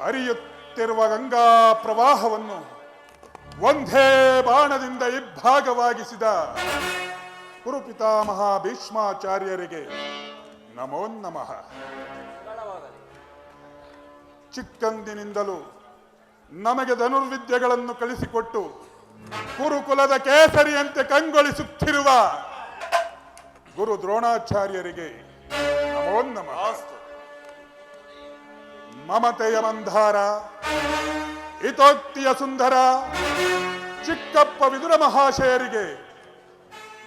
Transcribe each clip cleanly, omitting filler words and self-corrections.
ಹರಿಯುತ್ತಿರುವ ಗಂಗಾ ಪ್ರವಾಹವನ್ನು ಒಂದೇ ಬಾಣದಿಂದ ಇಬ್ಬಾಗವಾಗಿಸಿದ ಕುರುಪಿತಾಮಹ ಭೀಷ್ಮಾಚಾರ್ಯರಿಗೆ ನಮೋ ನಮಃ. ಚಿಕ್ಕಂದಿನಿಂದಲೂ ನಮಗೆ ಧನುರ್ವಿದ್ಯೆಗಳನ್ನು ಕಲಿಸಿಕೊಟ್ಟು ಕುರುಕುಲದ ಕೇಸರಿಯಂತೆ ಕಂಗೊಳಿಸುತ್ತಿರುವ ಗುರು ದ್ರೋಣಾಚಾರ್ಯರಿಗೆ ನಮೋ ನಮಃ. ಮಮತೆಯ ಮಂಧಾರ, ಹಿತೋಕ್ತಿಯ ಸುಂದರ ಚಿಕ್ಕಪ್ಪ ವಿದುರ ಮಹಾಶಯರಿಗೆ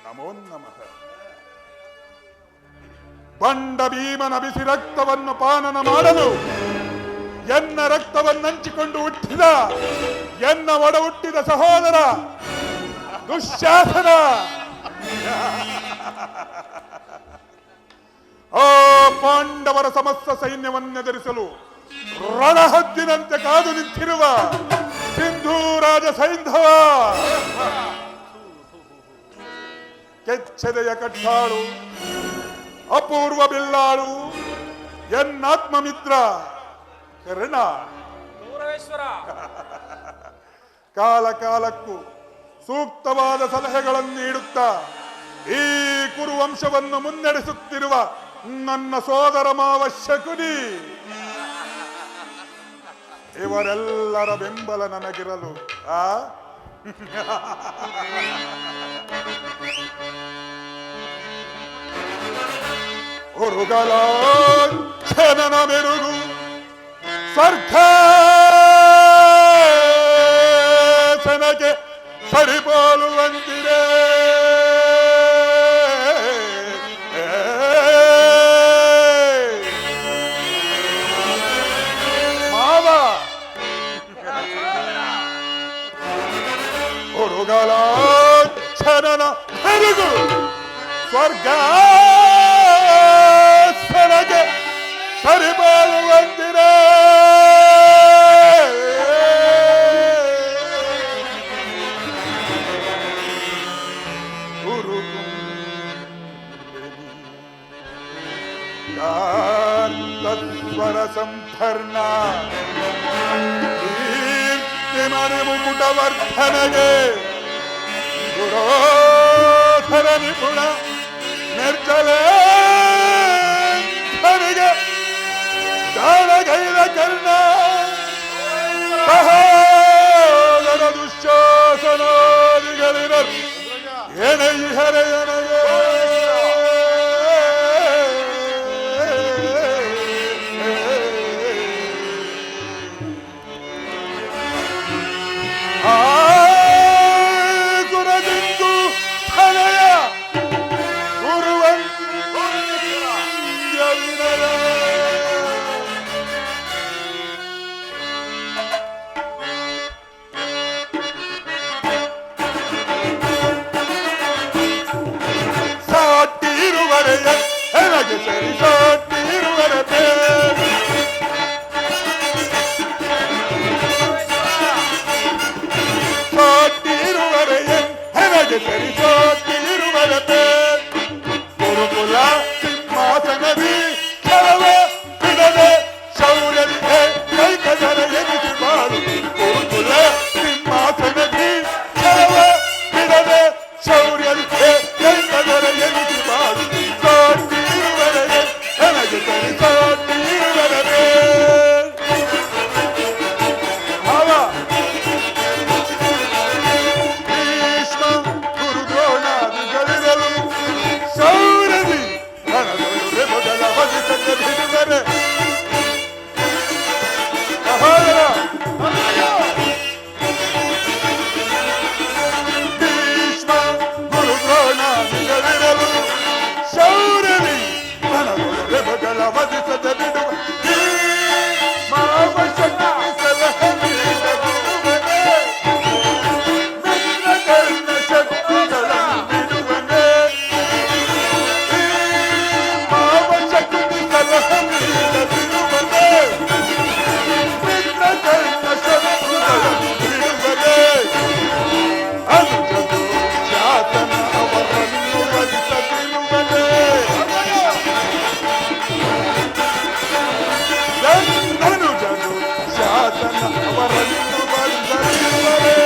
ನಮೋ ನಮಃ. ಬಂಡ ಭೀಮನ ಬಿಸಿ ರಕ್ತವನ್ನು ಪಾನನ ಮಾಡಲು ಎನ್ನ ರಕ್ತವನ್ನಂಚಿಕೊಂಡು ಹುಟ್ಟಿದ ಎನ್ನ ಒಡ ಹುಟ್ಟಿದ ಸಹೋದರ ದುಶ್ಯಾಸನ ಆ ಪಾಂಡವರ ಸಮಸ್ತ ಸೈನ್ಯವನ್ನೆದುರಿಸಲು ರಣಹದ್ದಿನಂತೆ ಕಾದು ನಿಂತಿರುವ ಸಿಂಧೂ ರಾಜ ಸೈಂಧವ, ಕೆಚ್ಚೆದೆಯ ಕಟ್ಟಾಳು, ಅಪೂರ್ವ ಬಿಲ್ಲಾಳು, ಎನ್ನಾತ್ಮ ಮಿತ್ರ ಕರ್ಣ, ಕಾಲ ಕಾಲಕ್ಕೂ ಸೂಕ್ತವಾದ ಸಲಹೆಗಳನ್ನು ನೀಡುತ್ತಾ ಈ ಕುರುವಂಶವನ್ನು ಮುನ್ನಡೆಸುತ್ತಿರುವ ನನ್ನ ಸೋದರ ಮಾವ ಶಕುನಿ, ಇವರೆಲ್ಲರ ಬೆಂಬಲ ನನಗಿರಲು ಉರುಗಲಾಂಛನನ ಮೆರುಗು ಸ್ವರ್ಗಾಸನಕ್ಕೆ ಸರಿಪೋಲುವಂತಿದೆ. ಮಾವ ಉರುಗಲಾಂಛನನ ಮೆರುಗು ಸ್ವರ್ಗಾಸನಕ್ಕೆ ಸರಿಪೋಲುವಂತಿದೆ. ಕಾಂತಸ್ವರ ಸಂಪರ್ಣ ಕೀರ್ತಿಮಣಿ ಮುಕುಟವರ್ಧನೆಗೆ ಗುರೋಧರ ನಿಪುಣ ನಿರ್ಜಲೇಂದ್ರನಿಗೆ ದಾಳಗೈದ ಕರ್ಣ ಸಹೋದರ ದುಶ್ಯಾಸನಾದಿಗಳಿರರು ಎಣೆಯಿಹರೆಯನಗೆ ಗುರದಿಂದು ತಲೆಯ ಅವರನ್ನು ಬಂಧನಿಸುವರೆ.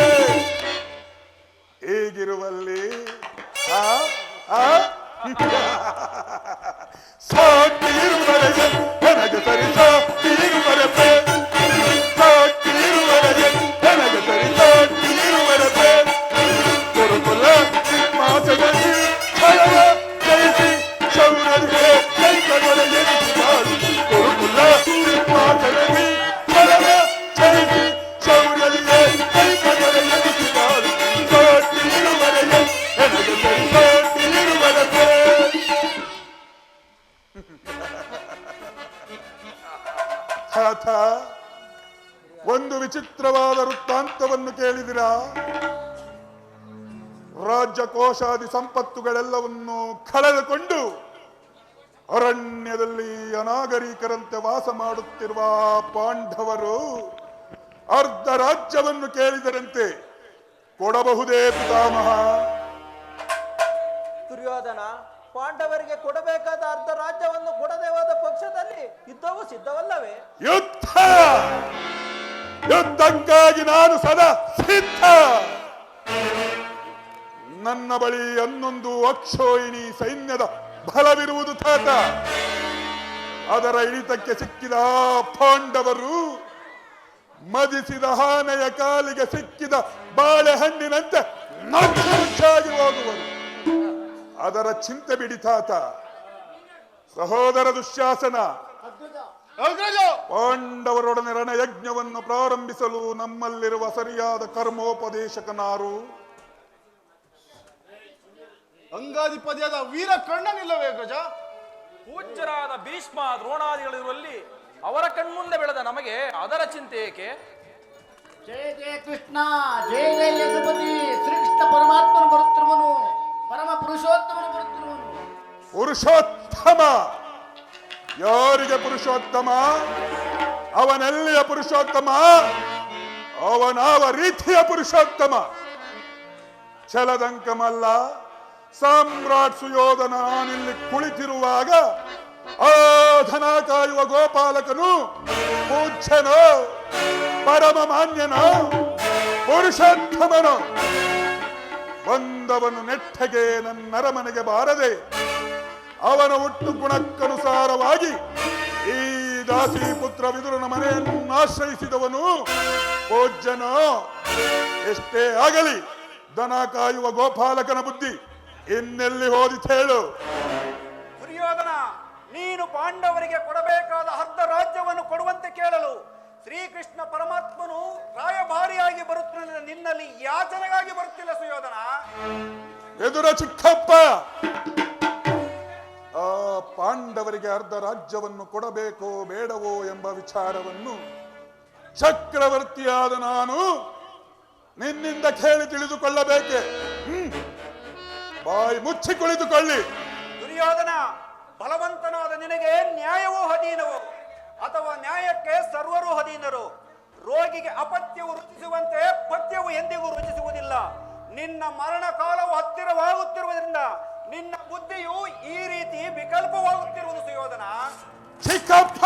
ಹೀಗಿರುವಲ್ಲಿ ಆ ಆ ಸಾಟಿರುವರೆಗೆ ನನಗೆ ಸರಿ ಸಾಟಿರುವರೆ ಸಾಟಿರುವರೆಗೆ ನನಗೆ ಸರಿ ಸಾಟಿರುವರೆ. ಗುರುಕುಲ ಮಾತದಲ್ಲಿ ಫಲವ ಜಯಿಸಿ ಶೌರ್ಯಕ್ಕೆ ಕೈಗೊಳ್ಳೆ ಗುರುಕುಲ ಮಾತದಲ್ಲಿ ಫಲವ ಜಯಿಸಿ ಶೌರ್ಯಕ್ಕೆ ಕೈಗೊಳ್ಳೆ ಸಾಟಿರುವರೆಗೆ ನನಗೆ ಸರಿ ಸಾಟಿರುವರೆ. ತಾತ, ಒಂದು ವಿಚಿತ್ರವಾದ ವೃತ್ತಾಂತವನ್ನು ಕೇಳಿದಿರಾ? ರಾಜ್ಯ ಕೋಶಾದಿ ಸಂಪತ್ತುಗಳೆಲ್ಲವನ್ನು ಕಳೆದುಕೊಂಡು ಅರಣ್ಯದಲ್ಲಿ ಅನಾಗರಿಕರಂತೆ ವಾಸ ಮಾಡುತ್ತಿರುವ ಪಾಂಡವರು ಅರ್ಧ ರಾಜ್ಯವನ್ನು ಕೇಳಿದರಂತೆ. ಕೊಡಬಹುದೇ ಪಿತಾಮಹ? ದುರ್ಯೋಧನ, ಪಾಂಡವರಿಗೆ ಕೊಡಬೇಕಾದ ಅರ್ಧ ರಾಜ್ಯವನ್ನು ಕೊಡದೇ ಹೋದ ಪಕ್ಷದಲ್ಲಿ ಯುದ್ಧವು ಸಿದ್ಧವಲ್ಲವೇ? ಯುದ್ಧಕ್ಕಾಗಿ ನಾನು ಸದಾ ಸಿದ್ಧ. ನನ್ನ ಬಳಿ 11 ಅಕ್ಷೋಹಿಣಿ ಸೈನ್ಯದ ಬಲವಿರುವುದು ತಾತ. ಅದರ ಹಿಡಿತಕ್ಕೆ ಸಿಕ್ಕಿದ ಪಾಂಡವರು ಮದಿಸಿದ ಆನೆಯ ಕಾಲಿಗೆ ಸಿಕ್ಕಿದ ಬಾಳೆಹಣ್ಣಿನಂತೆ ನಚ್ಚಾಗಿ ಹೋಗುವರು. ಅದರ ಚಿಂತೆ ಬಿಡಿ ತಾತ. ಸಹೋದರ ದುಶ್ಯಾಸನ, ಪಾಂಡವರೊಡನೆ ರಣಯಜ್ಞವನ್ನು ಪ್ರಾರಂಭಿಸಲು ನಮ್ಮಲ್ಲಿರುವ ಸರಿಯಾದ ಕರ್ಮೋಪದೇಶಕನಾರು? ಅಂಗಾಧಿಪತಿಯಾದ ವೀರ ಕರ್ಣನಿಲ್ಲವೇ ಗಜ? ಪೂಜ್ಯರಾದ ಭೀಷ್ಮ ದ್ರೋಣಾದಿಗಳಿರುವಲ್ಲಿ ಅವರ ಕಣ್ಮುಂದೆ ಬೆಳೆದ ನಮಗೆ ಅದರ ಚಿಂತೆ ಏಕೆ? ಜಯ ಜಯ ಕೃಷ್ಣ, ಜಯ ಜಯ ಯಶಪತಿ. ಶ್ರೀಕೃಷ್ಣ ಪರಮಾತ್ಮನು ಬರುತ್ತಿರುವನು, ಪರಮ ಪುರುಷೋತ್ತಮನು ಬರುತ್ತಿರುವನು. ಪುರುಷೋತ್ತಮ? ಯಾರಿಗೆ ಪುರುಷೋತ್ತಮ? ಅವನೆಲ್ಲಿಯ ಪುರುಷೋತ್ತಮ? ಅವನಾವ ರೀತಿಯ ಪುರುಷೋತ್ತಮ? ಛಲದಂಕಮಲ್ಲ. ಸಾಮ್ರಾಟ್ ಸುಯೋಧನ ನಾನಿಲ್ಲಿ ಕುಳಿತಿರುವಾಗ ಆ ಧನ ಕಾಯುವ ಗೋಪಾಲಕನು ಪೂಜ್ಯನೋ, ಪರಮ ಮಾನ್ಯನೋ, ಪುರುಷೋತ್ತಮನೋ ಬಂದವನು ನೆಟ್ಟಗೆ ನನ್ನರಮನೆಗೆ ಬಾರದೆ ಅವನ ಹುಟ್ಟು ಗುಣಕ್ಕನುಸಾರವಾಗಿ ಈ ದಾಸಿ ಪುತ್ರ ವಿದುರನ ಮನೆಯನ್ನು ಆಶ್ರಯಿಸಿದವನು ಪೂಜ್ಯನೋ? ಎಷ್ಟೇ ಆಗಲಿ ದನ ಕಾಯುವ ಗೋಪಾಲಕನ ಬುದ್ಧಿ ಇನ್ನೆಲ್ಲಿ ಹೋದಿತು ಹೇಳು? ದುರ್ಯೋಧನ, ನೀನು ಪಾಂಡವರಿಗೆ ಕೊಡಬೇಕಾದ ಅರ್ಧ ರಾಜ್ಯವನ್ನು ಕೊಡುವಂತೆ ಕೇಳಲು ಶ್ರೀಕೃಷ್ಣ ಪರಮಾತ್ಮನು ರಾಯಭಾರಿಯಾಗಿ ಬರುತ್ತಿಲ್ಲ, ನಿನ್ನಲ್ಲಿ ಯಾಚನೆಗಾಗಿ ಬರುತ್ತಿಲ್ಲ ಸುಯೋಧನ. ಎದುರ ಚಿಕ್ಕಪ್ಪ, ಆ ಪಾಂಡವರಿಗೆ ಅರ್ಧ ರಾಜ್ಯವನ್ನು ಕೊಡಬೇಕೋ ಬೇಡವೋ ಎಂಬ ವಿಚಾರವನ್ನು ಚಕ್ರವರ್ತಿಯಾದ ನಾನು ನಿನ್ನಿಂದ ಕೇಳಿ ತಿಳಿದುಕೊಳ್ಳಬೇಕೆ? ಬಾಯಿ ಮುಚ್ಚಿ ಕುಳಿತುಕೊಳ್ಳಿ. ದುರ್ಯೋಧನ, ಬಲವಂತನಾದ ನಿನಗೆ ನ್ಯಾಯವೂ ಅಧೀನವೋ ಅಥವಾ ನ್ಯಾಯಕ್ಕೆ ಸರ್ವರೂ ಅಧೀನರು? ರೋಗಿಗೆ ಅಪತ್ಯವು ರುಚಿಸುವಂತೆ ಪಥ್ಯವು ಎಂದಿಗೂ ರುಚಿಸುವುದಿಲ್ಲ. ನಿನ್ನ ಮರಣ ಕಾಲವು ಹತ್ತಿರವಾಗುತ್ತಿರುವುದರಿಂದ ನಿನ್ನ ಬುದ್ಧಿಯು ಈ ರೀತಿ ವಿಕಲ್ಪವಾಗುತ್ತಿರುವುದು ಸುಯೋಧನ. ಚಿಕ್ಕಪ್ಪ,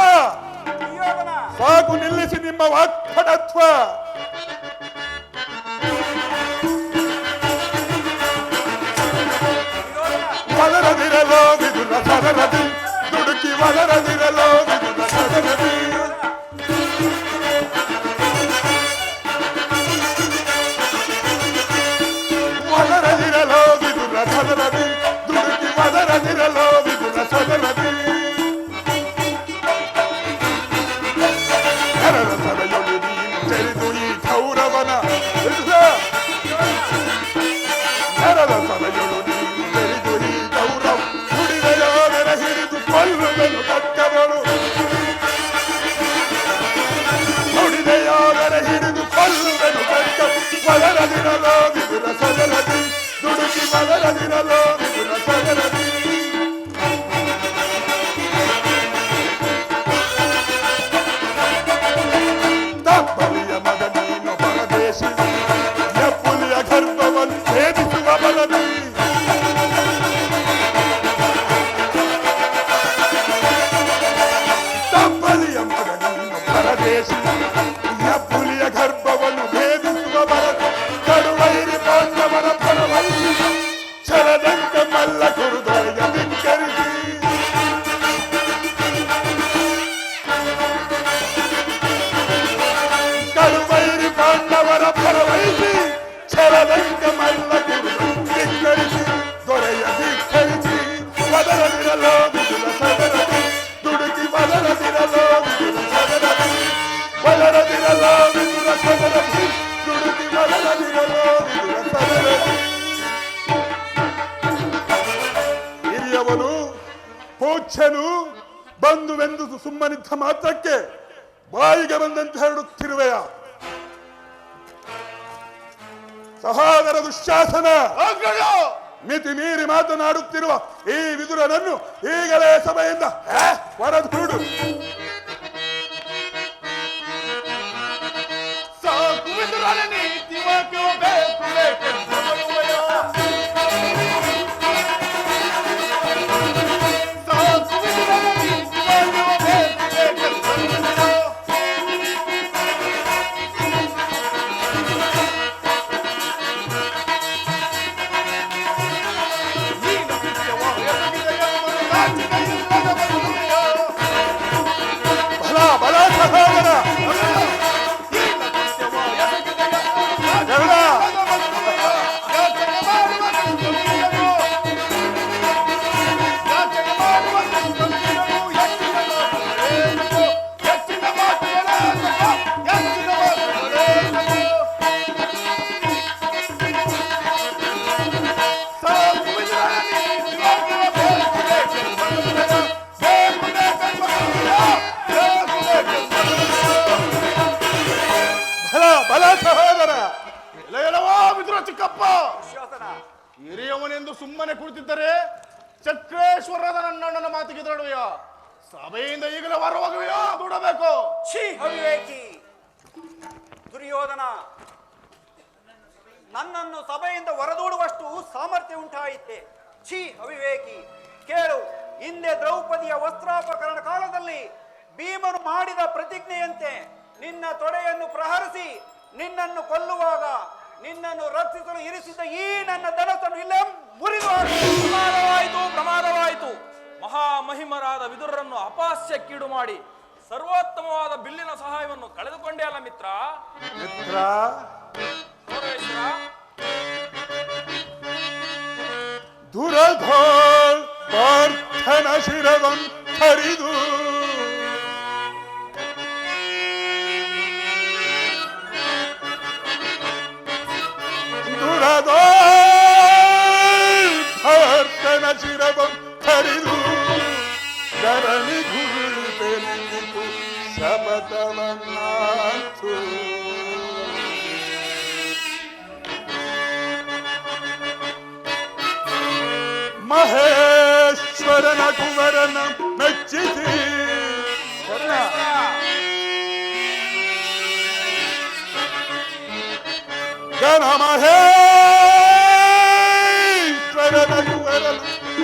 ಸುಯೋಧನ, ಸಾಕು ನಿಲ್ಲಿಸಿ ನಿಮ್ಮ ವಾಕ್ಪಟತ್ವ. ವಲರದಿರಲೋ ವಿದುರ ಸರರದಿ, ದುಡುಕಿ ವಲರದಿರಲೋ ವಿದುರ ಸರರದಿ. ವಲರದಿರಲೋ ವಿದುರ ಸರರದಿ, ದುಡುಕಿ ವಲರದಿರಲೋ ವಿದುರ ಸರರದಿ. ಕರರ ಸಭೆಯೊಳು ನೀನು ಚೆರಿದು ಈ ಗೌರವನ ಕರರ ಸಭೆಯೊಳು ನೀನು ಚೆರಿದು ಈ ಗೌರವ ನುಡಿದೆಯಾದರ ಹಿಡಿದು ಕೊಲ್ಲುವೆನು ಕಕ್ಕವಳು. ನುಡಿದೆಯಾದರ ಹಿಡಿದು ಕೊಲ್ಲುವೆನು ಕಕ್ಕ. ವಲರದಿರಲೋ ವಿದುರ ಸದರದಿ, ದುಡುಕಿ ವಲರದಿರಲೋ ವಿದುರ ಮೂರ್ಛನು ಬಂದುವೆಂದು ಸುಮ್ಮನಿದ್ದ ಮಾತ್ರಕ್ಕೆ ಬಾಯಿಗೆ ಬಂದಂತೆ ಹರಡುತ್ತಿರುವೆಯ ಸಹೋದರ ದುಶ್ಯಾಸನ, ಮಿತಿ ಮೀರಿ ಮಾತನಾಡುತ್ತಿರುವ ಈ ವಿದುರನನ್ನು ಈಗಲೇ ಸಭೆಯಿಂದ ಹೊರದೂಡು. ಬಲ ಸಹೋದರ ಚಿಕ್ಕಪ್ಪ, ಹಿರಿಯವನೆಂದು ಸುಮ್ಮನೆ ಕುಳಿತಿದ್ದರೆ ಚಕ್ರೇಶ್ವರದ ನನ್ನಣ್ಣನ ಮಾತಿಗೆ ದೊಡವೆಯ ಸಭೆಯಿಂದ ಈಗಲೇ ಹೊರವಾಗುವೆಯೋ ದೂಡಬೇಕು. ಛೀ ಅವಿವೇಕಿ ದುರ್ಯೋಧನ, ನನ್ನನ್ನು ಸಭೆಯಿಂದ ಹೊರದೂಡುವಷ್ಟು ಸಾಮರ್ಥ್ಯ ಉಂಟಾಯಿತೆ. ಛೀ ಅವಿವೇಕಿ, ಕೇಳು, ಹಿಂದೆ ದ್ರೌಪದಿಯ ವಸ್ತ್ರಾಪಕರಣ ಕಾಲದಲ್ಲಿ ಭೀಮನು ಮಾಡಿದ ಪ್ರತಿಜ್ಞೆಯಂತೆ ನಿನ್ನ ತೊಡೆಯನ್ನು ಪ್ರಹರಿಸಿ ನಿನ್ನನ್ನು ಕೊಲ್ಲುವಾಗ ನಿನ್ನನ್ನು ರಕ್ಷಿಸಲು ಇರಿಸಿದ ಈ ನನ್ನ ಧನಸ್ಸನ್ನು ಇಲ್ಲೇ ಮುರಿದು ಪ್ರಮಾದವಾಯಿತು. ಮಹಾಮಹಿಮರಾದ ವಿದುರರನ್ನು ಅಪಾಸ್ಯಕ್ಕೀಡು ಮಾಡಿ ಸರ್ವೋತ್ತಮವಾದ ಬಿಲ್ಲಿನ ಸಹಾಯವನ್ನು ಕಳೆದುಕೊಂಡೇ ಅಲ್ಲ ಮಿತ್ರ. ದುರಧೋಳ್ ಪಾರ್ಥನ ಶಿರವಂ ಹರಿದು ಭರ್ತನ ಶಿರವಂ ಹರಿದು ಧರಣಿ ಧೂಳಿತು ಶಪಥವನ್ನಾಂತು ಮಹೇಶ್ವರನ ಕುವರನ ಮೆಚ್ಚಿಸಿ ಗಣ ಮಹೇಶ್ವರನ ಕುವರನ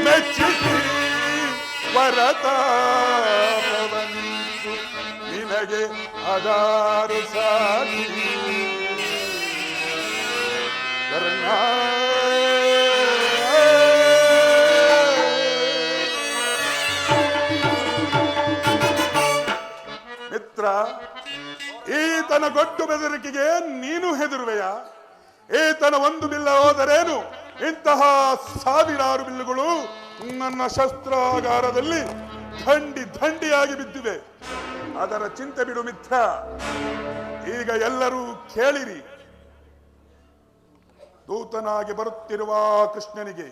ಮೆಚ್ಚಿಸಿ ವರತಾಪವಂತು ನಿನಗೆ ಅದಾರು ಸಾಧಿ ಕರ್ಣ ಮಿತ್ರ, ಈತನ ಗೊಡ್ಡು ಬೆದರಿಕೆಗೆ ನೀನು ಹೆದರುವೆಯ? ಈತನ ಒಂದು ಬಿಲ್ಲ ಹೋದರೇನು ಇಂತಹ ಸಾವಿರಾರು ಬಿಲ್ಲುಗಳು ನನ್ನ ಶಸ್ತ್ರಾಗಾರದಲ್ಲಿ ದಂಡಿಯಾಗಿ ಬಿದ್ದಿವೆ. ಅದರ ಚಿಂತೆ ಬಿಡು ಮಿತ್ರ. ಈಗ ಎಲ್ಲರೂ ಕೇಳಿರಿ. ದೂತನಾಗಿ ಬರುತ್ತಿರುವ ಕೃಷ್ಣನಿಗೆ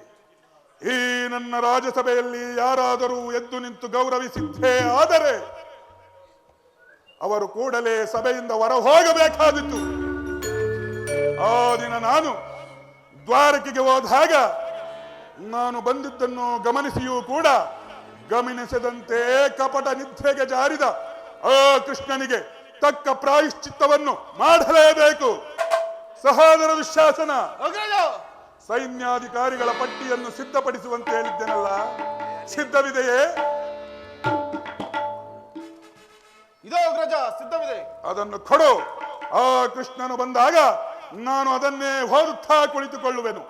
ಈ ನನ್ನ ರಾಜಸಭೆಯಲ್ಲಿ ಯಾರಾದರೂ ಎದ್ದು ನಿಂತು ಗೌರವಿಸಿದ್ದೇ ಆದರೆ ಅವರು ಕೂಡಲೇ ಸಭೆಯಿಂದ ಹೊರ ಹೋಗಬೇಕಾದಿತ್ತು. ಆ ದಿನ ನಾನು ದ್ವಾರಕೆಗೆ ಹೋದಾಗ ನಾನು ಬಂದಿದ್ದನ್ನು ಗಮನಿಸಿಯೂ ಕೂಡ ಗಮನಿಸದಂತೆ ಕಪಟ ನಿದ್ರೆಗೆ ಜಾರಿದ ಆ ಕೃಷ್ಣನಿಗೆ ತಕ್ಕ ಪ್ರಾಯಶ್ಚಿತ್ತವನ್ನು ಮಾಡಲೇಬೇಕು. ಸಹೋದರ ದುಶ್ಯಾಸನ, ಸೈನ್ಯಾಧಿಕಾರಿಗಳ ಪಟ್ಟಿಯನ್ನು ಸಿದ್ಧಪಡಿಸುವಂತೆ ಹೇಳಿದ್ದೇನಲ್ಲ, ಸಿದ್ಧವಿದೆಯೇ? ಇದೋ ಅಗ್ರಜ, ಸಿದ್ಧವಿದೆ. ಅದನ್ನು ಕೊಡು. ಆ ಕೃಷ್ಣನು ಬಂದಾಗ ನಾನು ಅದನ್ನೇ ಓದುತ್ತಾ ಕುಳಿತುಕೊಳ್ಳುವೆನು.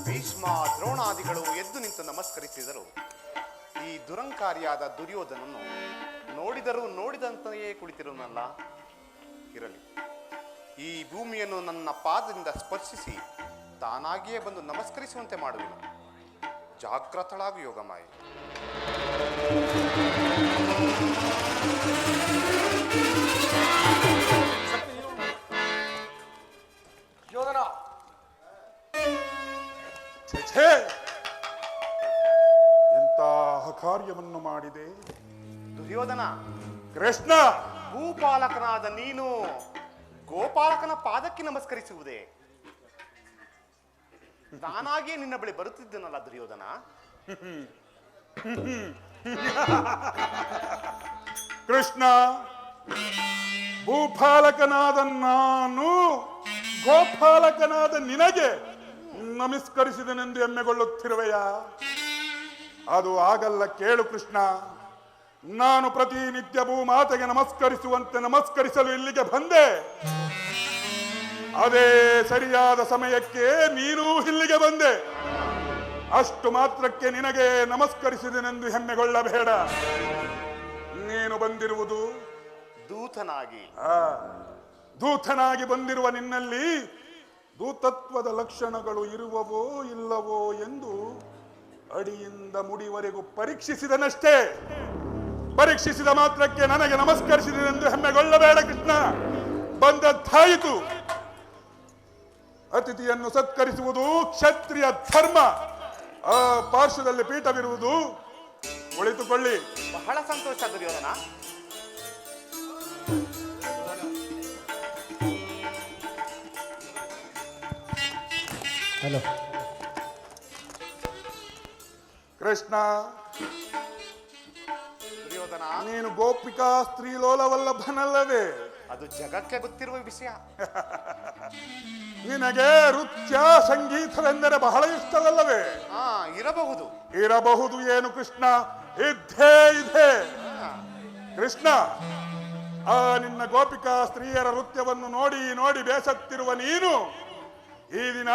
ಭೀಷ್ಮ ದ್ರೋಣಾದಿಗಳು ಎದ್ದು ನಿಂತು ನಮಸ್ಕರಿಸಿದರು. ಈ ದುರಂಕಾರಿಯಾದ ದುರ್ಯೋಧನನ್ನು ನೋಡಿದರೂ ನೋಡಿದಂತೆಯೇ ಕುಳಿತಿರುವನಲ್ಲ. ಇರಲಿ, ಈ ಭೂಮಿಯನ್ನು ನನ್ನ ಪಾದದಿಂದ ಸ್ಪರ್ಶಿಸಿ ತಾನಾಗಿಯೇ ಬಂದು ನಮಸ್ಕರಿಸುವಂತೆ ಮಾಡುವೆನು. ಜಾಗ್ರತಳಾಗು ಯೋಗಮಾಯಿ. ಯೋಧನ ಛೇ, ಎಂತಹ ಕಾರ್ಯವನ್ನು ಮಾಡಿದೆ ದುರ್ಯೋಧನ, ಕೃಷ್ಣ. ಭೂಪಾಲಕನಾದ ನೀನು ಗೋಪಾಲಕನ ಪಾದಕ್ಕೆ ನಮಸ್ಕರಿಸುವುದೇ? ನಾನಾಗಿಯೇ ನಿನ್ನ ಬಳಿ ಬರುತ್ತಿದ್ದನಲ್ಲ ದುರ್ಯೋಧನ. ಕೃಷ್ಣ, ಭೂಪಾಲಕನಾದ ನಾನು ಗೋಪಾಲಕನಾದ ನಿನಗೆ ನಮಸ್ಕರಿಸಿದನೆಂದು ಹೆಮ್ಮೆಗೊಳ್ಳುತ್ತಿರುವೆಯ? ಅದು ಆಗಲ್ಲ, ಕೇಳು ಕೃಷ್ಣ. ನಾನು ಪ್ರತಿನಿತ್ಯ ಭೂಮಾತೆಗೆ ನಮಸ್ಕರಿಸಲು ಇಲ್ಲಿಗೆ ಬಂದೆ. ಅದೇ ಸರಿಯಾದ ಸಮಯಕ್ಕೆ ನೀನು ಇಲ್ಲಿಗೆ ಬಂದೆ. ಅಷ್ಟು ಮಾತ್ರಕ್ಕೆ ನಿನಗೆ ನಮಸ್ಕರಿಸಿದನೆಂದು ಹೆಮ್ಮೆಗೊಳ್ಳಬೇಡ. ನೀನು ಬಂದಿರುವುದು ದೂತನಾಗಿ. ದೂತನಾಗಿ ಬಂದಿರುವ ನಿನ್ನಲ್ಲಿ ದೂತತ್ವದ ಲಕ್ಷಣಗಳು ಇರುವವೋ ಇಲ್ಲವೋ ಎಂದು ಅಡಿಯಿಂದ ಮುಡಿವರೆಗೂ ಪರೀಕ್ಷಿಸಿದನಷ್ಟೇ. ಪರೀಕ್ಷಿಸಿದ ಮಾತ್ರಕ್ಕೆ ನನಗೆ ನಮಸ್ಕರಿಸಿದನೆಂದು ಹೆಮ್ಮೆಗೊಳ್ಳಬೇಡ ಕೃಷ್ಣ. ಬಂದದ್ದಾಯಿತು. ಅತಿಥಿಯನ್ನು ಸತ್ಕರಿಸುವುದು ಕ್ಷತ್ರಿಯ ಧರ್ಮ. ಆ ಪಾರ್ಶ್ವದಲ್ಲಿ ಪೀಠವಿರುವುದು, ಕುಳಿತುಕೊಳ್ಳಿ. ಬಹಳ ಸಂತೋಷ ದುರ್ಯೋಧನ. ಹಲೋ ಕೃಷ್ಣ, ದುರ್ಯೋಧನ, ನೀನು ಗೋಪಿಕಾ ಸ್ತ್ರೀಲೋಲವಲ್ಲಭನಲ್ಲವೇ? ಅದು ಜಗಕ್ಕೆ ಗೊತ್ತಿರುವ ವಿಷಯ. ನಿನಗೆ ನೃತ್ಯ ಸಂಗೀತವೆಂದರೆ ಬಹಳ ಇಷ್ಟವಲ್ಲವೇ? ಇರಬಹುದು. ಇರಬಹುದು ಏನು ಕೃಷ್ಣ, ಇದ್ದೇ ಇದೆ. ಕೃಷ್ಣ, ಆ ನಿನ್ನ ಗೋಪಿಕಾ ಸ್ತ್ರೀಯರ ನೃತ್ಯವನ್ನು ನೋಡಿ ನೋಡಿ ಬೇಸತ್ತಿರುವ ನೀನು ಈ ದಿನ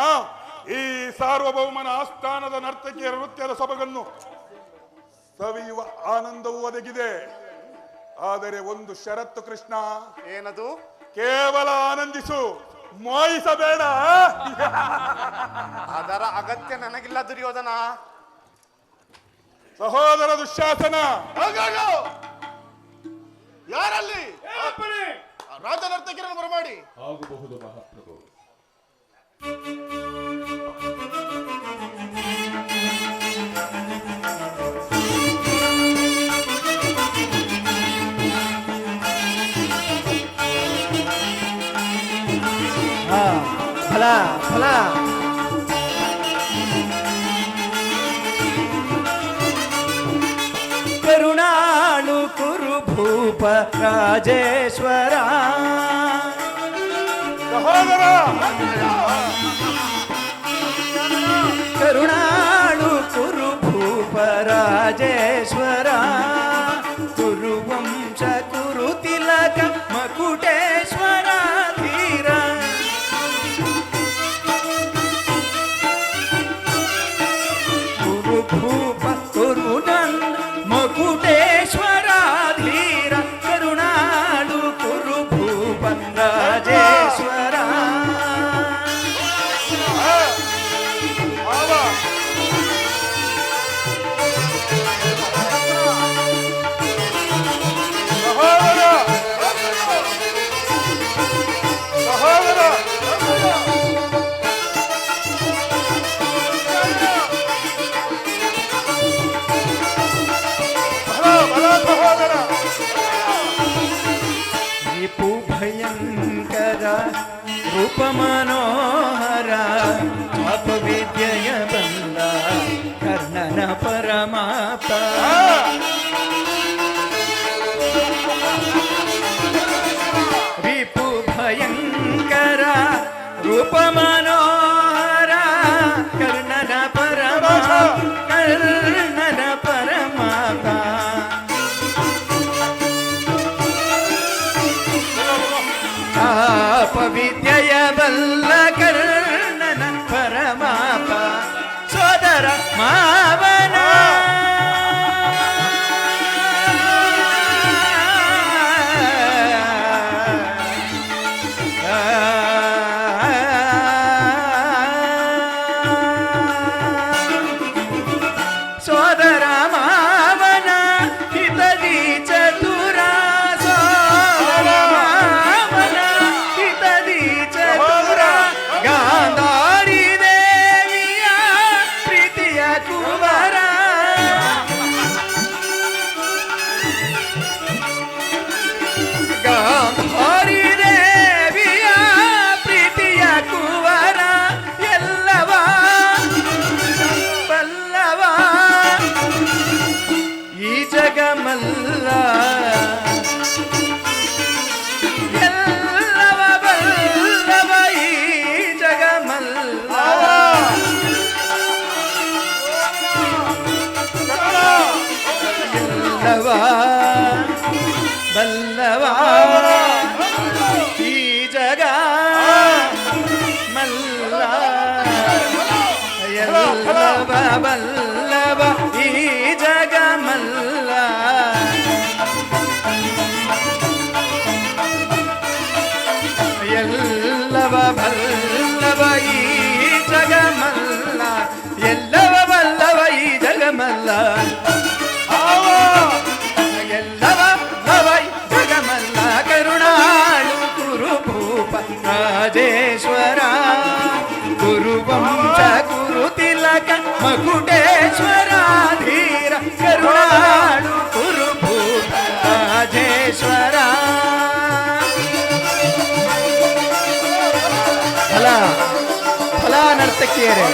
ಈ ಸಾರ್ವಭೌಮನ ಆಸ್ಥಾನದ ನರ್ತಕಿಯರ ನೃತ್ಯದ ಸೊಬಗನ್ನು ಸವಿಯುವ ಆನಂದವೂ ಒದಗಿದೆ. ಆದರೆ ಒಂದು ಷರತ್ತು ಕೃಷ್ಣ. ಏನದು? ಕೇವಲ ಆನಂದಿಸು, ಮೋಹಿಸಬೇಡ. ಅದರ ಅಗತ್ಯ ನನಗಿಲ್ಲ ದುರ್ಯೋಧನ. ಸಹೋದರ ದುಶ್ಯಾಸನ, ಯಾರಲ್ಲಿ ರಾಜ ನರ್ತಕಿರನ್ನು ಬರಮಾಡಿ. ಆಗಬಹುದು ಮಹಾಪ್ರಭು. ಫಲ ಫಲ ಕರುಣಾಳು ಕುರು ಭೂಪ ರಾಜೇಶ್ವರ. ಸಹೋದರ ಕರುಣಾಳು ಕುರು ಭೂಪ ರಾಜೇಶ್ವರ. ಕುರುವಂಶ ಕುರು ತಿಲಕ ಮಕುಟೇಶ್ವರ ಧೀರ. ಕುರು ಭೂಪ ಕುರು ನಂದ ಮಕುಟೇಶ್ವರ ಧೀರ. ಕರುಣಾಳು ಕುರು ಭೂಪ ರಾಜೇಶ್ವರ. ರಿಪು ಭಯಂಕರ ರೂಪ ಮನೋಹರ. ಅಪವಿದ್ಯೆಯ ಬಂದ ಕರ್ಣನ ಪರಮಾಪ್ತ. ರಿಪು ಭಯಂಕರ ರೂಪ ಮನೋಹರ. ಕರ್ಣನ ಪರಮಾಪ್ತ, ಕರ್ಣನ ಪರಮಾಪ್ತ. ಅಪವಿದ್ಯೆಯ ಬಲ್ಲ ಕರ್ಣನ ಪರಮಾಪ. ಸೋದರ ಮಾವನ ಜಗಮಲ್ಲ ಎಲ್ಲವ ಬಲ್ಲವ ಈ ಜಗಮಲ್ಲ ಎಲ್ಲವ ಬಲ್ಲವ ಈ ಜಗ ಮಲ್ಲ ಎಲ್ಲವ ಬಲ್ಲವ ಈ ಜಗ ಮಲ್ಲ ಎಲ್ಲವ ಬಲ್ಲವ ಈ ಜಗಮಲ್ಲ ಎಲ್ಲವ ಬಲ್ಲವ ಈ ಜಗಮಲ್ಲ ಎಲ್ಲವ ಭವೈ ಜಗಮಲ್ಲ ಕರುಣಾಳು ಕುರುಭೂಪ ರಾಜೇಶ್ವರ ಗುರುವಂಶ ಗುರುತಿಲಕ ಮಕುಟೇಶ್ವರ ಧೀರ ಕರುಣಾಳು ಕುರುಭೂಪ ರಾಜೇಶ್ವರ ಫಲ ಫಲ ನರ್ತಕಿಯರೇ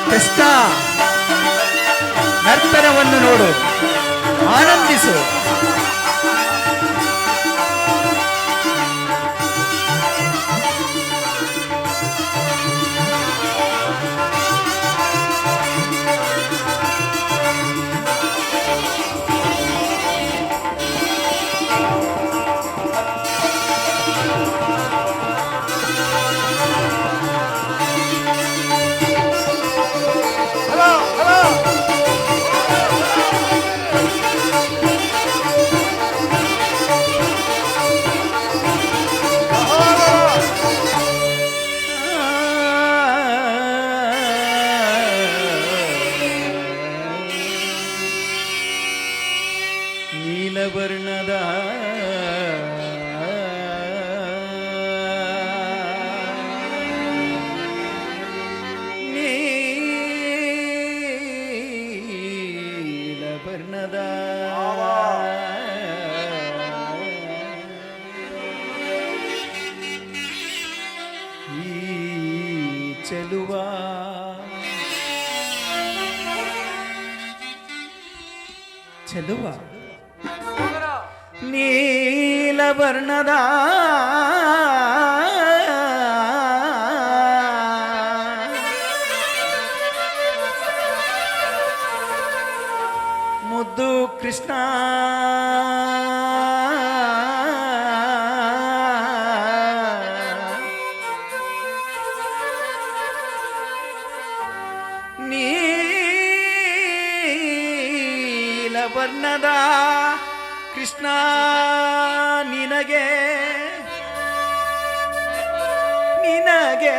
ಕೃಷ್ಣ ನರ್ತನವನ್ನು ನೋಡು ಆನಂದಿಸು ನೀಲವರ್ಣದ ನೀಲವರ್ಣದ ಈ ಚೆಲುವ ಚೆಲುವ ನೀಲವರ್ಣದ ಮುದ್ದು ಕೃಷ್ಣ ನೀಲವರ್ಣದ ಕೃಷ್ಣ ನಿನಗೆ ನಿನಗೆ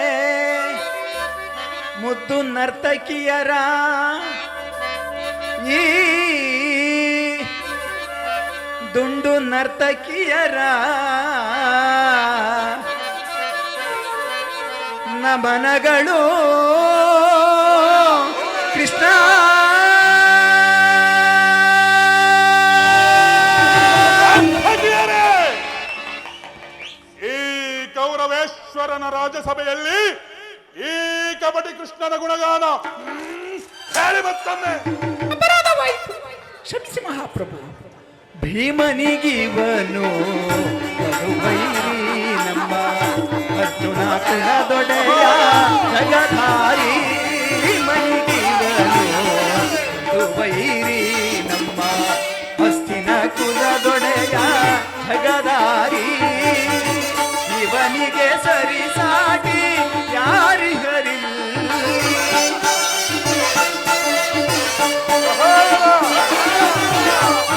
ಮುದ್ದು ನರ್ತಕಿಯರ ಈ ದುಂಡು ನರ್ತಕಿಯರ ನಮನಗಳು ಕೃಷ್ಣ ಕೌರವೇಶ್ವರನ ರಾಜಸಭೆಯಲ್ಲಿ ಈ ಕಪಟಿ ಕೃಷ್ಣನ ಗುಣಗಾನ ಹೇಳಿ ಮತ್ತೊಮ್ಮೆ. ಅಪರಾಧವಾಯಿತು, ಕ್ಷಮಿಸಿ ಮಹಾಪ್ರಭು. ಭೀಮನಿಗಿವನು ಬರುವೈರಿ ನಮ್ಮ ಅರ್ಜುನ ಕುಲದೊಡೆಯ ಜಗಧಾರಿ. ಭೀಮನಿಗಿವನು ಬರುವೈರಿ ನಮ್ಮ ಹಸ್ತಿನ ಕುಲದೊಡೆಯ ಜಗಧಾರಿ. ಇವನಿಗೆ ಸರಿಸಾಟಿ ಯಾರಿಗರಿಲ್ಲ.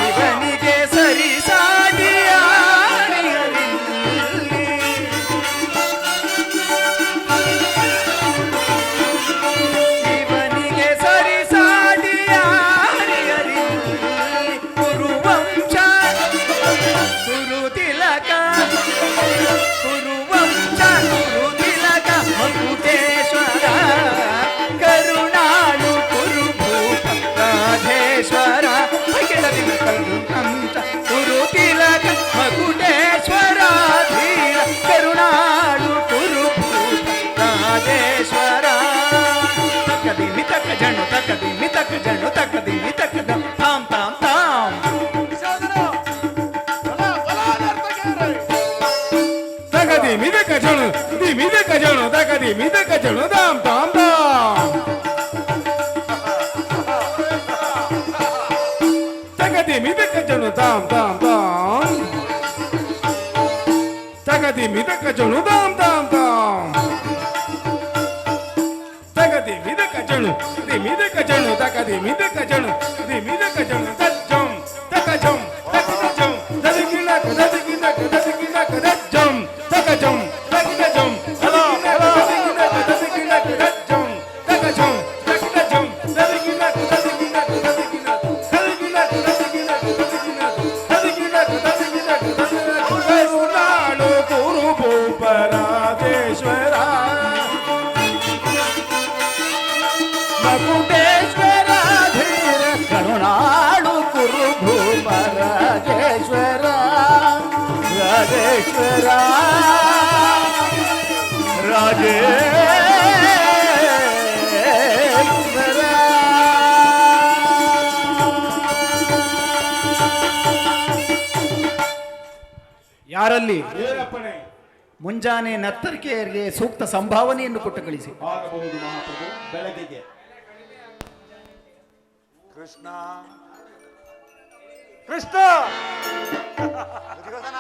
ಇವನಿಗೆ ಸರಿಸಾಟಿ ಯಾರಿಗರಿಲ್ಲ. ಇವನಿಗೆ ಸರಿಸ ತಕದಿಮಿ ತಕ ಜಣು ತಕದಿಮಿ ತಕ ದಮ್ ತಾಮ್ ತಾಮ್ ತಾಮ್ ತಕದಿಮಿ ತಕ ಜಣು ದಿಮಿ ತಕ ಜಣು ತಕದಿಮಿ ತಕ ಜಣು ತಾಮ್ ತಾಮ್ ತಾಮ್ ತಕದಿಮಿ ತಕ ಜಣು ತಾಮ್ ತಾಮ್ ತಾಮ್ ತಕದಿಮಿ ತಕ ಜಣು ತಾಮ್ ತಾಮ್ ತಾಮ್ ತಕದಿಮಿ ತಕ ಜಣು ದಿಮಿ ತಕ ಜಣು ತಕದಿಮಿ ತಕ ಜಣು ದಿಮಿ ತಕ ಜಣು ತಜ್ಜಂ ತಕ ಜಂ ತಕ ಜಂ ದದಿಗಿನ ದದಿಗಿನ ದದಿಗಿನ ದಜ್ಜಂ ತಕ ಜಂ ತಕ ಜಂ ದದಿಗಿನ ದದಿಗಿನ ದಜ್ಜಂ ತಕ ಜಂ ತಕ ಜಂ ದದಿಗಿನ ದದಿಗಿನ ದದಿಗಿನ ದದಿಗಿನ ದದಿಗಿನ ದದಿಗಿನ ದದಿಗಿನ ದದಿಗಿನ ಕರುಣಾಳು ಗುರು ಭೂಪರಾಧೇಶ್ವರ ಮಕುಟೇಶ್ವರ ಧೀರ ಕರುಣಾಳು ಕುರು ಭೂಪ ರಾಜೇಶ್ವರ ರಾಜೇಶ್ವರ ರಾಜೇಶ್ವರ ಯಾರಲ್ಲಿ ಮುಂಜಾನೆ ನರ್ತಕಿಯರಿಗೆ ಸೂಕ್ತ ಸಂಭಾವನೆಯನ್ನು ಕೊಟ್ಟು ಕಳಿಸಿ. ಆಗಬಹುದು ಮಹಾಪ್ರಭು, ಬೆಳಗಿಗೆ. ಕೃಷ್ಣ ಕೃಷ್ಣ ದುರ್ಯೋಧನ,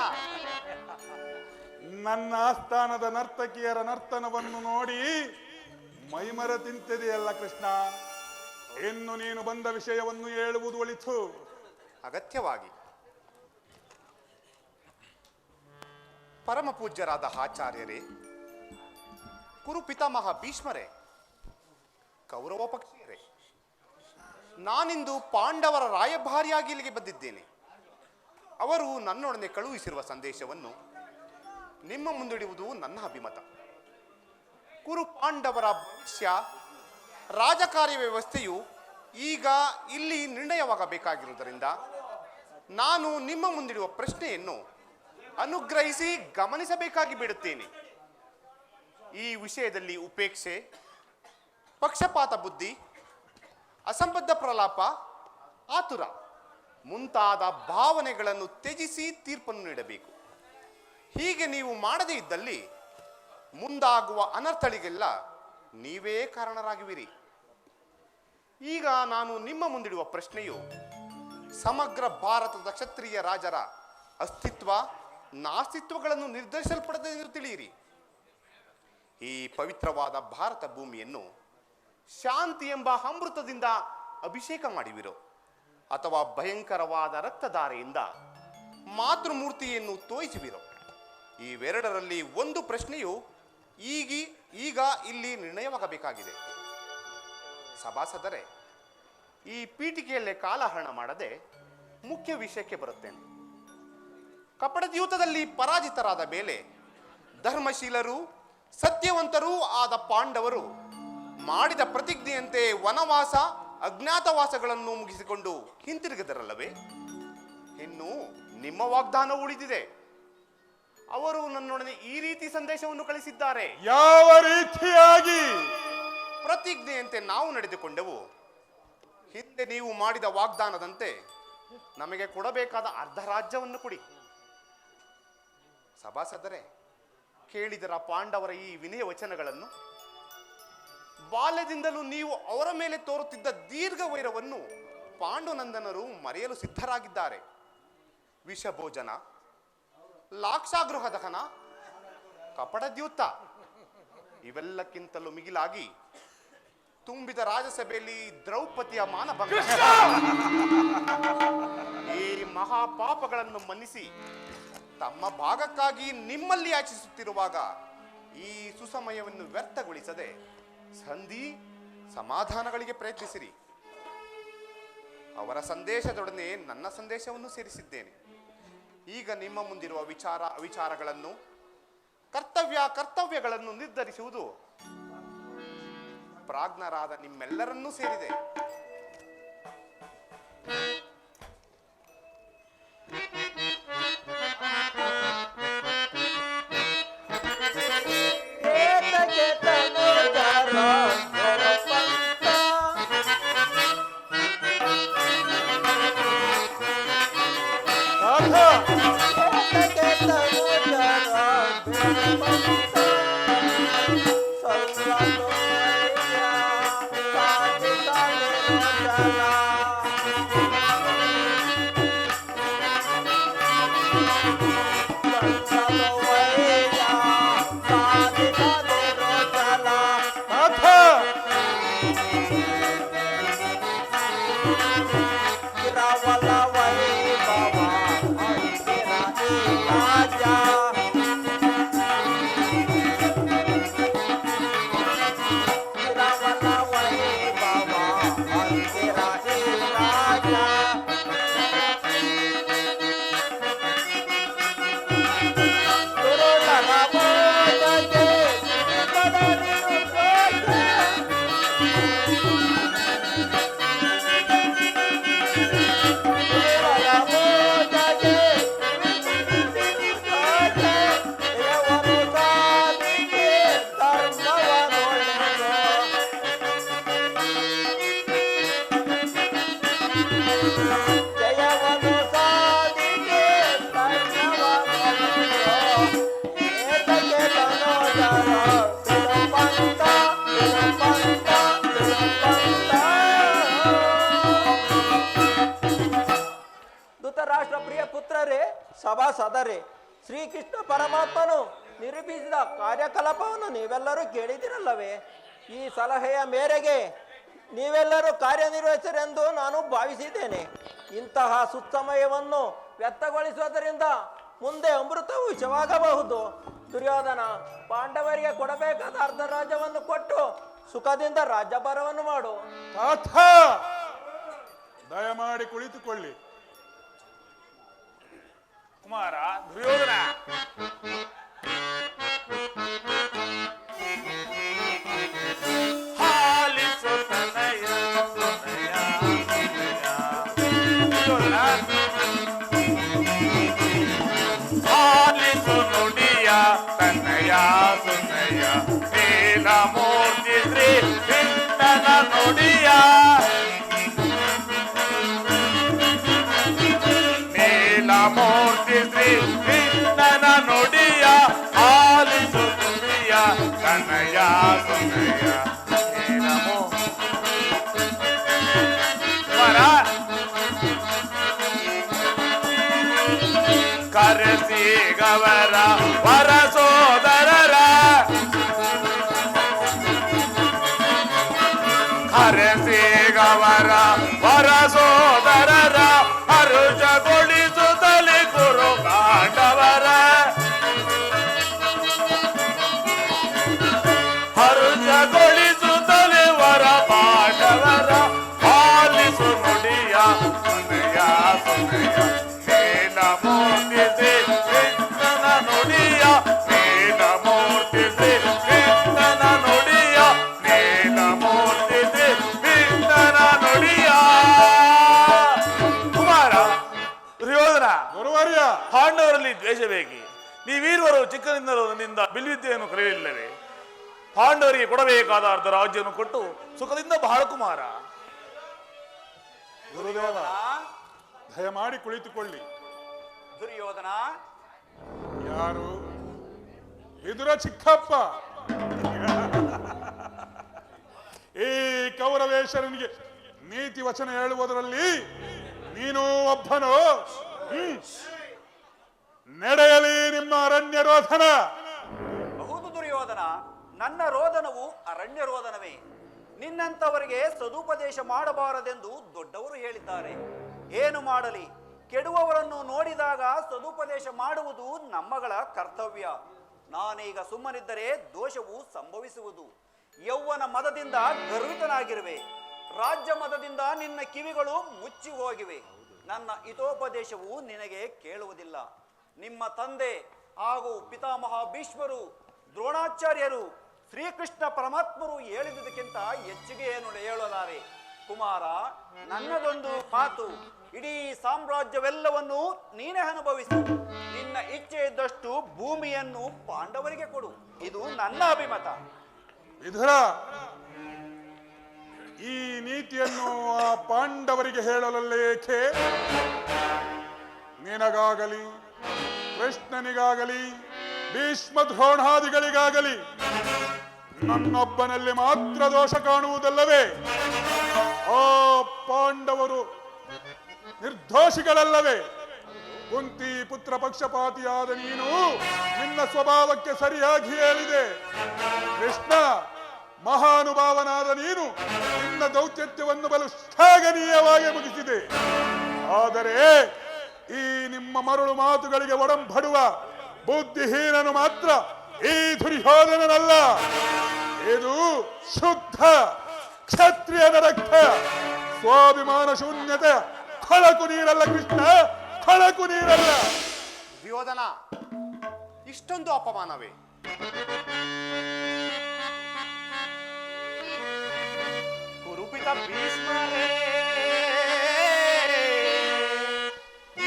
ನನ್ನ ಆಸ್ಥಾನದ ನರ್ತಕಿಯರ ನರ್ತನವನ್ನು ನೋಡಿ ಮೈಮರ ತಿಂತಿದೆಯಲ್ಲ ಕೃಷ್ಣ. ಇನ್ನು ನೀನು ಬಂದ ವಿಷಯವನ್ನು ಹೇಳುವುದು ಒಳಿತು. ಅಗತ್ಯವಾಗಿ ಪರಮ ಪೂಜ್ಯರಾದ ಆಚಾರ್ಯರೇ, ಕುರು ಪಿತಾಮಹ ಭೀಷ್ಮರೇ, ಕೌರವ ಪಕ್ಷೀಯರೇ, ನಾನಿಂದು ಪಾಂಡವರ ರಾಯಭಾರಿಯಾಗಿ ಇಲ್ಲಿಗೆ ಬಂದಿದ್ದೇನೆ. ಅವರು ನನ್ನೊಡನೆ ಕಳುಹಿಸಿರುವ ಸಂದೇಶವನ್ನು ನಿಮ್ಮ ಮುಂದಿಡುವುದು ನನ್ನ ಅಭಿಮತ. ಕುರು ಪಾಂಡವರ ಭವಿಷ್ಯ ರಾಜಕಾರ್ಯ ವ್ಯವಸ್ಥೆಯು ಈಗ ಇಲ್ಲಿ ನಿರ್ಣಯವಾಗಬೇಕಾಗಿರುವುದರಿಂದ ನಾನು ನಿಮ್ಮ ಮುಂದಿಡುವ ಪ್ರಶ್ನೆಯನ್ನು ಅನುಗ್ರಹಿಸಿ ಗಮನಿಸಬೇಕಾಗಿ ಬಿಡುತ್ತೇನೆ. ಈ ವಿಷಯದಲ್ಲಿ ಉಪೇಕ್ಷೆ, ಪಕ್ಷಪಾತ ಬುದ್ಧಿ, ಅಸಂಬದ್ಧ ಪ್ರಲಾಪ, ಆತುರ ಮುಂತಾದ ಭಾವನೆಗಳನ್ನು ತ್ಯಜಿಸಿ ತೀರ್ಪನ್ನು ನೀಡಬೇಕು. ಹೀಗೆ ನೀವು ಮಾಡದೇ ಇದ್ದಲ್ಲಿ ಮುಂದಾಗುವ ಅನರ್ಥಗಳಿಗೆಲ್ಲ ನೀವೇ ಕಾರಣರಾಗುವಿರಿ. ಈಗ ನಾನು ನಿಮ್ಮ ಮುಂದಿಡುವ ಪ್ರಶ್ನೆಯು ಸಮಗ್ರ ಭಾರತದ ಕ್ಷತ್ರಿಯ ರಾಜರ ಅಸ್ತಿತ್ವ ನಾಸ್ತಿತ್ವಗಳನ್ನು ನಿರ್ಧರಿಸಲ್ಪಡದೆ ಎಂದು ತಿಳಿಯಿರಿ. ಈ ಪವಿತ್ರವಾದ ಭಾರತ ಭೂಮಿಯನ್ನು ಶಾಂತಿ ಎಂಬ ಅಮೃತದಿಂದ ಅಭಿಷೇಕ ಮಾಡಿವಿರೋ ಅಥವಾ ಭಯಂಕರವಾದ ರಕ್ತಧಾರೆಯಿಂದ ಮಾತೃಮೂರ್ತಿಯನ್ನು ತೋಯಿಸುವಿರೋ, ಇವೆರಡರಲ್ಲಿ ಒಂದು ಪ್ರಶ್ನೆಯು ಈಗ ಇಲ್ಲಿ ನಿರ್ಣಯವಾಗಬೇಕಾಗಿದೆ. ಸಭಾಸದರೇ, ಈ ಪೀಠಿಕೆಯಲ್ಲೇ ಕಾಲಹರಣ ಮಾಡದೆ ಮುಖ್ಯ ವಿಷಯಕ್ಕೆ ಬರುತ್ತೇನೆ. ಕಪಟದ್ಯೂತದಲ್ಲಿ ಪರಾಜಿತರಾದ ಮೇಲೆ ಧರ್ಮಶೀಲರು ಸತ್ಯವಂತರೂ ಆದ ಪಾಂಡವರು ಮಾಡಿದ ಪ್ರತಿಜ್ಞೆಯಂತೆ ವನವಾಸ ಅಜ್ಞಾತವಾಸಗಳನ್ನು ಮುಗಿಸಿಕೊಂಡು ಹಿಂತಿರುಗಿದರಲ್ಲವೇ? ಇನ್ನು ನಿಮ್ಮ ವಾಗ್ದಾನ ಉಳಿದಿದೆ. ಅವರು ನನ್ನೊಡನೆ ಈ ರೀತಿ ಸಂದೇಶವನ್ನು ಕಳಿಸಿದ್ದಾರೆ. ಯಾವ ರೀತಿಯಾಗಿ? ಪ್ರತಿಜ್ಞೆಯಂತೆ ನಾವು ನಡೆದುಕೊಂಡೆವು. ಹಿಂದೆ ನೀವು ಮಾಡಿದ ವಾಗ್ದಾನದಂತೆ ನಮಗೆ ಕೊಡಬೇಕಾದ ಅರ್ಧ ರಾಜ್ಯವನ್ನು ಕೊಡಿ. ಸಭಾಸದರೇ, ಕೇಳಿದರ ಪಾಂಡವರ ಈ ವಿನಯ ವಚನಗಳನ್ನು. ಬಾಲ್ಯದಿಂದಲೂ ನೀವು ಅವರ ಮೇಲೆ ತೋರುತ್ತಿದ್ದ ದೀರ್ಘ ವೈರವನ್ನು ಪಾಂಡುನಂದನರು ಮರೆಯಲು ಸಿದ್ಧರಾಗಿದ್ದಾರೆ. ವಿಷಭೋಜನ, ಲಾಕ್ಷಾಗೃಹ ದಹನ, ಕಪಟದ್ಯೂತ ಇವೆಲ್ಲಕ್ಕಿಂತಲೂ ಮಿಗಿಲಾಗಿ ತುಂಬಿದ ರಾಜಸಭೆಯಲ್ಲಿ ದ್ರೌಪದಿಯ ಮಾನಭಂಗ, ಈ ಮಹಾಪಾಪಗಳನ್ನು ಮನ್ನಿಸಿ ತಮ್ಮ ಭಾಗಕ್ಕಾಗಿ ನಿಮ್ಮಲ್ಲಿ ಯಾಚಿಸುತ್ತಿರುವಾಗ ಈ ಸುಸಮಯವನ್ನು ವ್ಯರ್ಥಗೊಳಿಸದೆ ಸಂಧಿ ಸಮಾಧಾನಗಳಿಗೆ ಪ್ರಯತ್ನಿಸಿರಿ. ಅವರ ಸಂದೇಶದೊಡನೆ ನನ್ನ ಸಂದೇಶವನ್ನು ಸೇರಿಸಿದ್ದೇನೆ. ಈಗ ನಿಮ್ಮ ಮುಂದಿರುವ ವಿಚಾರ ಅವಿಚಾರಗಳನ್ನು, ಕರ್ತವ್ಯಗಳನ್ನು ನಿರ್ಧರಿಸುವುದು ಪ್ರಾಜ್ಞರಾದ ನಿಮ್ಮೆಲ್ಲರನ್ನೂ ಸೇರಿದೆ. ಧೃತರಾಷ್ಟ್ರ ಪ್ರಿಯ ಪುತ್ರರೇ, ಸಭಾಸದರೇ, ಶ್ರೀಕೃಷ್ಣ ಪರಮಾತ್ಮನು ನಿರೂಪಿಸಿದ ಕಾರ್ಯಕಲಾಪವನ್ನು ನೀವೆಲ್ಲರೂ ಕೇಳಿದಿರಲ್ಲವೇ? ಈ ಸಲಹೆಯ ಮೇರೆಗೆ ನೀವೆಲ್ಲರೂ ಕಾರ್ಯನಿರ್ವಹಿಸರೆಂದು ನಾನು ಭಾವಿಸಿದ್ದೇನೆ. ಇಂತಹ ಸುಸಮಯವನ್ನು ವ್ಯರ್ಥಗೊಳಿಸುವುದರಿಂದ ಮುಂದೆ ಅಮೃತವು ವಿಷವಾಗಬಹುದು. ದುರ್ಯೋಧನ, ಪಾಂಡವರಿಗೆ ಕೊಡಬೇಕಾದ ಅರ್ಧ ರಾಜ್ಯವನ್ನು ಕೊಟ್ಟು ಸುಖದಿಂದ ರಾಜ್ಯಭಾರವನ್ನು ಮಾಡು. ತಾತ, ದಯಮಾಡಿ ಕುಳಿತುಕೊಳ್ಳಿ. ಕುಮಾರ ದುರ್ಯೋಧನ, ಆಲಿಸು ನುಡಿಯ ತನ್ನಯ ಸುನಯ ನೀಲ ಮೂರ್ತಿ ಶ್ರೀ ಕೃಷ್ಣನ ನುಡಿಯ ನೀಲ ಮೂರ್ತಿ ಶ್ರೀ ಕೃಷ್ಣನ ನುಡಿಯ ಆಲಿಸು ನುಡಿಯ ತನ್ನಯ ಸುನಯ ನೀಲ ಕರೆಸಿ ಗವರ ವರ ಸೋದರರ ಕರೆಸಿ ಗವರ ವರ ಸೋದರರ ಹರುಷಗೊಳಿಸುತ್ತಲೇ ಕುರು ಪಾಂಡವರ ಹರುಷಗೊಳಿಸುತ್ತಲೇ ವರ ಪಾಂಡವರ ಪಾಲಿಸು ನುಡಿಯ ಸುನಯ ಸುನಯ ನೀಲ ಮೂರ್ತಿ ಶ್ರೀ ಕೃಷ್ಣನ ನುಡಿಯ ನೀಲ ಮೂರ್ತಿ ಶ್ರೀ ಕೃಷ್ಣನ ನುಡಿಯ ನೀಲ ಮೂರ್ತಿ ಶ್ರೀ ಕೃಷ್ಣನ ನುಡಿಯ. ಕುಮಾರ ದುರ್ಯೋಧನ, ಗುರುವರ್ಯ, ಪಾಂಡವರಲ್ಲಿ ದ್ವೇಷ ಬೇಕಿ? ನೀವೀರುವರು ಚಿಕ್ಕನಿಂದಲೂ ನನ್ನಿಂದ ಬಿಲ್ವಿದ್ಯೆಯನ್ನು ಕಲಿಯಲಿಲ್ಲವೇ? ಪಾಂಡವರಿಗೆ ಕೊಡಬೇಕಾದ ಅರ್ಧ ರಾಜ್ಯವನ್ನು ಕೊಟ್ಟು ಸುಖದಿಂದ ಬಹಳ ಕುಮಾರ. ಗುರುದೇವ, ದಯಮಾಡಿ ಕುಳಿತುಕೊಳ್ಳಿ. ದುರ್ಯೋಧನ, ಯಾರು? ವಿದುರ ಚಿಕ್ಕಪ್ಪ. ಈ ಕೌರವೇಶ್ವರನಿಗೆ ನೀತಿ ವಚನ ಹೇಳುವುದರಲ್ಲಿ ನೀನು ಒಬ್ಬನು. ನಡೆಯಲಿ ನಿಮ್ಮ ಅರಣ್ಯ ರೋಧನ. ಹೌದು ದುರ್ಯೋಧನ, ನನ್ನ ರೋದನವು ಅರಣ್ಯ ರೋದನವೇ. ನಿನ್ನಂತವರಿಗೆ ಸದುಪದೇಶ ಮಾಡಬಾರದೆಂದು ದೊಡ್ಡವರು ಹೇಳಿದ್ದಾರೆ. ಏನು ಮಾಡಲಿ, ಕೆಡುವವರನ್ನು ನೋಡಿದಾಗ ಸದುಪದೇಶ ಮಾಡುವುದು ನಮ್ಮಗಳ ಕರ್ತವ್ಯ. ನಾನೀಗ ಸುಮ್ಮನಿದ್ದರೆ ದೋಷವು ಸಂಭವಿಸುವುದು. ಯೌವನ ಮದದಿಂದ ಗರ್ವಿತನಾಗಿರುವೆ, ರಾಜ್ಯ ಮದದಿಂದ ನಿನ್ನ ಕಿವಿಗಳು ಮುಚ್ಚಿ ಹೋಗಿವೆ. ನನ್ನ ಹಿತೋಪದೇಶವು ನಿನಗೆ ಕೇಳುವುದಿಲ್ಲ. ನಿಮ್ಮ ತಂದೆ ಹಾಗೂ ಪಿತಾಮಹ ಭೀಷ್ಮರು, ದ್ರೋಣಾಚಾರ್ಯರು, ಶ್ರೀಕೃಷ್ಣ ಪರಮಾತ್ಮರು ಹೇಳಿದುದಕ್ಕಿಂತ ಹೆಚ್ಚಿಗೆ ಏನು ಹೇಳಲಾರೆ. ಕುಮಾರ, ನನ್ನದೊಂದು ಮಾತು, ಇಡೀ ಸಾಮ್ರಾಜ್ಯವೆಲ್ಲವನ್ನು ನೀನೇ ಅನುಭವಿಸು. ನಿನ್ನ ಇಚ್ಛೆ ಇದ್ದಷ್ಟು ಭೂಮಿಯನ್ನು ಪಾಂಡವರಿಗೆ ಕೊಡು. ಇದು ನನ್ನ ಅಭಿಮತ. ವಿದುರ, ಈ ನೀತಿಯನ್ನು ಆ ಪಾಂಡವರಿಗೆ ಹೇಳಲೇಕೆ? ನಿನಗಾಗಲಿ ಕೃಷ್ಣನಿಗಾಗಲಿ ಭೀಷ್ಮ ದ್ರೋಣಾದಿಗಳಿಗಾಗಲಿ ನನ್ನೊಬ್ಬನಲ್ಲಿ ಮಾತ್ರ ದೋಷ ಕಾಣುವುದಲ್ಲವೇ? ಆ ಪಾಂಡವರು ನಿರ್ದೋಷಿಗಳಲ್ಲವೇ? ಕುಂತಿ ಪುತ್ರ ಪಕ್ಷಪಾತಿಯಾದ ನೀನು ನಿನ್ನ ಸ್ವಭಾವಕ್ಕೆ ಸರಿಯಾಗಿ ಹೇಳಿದೆ. ಕೃಷ್ಣ ಮಹಾನುಭಾವನಾದ ನೀನು ನಿನ್ನ ದೌತ್ಯತ್ವವನ್ನು ಬಲು ಶ್ಲಾಘನೀಯವಾಗಿ ಮುಗಿಸಿದೆ. ಆದರೆ ಈ ನಿಮ್ಮ ಮರಳು ಮಾತುಗಳಿಗೆ ಒಡಂಬಡುವ ಬುದ್ಧಿಹೀನನು ಮಾತ್ರ ಈ ದುರ್ಯೋಧನನಲ್ಲ. ಇದು ಶುದ್ಧ ಕ್ಷತ್ರಿಯನ ರಕ್ತ. ಸ್ವಾಭಿಮಾನ ಶೂನ್ಯತೆ ಕೊಳಕು ನೀರಲ್ಲ ಕೃಷ್ಣ, ಕೊಳಕು ನೀರಲ್ಲ. ದುರ್ಯೋಧನ, ಇಷ್ಟೊಂದು ಅಪಮಾನವೇ? ಕುರುಪಿತ ಭೀಷ್ಮರೇ,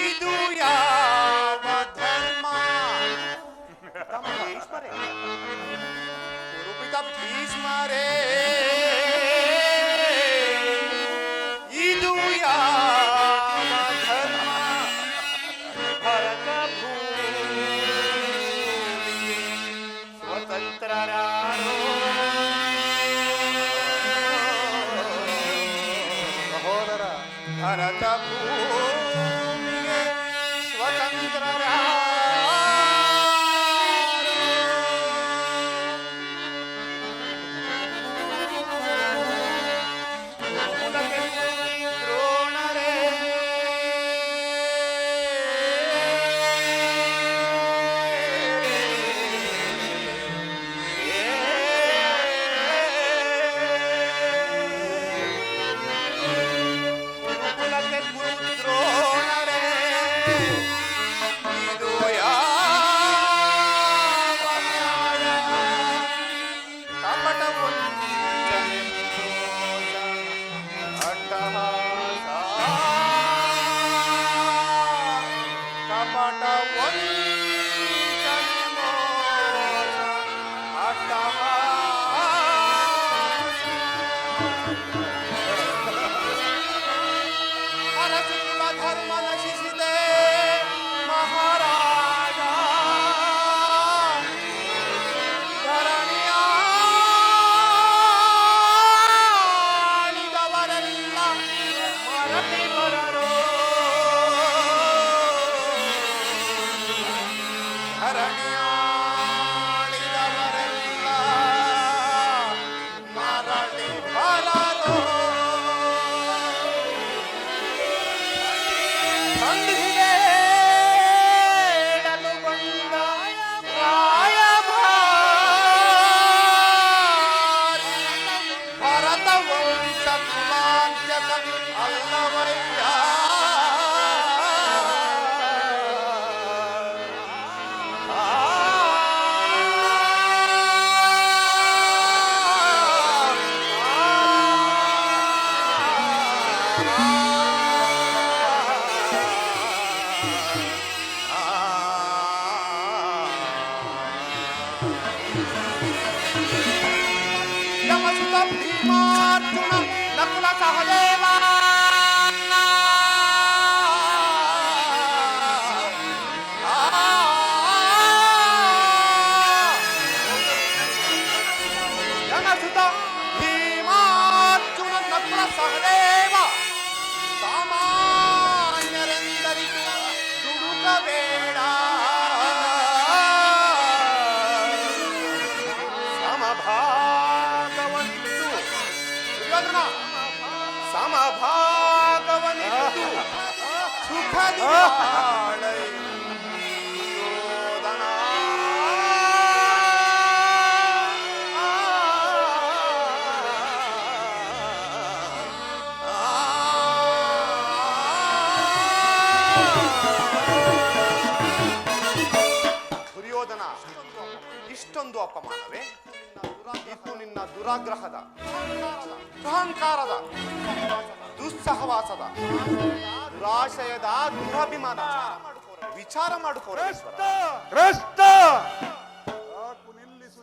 ಇದು ಯಾವ ಧರ್ಮ? ಭೀಷ್ಮರೇ, ಕುರುಪಿತ ಭೀಷ್ಮರೇ, ಇದು ಯಾವ ಧರ್ಮ? ಭರತ ಭೂಮಿ ಸ್ವತಂತ್ರರಾರೋ ಸಹೋದರ, ಭರತ ಭೂಮಿಗೆ ಸ್ವತಂತ್ರರಾರೋ ದ್ರೋಣರೇ, ಕುರುಕುಲಕ್ಕೆ ಗುರು ದ್ರೋಣರೇ, ಇದು ಯಾವ ನ್ಯಾಯ? ಕಪಟ ವಂಚನೆ ಮೋಸ ಅಟ್ಟಹಾಸ, ಕಪಟ ವಂಚನೆ ಮೋಸ ಅಟ್ಟಹಾಸ. ಪರಶುಕುಲ ಧರ್ಮ ನಶಿಸಿದೆ ಮಹಾರಾಜ, ಧರಣಿಯ ಆಳಿದವರೆಲ್ಲ ಮರಳಿ ಬರರೋ, ಧರಣಿಯ ಆಳಿದವರೆಲ್ಲ ಮರಳಿ ಬರರೋ. ಸಂಧಿಸಿದೇಳಲು ಬಂದ ರಾಯಭಾರಿ ಭರತ ವಂಶ ಕುಲಾಂತ್ಯಕ ಅಲ್ಲವಯ್ಯ. ಯಮಸುತ ಭೀಮಾರ್ಜುನ ನಕುಲ ಸಹದೇವ, ಯಮಸುತ ಭೀಮಾರ್ಜುನ ನಕುಲ ಸಹದೇವ, ಸಾಮಾನ್ಯರೆಂದರಿಗೂ ದುಡುಕಬೇಡ. ಸಮಭಾಗವನಿತ್ತು ದುರ್ಯೋಧನ, ಸಮಭಾಗವನಿತ್ತು ಸುಖದಿ ಬಾಳೈ ದುರ್ಯೋಧನ. ದುರ್ಯೋಧನ, ಇಷ್ಟೊಂದು ಅಪಮಾನವೇ? ಇದು ನಿನ್ನ ದುರಾಗ್ರಹದ, ದುರಹಂಕಾರದ, ದುಸ್ಸಹವಾಸದ, ದುರಾಶಯದ, ದುರಭಿಮಾನ. ವಿಚಾರ ಮಾಡಿಕೋರೇಶ್ವರ. ಕೃಷ್ಣ,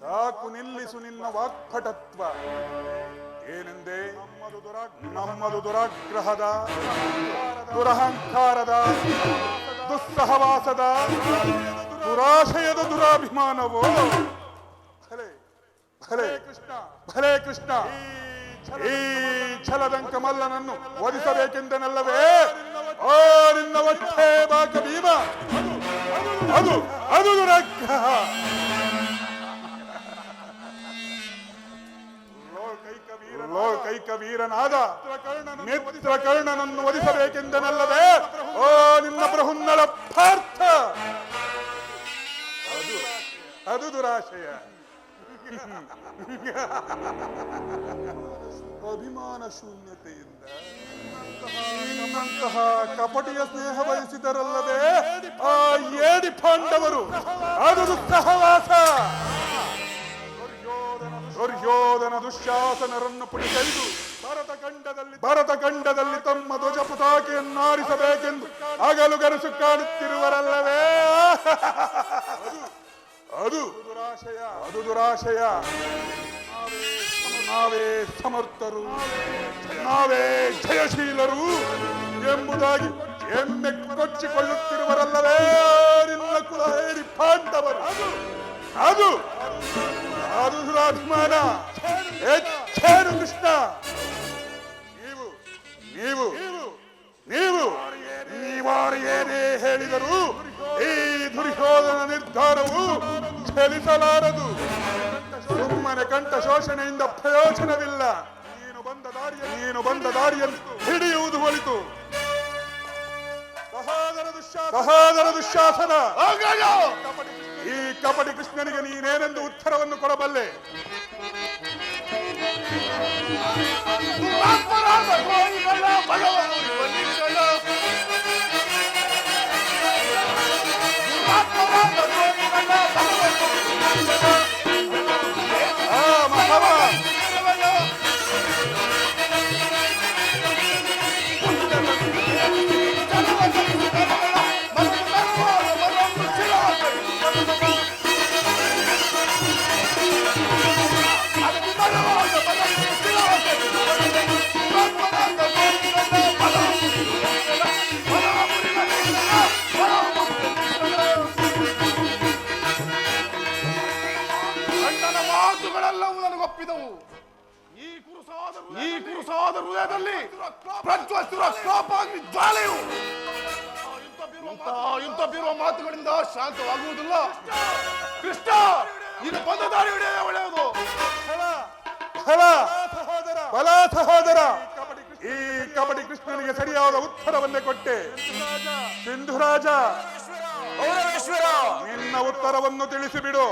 ಸಾಕು ನಿಲ್ಲಿಸು ನಿನ್ನ ವಾಕ್ಪಟತ್ವ. ಏನೆಂದೇ? ನಮ್ಮದು ದುರಾಗ್ರಹದ, ದುರಹಂಕಾರದ, ದುಸ್ಸಹವಾಸದ ದುರಾಶಯದ ದುರಾಭಿಮಾನವೋ? ಭಲೆ ಭಲೆ ಕೃಷ್ಣ, ಭಲೆ ಕೃಷ್ಣ, ಈ ಛಲದಂಕ ಮಲ್ಲನನ್ನು ವಧಿಸಬೇಕೆಂದನಲ್ಲವೇ ಆ ನಿನ್ನ ಹೊಟ್ಟೆ ಬಾಕ ಭೀಮ? ಅದು ಅದು ದುರಗ್ರಹ. ಲೋಕೈಕ ವೀರನಾದ ಮಿತ್ರಕರ್ಣನನ್ನು ವಧಿಸಬೇಕೆಂದನಲ್ಲವೇ ಓ ನಿನ್ನ ಬೃಹುನ್ನಳ ಪಾರ್ಥ? ಅದು ದುರಾಶಯ. ಅಭಿಮಾನ ಶೂನ್ಯತೆಯಿಂದ ನನ್ನಂತಹ ಕಪಟಿಯ ಸ್ನೇಹ ಬಯಸಿದರಲ್ಲದೆ ಆ ಏಡಿ ಪಾಂಡವರು. ಅದು ದುಸ್ಸಹವಾಸ. ದುರ್ಯೋಧನ ದುಶ್ಯಾಸನರನ್ನು ಪುಟಿಸೈದು ಭರತಖಂಡದಲ್ಲಿ ತಮ್ಮ ಧ್ವಜ ಪತಾಕೆಯನ್ನಾರಿಸಬೇಕೆಂದು ಹಗಲು ಗನಸು ಕಾಣುತ್ತಿರುವರಲ್ಲವೇ? ಅದು ದುರಾಶಯ, ಅದು ದುರಾಶಯ. ನಾವೇ ಸಮರ್ಥರು, ನಾವೇ ಜಯಶೀಲರು ಎಂಬುದಾಗಿ ಹೆಮ್ಮೆ ಕೊಚ್ಚಿಕೊಳ್ಳುತ್ತಿರುವರಲ್ಲವೇ ನಿನ್ನ ಕುಲ ಹೇರಿ ಪಾಂಡವರು? ಅದು ಅದು ದುರಾಭಿಮಾನ. ಹೆಚ್ಚೇನು ಕೃಷ್ಣ? ನೀವು ನೀವು ನೀವು ನೀವಾರು ಏನೇ ಹೇಳಿದರು ಈ ದುರ್ಯೋಧನ ನಿರ್ಧಾರವು ಚಲಿಸಲಾರದು. ಸುಮ್ಮನೆ ಕಂಠ ಶೋಷಣೆಯಿಂದ ಪ್ರಯೋಜನವಿಲ್ಲ. ನೀನು ಬಂದ ದಾರಿಯನ್ನು ಹಿಡಿಯುವುದು ಒಳಿತು. ಸಹೋದರ ದುಶ್ಯಾಸನ, ಈ ಕಪಟಿ ಕೃಷ್ಣನಿಗೆ ನೀನೇನೆಂದು ಉತ್ತರವನ್ನು ಕೊಡಬಲ್ಲೆ? ಈ ಕುರುಸಾದ ಹೃದಯದಲ್ಲಿ ಪ್ರಜ್ವಲಿಸುವ ಕೋಪಾಗ್ನಿ ಜ್ವಾಲೆಯು ಯುದ್ಧ ಬೀರುವ ಮಾತುಗಳಿಂದ ಶಾಂತವಾಗುವುದಿಲ್ಲ. ಕೃಷ್ಣ, ಇದು ಬಂದ ದಾರಿ ಹಿಡಿಯೋದೇ ಒಳ್ಳೆಯದು. ಬಲ ಸಹೋದರ, ಈ ಕಪಟಿ ಕೃಷ್ಣನಿಗೆ ಸರಿಯಾದ ಉತ್ತರವನ್ನೇ ಕೊಟ್ಟೆ. ಸಿಂಧುರಾಜ, ನಿನ್ನ ಉತ್ತರವನ್ನು ತಿಳಿಸಿಬಿಡು.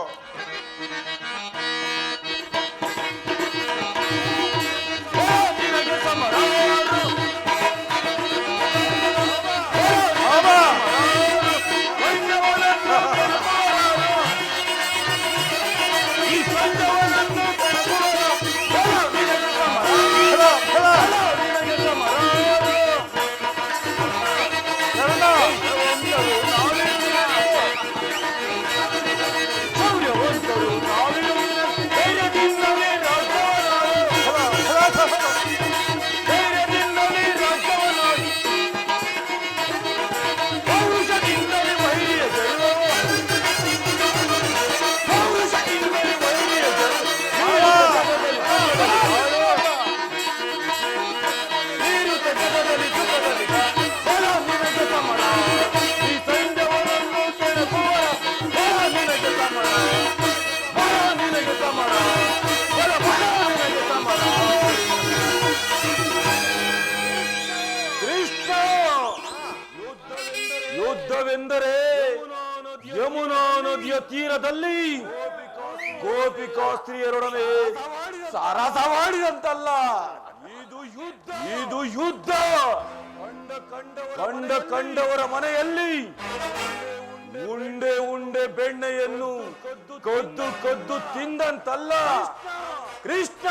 ಯುದ್ಧವೆಂದರೆ ಯಮುನಾ ನದಿಯ ತೀರದಲ್ಲಿ ಗೋಪಿಕಾಸ್ತ್ರೀಯರೊಡನೆ ಸರಸವಾಡಿದಂತಲ್ಲ. ಇದು ಯುದ್ಧ. ಕಂಡವರ ಮನೆಯಲ್ಲಿ ಉಂಡೆ ಬೆಣ್ಣೆಯನ್ನು ಕದ್ದು ತಿಂದಂತಲ್ಲ. ಕೃಷ್ಣ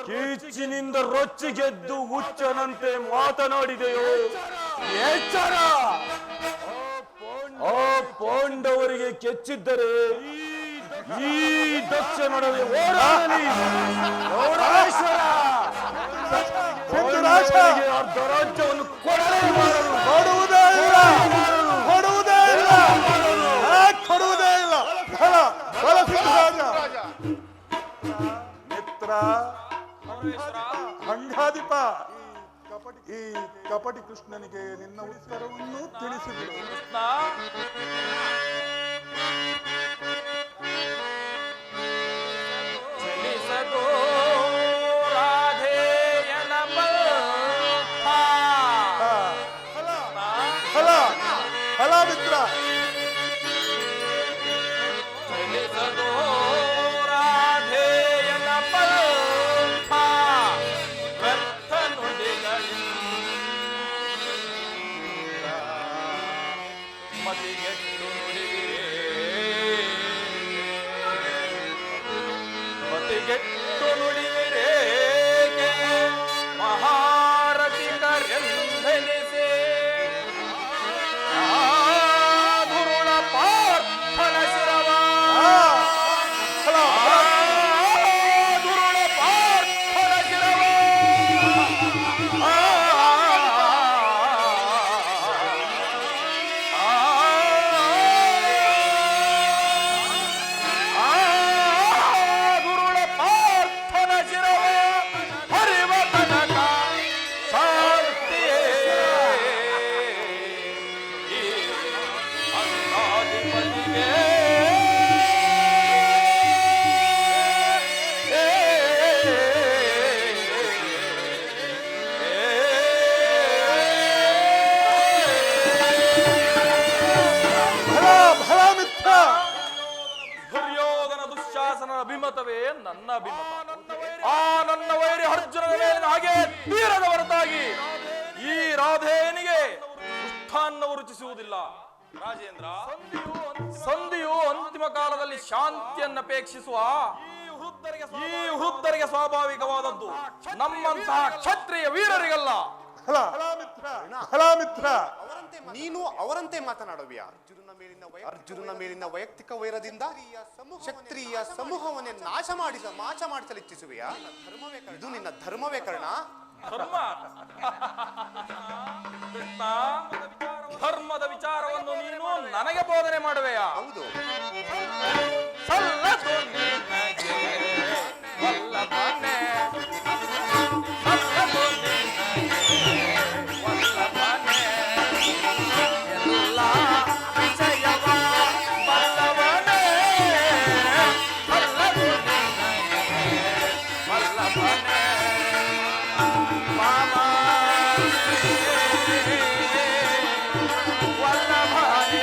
ಕೀಚಿನಿಂದ ರೊಚ್ಚಿಗೆದ್ದು ಹುಚ್ಚನಂತೆ ಮಾತನಾಡಿದೆಯೋ? ಎಚ್ಚರ! ಆ ಪಾಂಡವರಿಗೆ ಕೆಚ್ಚಿದ್ದರೆ ಈ ದಕ್ಷ ನಡುವೆ ಓಡಾಡಲಿ. ಅರ್ಧ ರಾಜ್ಯವನ್ನು ಕೊಡಲೇ ಮಾಡಲು ಕೊಡುವುದೇ ಇಲ್ಲ. ಹಂಗಾದಿಪ ಈ ಕಪಟಿ ಕೃಷ್ಣನಿಗೆ ನಿನ್ನ ಉತ್ತರವನ್ನು ತಿಳಿಸಿಬಿಡು. ಕೃಷ್ಣ ಚಲಿಸದು ರಾಧೇಯನ ಬಲ್ಥ. ಫಲ ಫಲ ಮಿತ್ರ. ಚಲಿಸದು ರಾಧೇಯನ ಬಲ್ಥ. ವ್ಯರ್ಥ ನುಡಿಗಳಿಂದ ಮತಿಗೆಟ್ಟು ನುಡಿವಿರೇ, ಮತಿಗೆಟ್ಟು ನುಡಿವಿರೇಕೆ ಮಹಾರಥಿಕರೆಂದೆನಿಸಿ ದುರುಳ ಪಾರ್ಥನ ಶಿರವ, ದುರುಳ ಪಾರ್ಥನ ಶಿರವ ಗುರುಳ ಪಾರ್ಥನ ಶಿರವ ಹರಿವ ತನಕ ಶಾಂತಿಯೇ. ಈ ಅಂಗಾಧಿಪತಿಗೆ ಫಲ ಫಲ ಮಿತ್ರ. ದುರ್ಯೋಧನ ದುಶ್ಯಾಸನನ ಅಭಿಮತವೇ ನನ್ನ ಅಭಿಮತ. ಆ ನನ್ನ ವೈರಿ ಅರ್ಜುನನ ಮೇಲಿನ ಹಾಗೆ ತೀರದ ಹೊರತಾಗಿ ಈ ರಾಧೇನಿಗೆ ದುಷ್ಟಾನ್ನವು ರುಚಿಸುವುದಿಲ್ಲ. ರಾಜೇಂದ್ರ, ಸಂಧಿಯು ಅಂತಿಮ ಕಾಲದಲ್ಲಿ ಶಾಂತಿಯನ್ನಪೇಕ್ಷಿಸುವ ಈ ವೃದ್ಧರಿಗೆ ಸ್ವಾಭಾವಿಕವಾದದ್ದು, ನಮ್ಮಂತಹ ಕ್ಷತ್ರಿಯ ವೀರರಿಗಲ್ಲ. ಫಲ ಫಲ ಮಿತ್ರ. ನೀನು ಅವರಂತೆ ಮಾತನಾಡುವಿಯಾ? ಅರ್ಜುನನ ಮೇಲಿನ ವೈಯಕ್ತಿಕ ವೈರದಿಂದ ಕ್ಷತ್ರಿಯ ಸಮೂಹವನ್ನೇ ನಾಶ ಮಾಡಿಸಲು ಇಚ್ಛಿಸುವೆಯಾ? ಇದು ನಿನ್ನ ಧರ್ಮವೇ ಕರ್ಣ? ಧರ್ಮ ಕೃಷ್ಣ, ಧರ್ಮದ ವಿಚಾರವನ್ನು ನೀನು ನನಗೆ ಬೋಧನೆ ಮಾಡುವೆಯಾ? ಹೌದು. ಸಲ್ಲದು ನಿನಗೆ ವಲ್ಲಭನೇ, ಸಲ್ಲದು ನಿನಗೆ ವಲ್ಲಭನೇ, ಎಲ್ಲ ವಿಷಯವ ಬಲ್ಲವನೇ, ಸಲ್ಲದು ನಿನಗೆ ವಲ್ಲಭನೇ. ಮಾಮಾ ವಲ್ಲಭನೇ.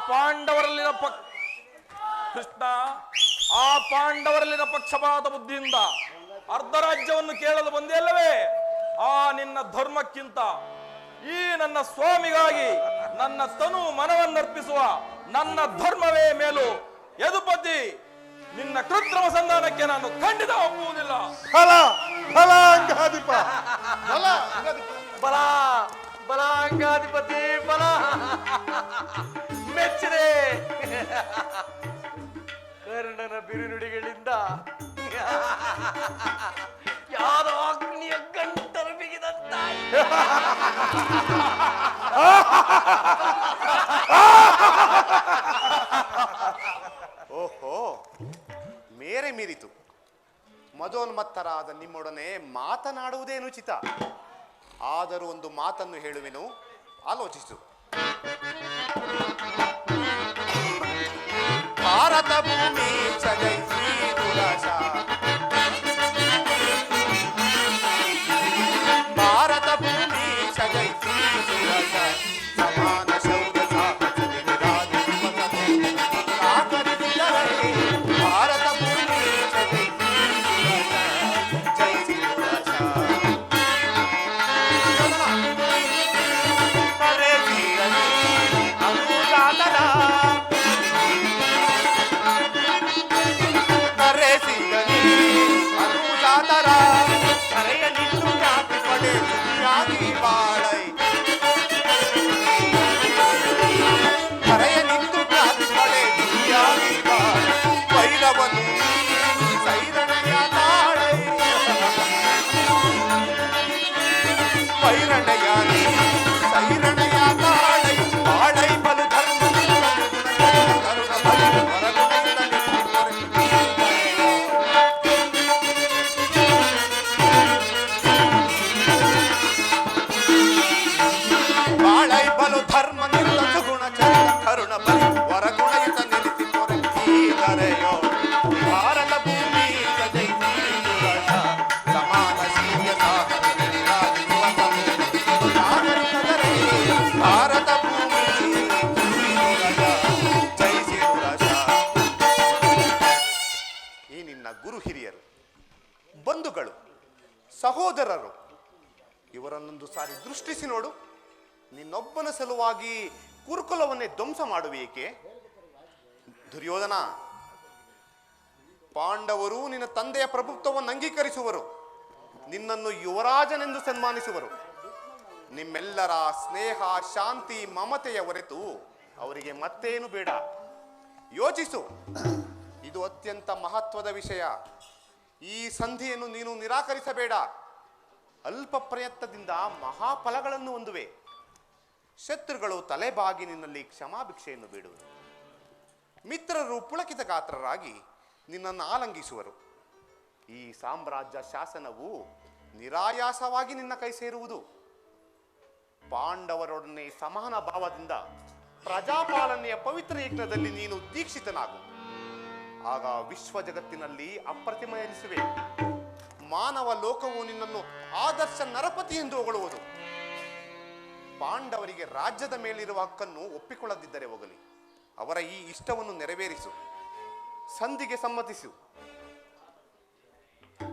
ಪಾಂಡವರಲ್ಲಿನ ಕೃಷ್ಣ, ಆ ಪಾಂಡವರಲ್ಲಿನ ಪಕ್ಷಪಾತ ಬುದ್ಧಿಯಿಂದ ಅರ್ಧ ರಾಜ್ಯವನ್ನು ಕೇಳಲು ಬಂದೆಲ್ಲವೇ? ಆ ನಿನ್ನ ಧರ್ಮಕ್ಕಿಂತ ಈ ನನ್ನ ಸ್ವಾಮಿಗಾಗಿ ನನ್ನ ತನು ಮನವನ್ನರ್ಪಿಸುವ ನನ್ನ ಧರ್ಮವೇ ಮೇಲು. ಯದುಪತಿ, ನಿನ್ನ ಕೃತ್ರಿಮ ಸಂಧಾನಕ್ಕೆ ನಾನು ಖಂಡಿತ ಒಪ್ಪುವುದಿಲ್ಲ. ಫಲ ಫಲ ಅಂಗಾಧಿಪ. ಬಲ ಬಲ ಅಂಗಾಧಿಪತಿ ಬಲ. ಮೆಚ್ಚಿದೆ ಕರ್ಣನ ಬಿರುನುಡಿಗಳಿಂದ ಯಾರೋ ಅಗ್ನಿಯ ಗಂಟಲು ಬಿಗಿದಂತಾಯಿತು. ಓಹೋ, ಮೇರೆ ಮೀರಿತು. ಮದೋನ್ಮತ್ತರಾದ ನಿಮ್ಮೊಡನೆ ಮಾತನಾಡುವುದೇನುಚಿತ. ಆದರೂ ಒಂದು ಮಾತನ್ನು ಹೇಳುವೆನು, ಆಲೋಚಿಸು. ಭಾರತ ಭೂಮಿ ಚಗೈಸಿ ದುರಾಶ, ಭಾರತ ಭೂಮಿ ಚಗೈಸಿ ದುರಾಶ, ಸಮಾನ ಶೌರ್ಯ ಸಾಹಸದಿಂದ ಆಕರಿಸಿದರೆ ಭಾರತ ಭೂಮಿ ಚಗೈಸಿ ದುರಾಶ, ಜೈಸಿ ದುರಾಶ. ಅರೆ ವೀರನೇ ಅನುಜಾತನ, ಅರೆ ಸಿಗನಿ ಅನುಜಾತರ, ಕರೆಯ ನಿಂತು ಜಾತಿ ಪಡೆ ಸುಖಿಯಾಗಿ ಬಾಳೈ, ಕರೆಯ ನಿಂತು ಜಾತಿ ಪಡೆ ಸುಖಿಯಾಗಿ ಬಾಳೈ, ವೈರವನು ಸೈರಣೆಯ ತಾಳೈ, ವೈರಣೆಯ ಸೈರಣೆಯ ತಾಳೈ, ಬಾಳೈ ಬಲು ಧರ್ಮ ಕರುಣ ಬಲಿ ಹೊರಗುಣೆಯಿಂದ ಬಾಳೈ ಬಲು ಧರ್ಮ ನಿಲ್ಲ ಗುಣ ಚರಿತ ಕರುಣ ಬಲಿ ಹೊರಗುಣಯುತ ನಿಲ್ಲಿಸಿ ದರೆಯೋ ಭಾರತ ಭೂಮಿ ಜೈಸಿ ದುರಾಶ, ಸಮಾನ ಶೂನ್ಯ ನಾಗರಿಕದರೆ ಭಾರತ ಭೂಮಿ ಜೈಸಿ ದುರಾಶ. ಈ ನಿನ್ನ ಗುರು ಹಿರಿಯರು, ಬಂಧುಗಳು, ಸಹೋದರರು, ಇವರನ್ನೊಂದು ಸಾರಿ ದೃಷ್ಟಿಸಿ ನೋಡು. ನಿನ್ನೊಬ್ಬನ ಸಲುವಾಗಿ ಕುರುಕುಲವನ್ನೇ ಧ್ವಂಸ ಮಾಡುವೇಕೆ? ದುರ್ಯೋಧನ, ಪಾಂಡವರು ನಿನ್ನ ತಂದೆಯ ಪ್ರಭುತ್ವವನ್ನು ಅಂಗೀಕರಿಸುವರು, ನಿನ್ನನ್ನು ಯುವರಾಜನೆಂದು ಸನ್ಮಾನಿಸುವರು. ನಿಮ್ಮೆಲ್ಲರ ಸ್ನೇಹ, ಶಾಂತಿ, ಮಮತೆಯ ಹೊರತು ಅವರಿಗೆ ಮತ್ತೇನು ಬೇಡ. ಯೋಚಿಸು, ಇದು ಅತ್ಯಂತ ಮಹತ್ವದ ವಿಷಯ. ಈ ಸಂಧಿಯನ್ನು ನೀನು ನಿರಾಕರಿಸಬೇಡ. ಅಲ್ಪ ಪ್ರಯತ್ನದಿಂದ ಮಹಾಫಲಗಳನ್ನು ಹೊಂದುವೆ. ಶತ್ರುಗಳು ತಲೆಬಾಗಿ ನಿನ್ನಲ್ಲಿ ಕ್ಷಮಾಭಿಕ್ಷೆಯನ್ನು ಬೇಡುವರು. ಮಿತ್ರರು ಪುಳಕಿತ ಗಾತ್ರರಾಗಿ ನಿನ್ನನ್ನು ಆಲಂಗಿಸುವರು. ಈ ಸಾಮ್ರಾಜ್ಯ ಶಾಸನವು ನಿರಾಯಾಸವಾಗಿ ನಿನ್ನ ಕೈ ಸೇರುವುದು. ಪಾಂಡವರೊಡನೆ ಸಮಾನ ಭಾವದಿಂದ ಪ್ರಜಾಪಾಲನೆಯ ಪವಿತ್ರ ಯಜ್ಞದಲ್ಲಿ ನೀನು ದೀಕ್ಷಿತನಾಗು. ಆಗ ವಿಶ್ವ ಜಗತ್ತಿನಲ್ಲಿ ಅಪ್ರತಿಮ ಎನಿಸುವೆ. ಮಾನವ ಲೋಕವು ನಿನ್ನನ್ನು ಆದರ್ಶ ನರಪತಿ ಎಂದು ಹೊಗಳುವುದು. ಪಾಂಡವರಿಗೆ ರಾಜ್ಯದ ಮೇಲಿರುವ ಹಕ್ಕನ್ನು ಒಪ್ಪಿಕೊಳ್ಳದಿದ್ದರೆ ಹೋಗಲಿ, ಅವರ ಈ ಇಷ್ಟವನ್ನು ನೆರವೇರಿಸು. ಸಂಧಿಗೆ ಸಮ್ಮತಿಸು.